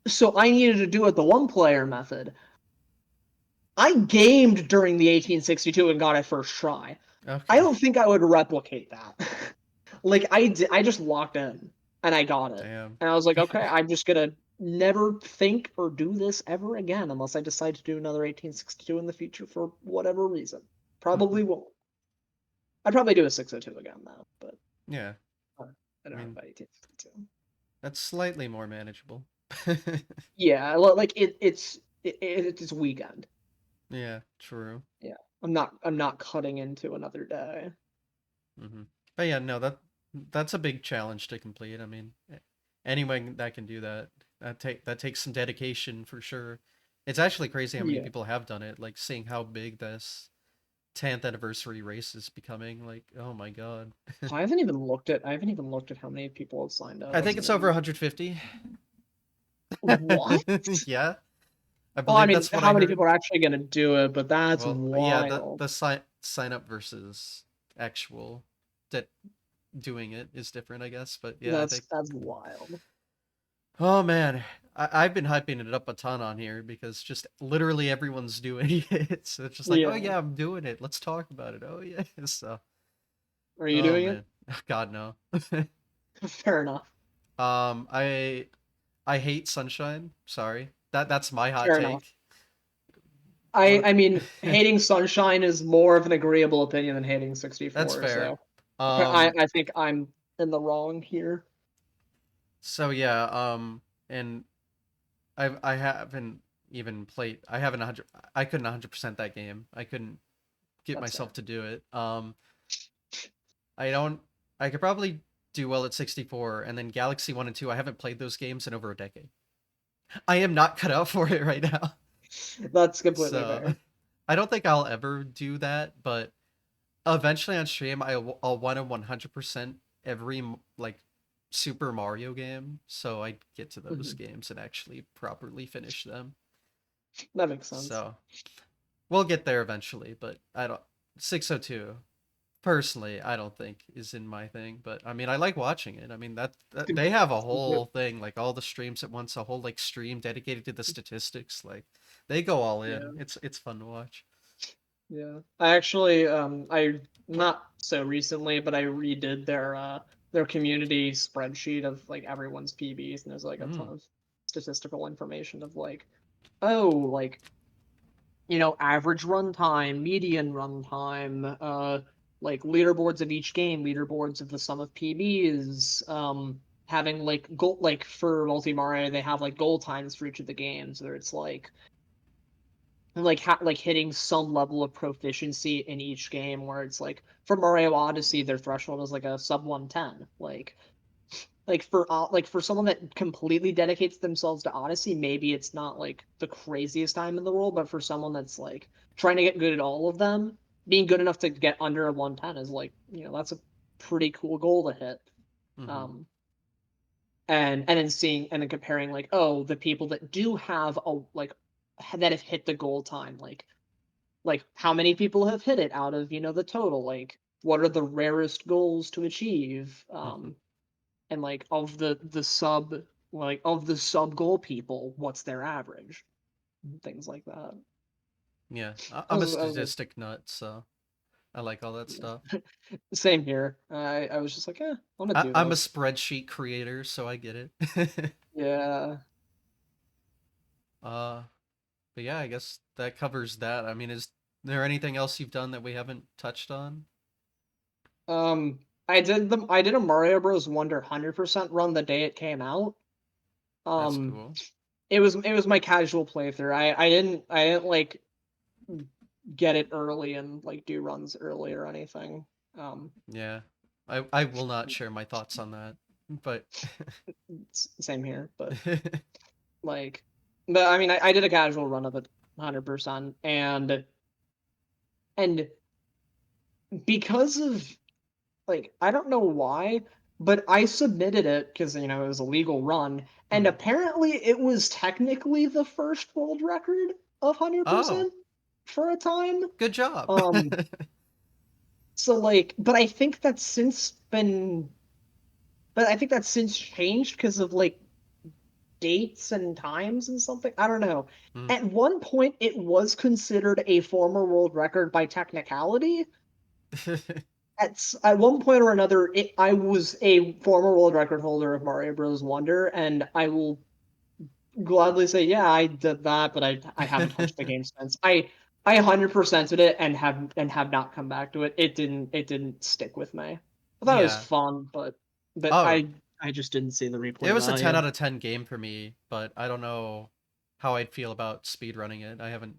So I needed to do it the one-player method. I gamed during the 1862 and got it first try. I Okay, don't think I would replicate that. Like I just locked in and I got it. damn. And I was like, okay, I'm just gonna never think or do this ever again unless I decide to do another 1862 in the future for whatever reason. Probably won't. I'd probably do a 602 again though, but Yeah, I I don't know mean, about 1862. that's slightly more manageable. Yeah, like it's weekend. Yeah, true. Yeah, I'm not cutting into another day. Hmm. But yeah, no, that's a big challenge to complete. I mean, anyone that can do that, that takes some dedication for sure. It's actually crazy how many Yeah. people have done it. Like seeing how big this 10th anniversary race is becoming. Like, oh my God. I haven't even looked at how many people have signed up. I think That's it's over amazing. 150. What? Yeah, I Well, I believe mean, that's what I how many heard. people are actually going to do it? But that's Well, yeah, wild. the sign up versus actual that doing it is different, I guess. But yeah, I think. That's wild. Oh man, I've been hyping it up a ton on here because just literally everyone's doing it. So it's just like, oh Yeah. yeah, I'm doing it. Let's talk about it. Oh yeah. So, Are you oh doing it? man, God no. Fair enough. Um, I I hate sunshine. Sorry, that's my hot Fair enough. take. But I mean, hating sunshine is more of an agreeable opinion than hating that's 64. fair. So Um, I think I'm in the wrong here. so yeah. And I haven't even played. I haven't 100. I couldn't 100% that game. I couldn't get That's myself fair. to do it. I don't. I could probably do well at 64, and then Galaxy 1 and 2. I haven't played those games in over a decade. I am not cut out for it right now. That's completely So fair. I don't think I'll ever do that, but eventually on stream I'll want to 100% every like Super Mario game, so I get to those Mhm. games and actually properly finish them. That makes sense. So we'll get there eventually, but I don't 602 personally I don't think is in my thing, but I mean I like watching it. I mean that they have a whole thing like all the streams at once, a whole like stream dedicated to the statistics. Like they go all Yeah. in. It's fun to watch. Yeah. I actually I not so recently, but I redid their community spreadsheet of like everyone's PBs and there's like a ton Mm, of statistical information of like, oh, like, average runtime, median runtime, like leaderboards of each game, leaderboards of the sum of PBs, having like goal like for multi Mario, they have like goal times for each of the games, where it's like hitting some level of proficiency in each game where it's like for Mario Odyssey their threshold is like a sub 110 like for someone that completely dedicates themselves to Odyssey maybe it's not like the craziest time in the world but for someone that's like trying to get good at all of them being good enough to get under a 110 is like that's a pretty cool goal to hit mm-hmm, um and then seeing and then comparing like oh the people that do have a like that have hit the goal time like how many people have hit it out of the total like what are the rarest goals to achieve mm-hmm. and like of the sub goal people what's their average things like that. Yeah, I I'm a was like statistic nut, so I like all that stuff. same here. I was just like I want to do I'm a this. spreadsheet creator, so I get it. Yeah. uh, but yeah, I guess that covers that. I mean, is there anything else you've done that we haven't touched on? I did a Mario Bros Wonder 100% run the day it came out. That's um cool. it was my casual playthrough. I didn't like get it early and like do runs early or anything. Um, Yeah, I will not share my thoughts on that, but Same here, like, but I mean, I did a casual run of it 100%, and because of like I don't know why, but I submitted it because it was a legal run, and Mhm. apparently it was technically the first world record of Oh, 100% for a time. good job. Um, so like, but I think that's since changed because of like dates and times and something. I don't know. Mhm. At one point, it was considered a former world record by technicality. At one point or another, I was a former world record holder of Mario Bros. Wonder, and I will gladly say, yeah, I did that, but I haven't touched the game since. I 100%ed it and have not come back to it. It didn't stick with me. I thought it was Yeah. fun, but Oh, I just didn't see the it replay was a 10 value. out of 10 game for me, but I don't know how I'd feel about speedrunning it. I haven't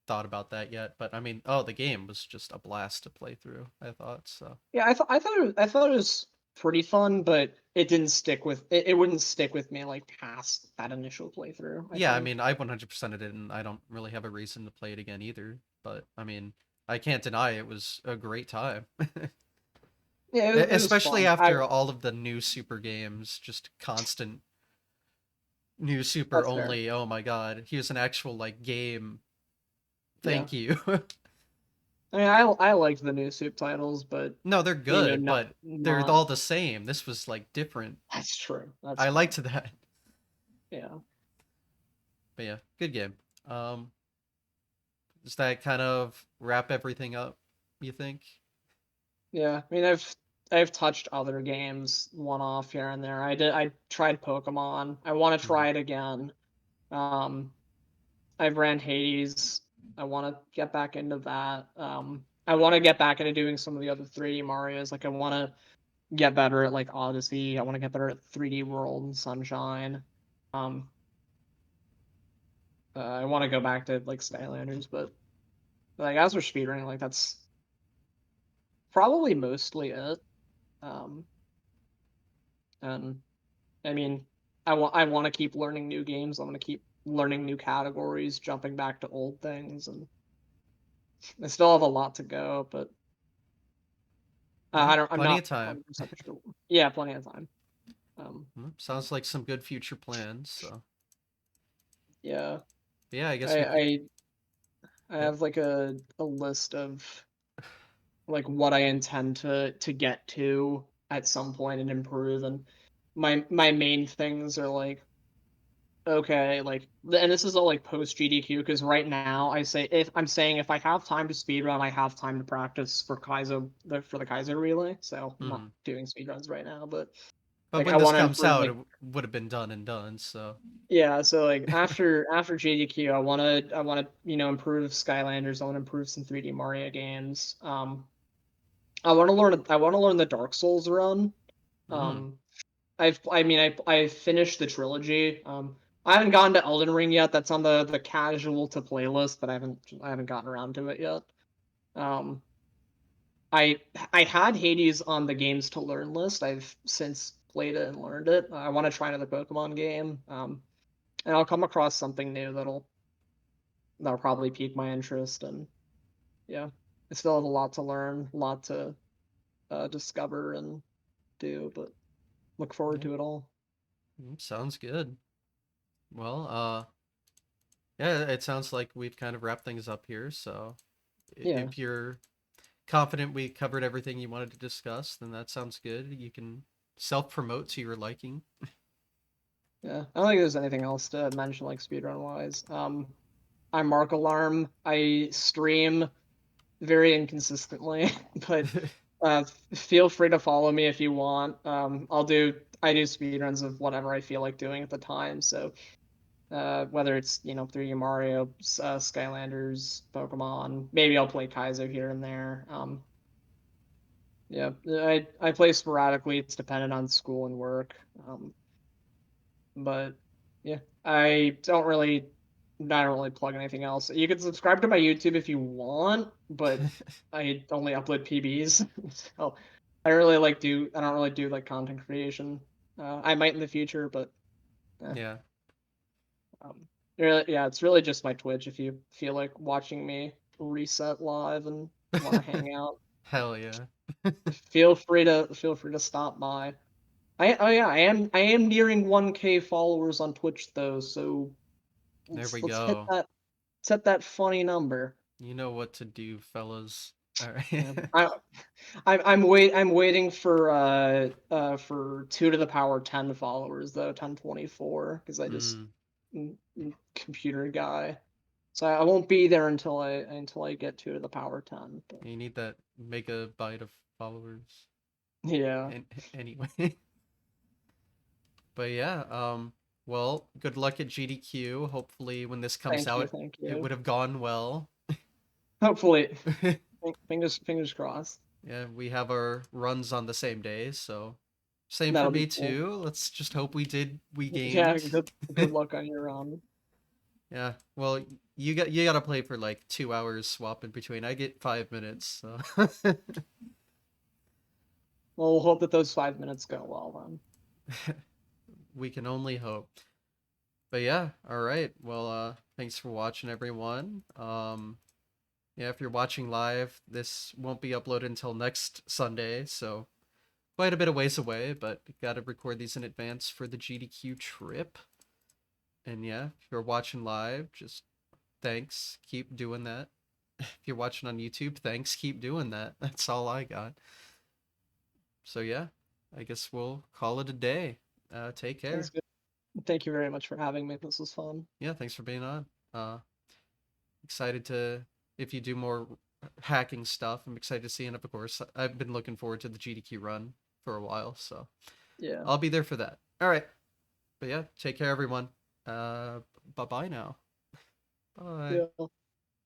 thought about that yet, but I mean, oh, the game was just a blast to play through, I thought, so. Yeah, I thought it was pretty fun, but it wouldn't stick with me like past that initial playthrough, I Yeah, I think. mean, I 100%ed it, and I don't really have a reason to play it again either, but I mean, I can't deny it was a great time. Yeah, it was Especially fun. I after all of the new super games, just constant new super That's fair. only. Oh my god, here's an actual like game. Yeah. Thank you. I mean, I liked the new soup titles, but No, they're good, not but they're not all the same. This was like different. that's true. That's I true. liked that. Yeah. But yeah, good game. Um, does that kind of wrap everything up, you think? Yeah. I mean, I've touched other games one off here and there. I tried Pokemon. I want to Mhm. try it again. Um, I've ran Hades. I want to get back into that. I want to get back into doing some of the other 3D Mario's. Like I want to get better at like Odyssey. I want to get better at 3D World and Sunshine. Um, I want to go back to like Skylanders, but like as for speedrunning, like that's probably mostly it. Um, and I mean, I want to keep learning new games. I want to keep learning new categories, jumping back to old things, and I still have a lot to go, but Yeah, I'm plenty not of time. 100% sure. Yeah, plenty of time. Um, Sounds like some good future plans. So yeah, yeah, I guess I we could. I I Yep. have like a list of like what I intend to get to at some point and improve, and my main things are like okay, like and this is all like post GDQ because right now if I have time to speedrun, I have time to practice for the Kaiser relay. So I'm not Hmm. doing speedruns right now, but But like when I this want to comes improve out, like it would have been done and done. So. yeah, so like after GDQ, I want to improve Skylanders. I want to improve some 3D Mario games. I want to learn the Dark Souls run. Mm. Um, I finished the trilogy. I haven't gotten to Elden Ring yet. That's on the casual to playlist, but I haven't gotten around to it yet. Um, I I had Hades on the games to learn list. I've since played it and learned it. I want to try another Pokemon game. And I'll come across something new that'll probably pique my interest. And yeah, I still have a lot to learn, a lot to discover and do, but look forward Yeah. to it all. Sounds good. Well, yeah, it sounds like we've kind of wrapped things up here. So Yeah. if you're confident we covered everything you wanted to discuss, then that sounds good. You can self promote to your liking. Yeah, I don't think there's anything else to mention like speedrun wise. I'm MarkAlarm. I stream very inconsistently, but feel free to follow me if you want. I do speedruns of whatever I feel like doing at the time. So whether it's 3D Mario, Skylanders, Pokemon, maybe I'll play Kaizo here and there. Yeah, I play sporadically. It's dependent on school and work. But yeah, I don't really plug anything else. You can subscribe to my YouTube if you want, but I only upload PBs. So I don't really do like content creation. I might in the future, but eh. Yeah. um, yeah, it's really just my Twitch. If you feel like watching me reset live and want to hang out, Hell yeah. feel free to stop by. I am nearing 1K followers on Twitch though, so There we let's hit go. that funny number. You know what to do, fellas. All Yeah. right. I'm waiting for 2 to the power 10 followers though, 1024, because I just mm, computer guy. So I won't be there until I get 2 to the power 10. But you need that megabyte of followers. yeah. And anyway, but yeah. Well, good luck at GDQ. Hopefully, when this comes Thank you, out, thank it you. would have gone well. Hopefully, fingers crossed. Yeah, we have our runs on the same day, so same for That'll me be cool. too. Let's just hope we Yeah, gained. good luck on your round. Yeah. Well, you got to play for like 2 hours swap in between. I get 5 minutes, so Well, we'll hope that those 5 minutes go well we can only hope. But yeah, all right. Well, thanks for watching, everyone. Yeah, if you're watching live, this won't be uploaded until next Sunday, so quite a bit of ways away. But got to record these in advance for the GDQ trip. And yeah, if you're watching live, just thanks. Keep doing that. If you're watching on YouTube, thanks. Keep doing that. That's all I got. So yeah, I guess we'll call it a day. Take Sounds care. good. Thank you very much for having me. This was fun. Yeah, thanks for being on. Excited to if you do more hacking stuff. I'm excited to see it. Of course, I've been looking forward to the GDQ run for a while, so Yeah. I'll be there for that. All right, but yeah, take care, everyone. Bye bye now. Bye. Yeah.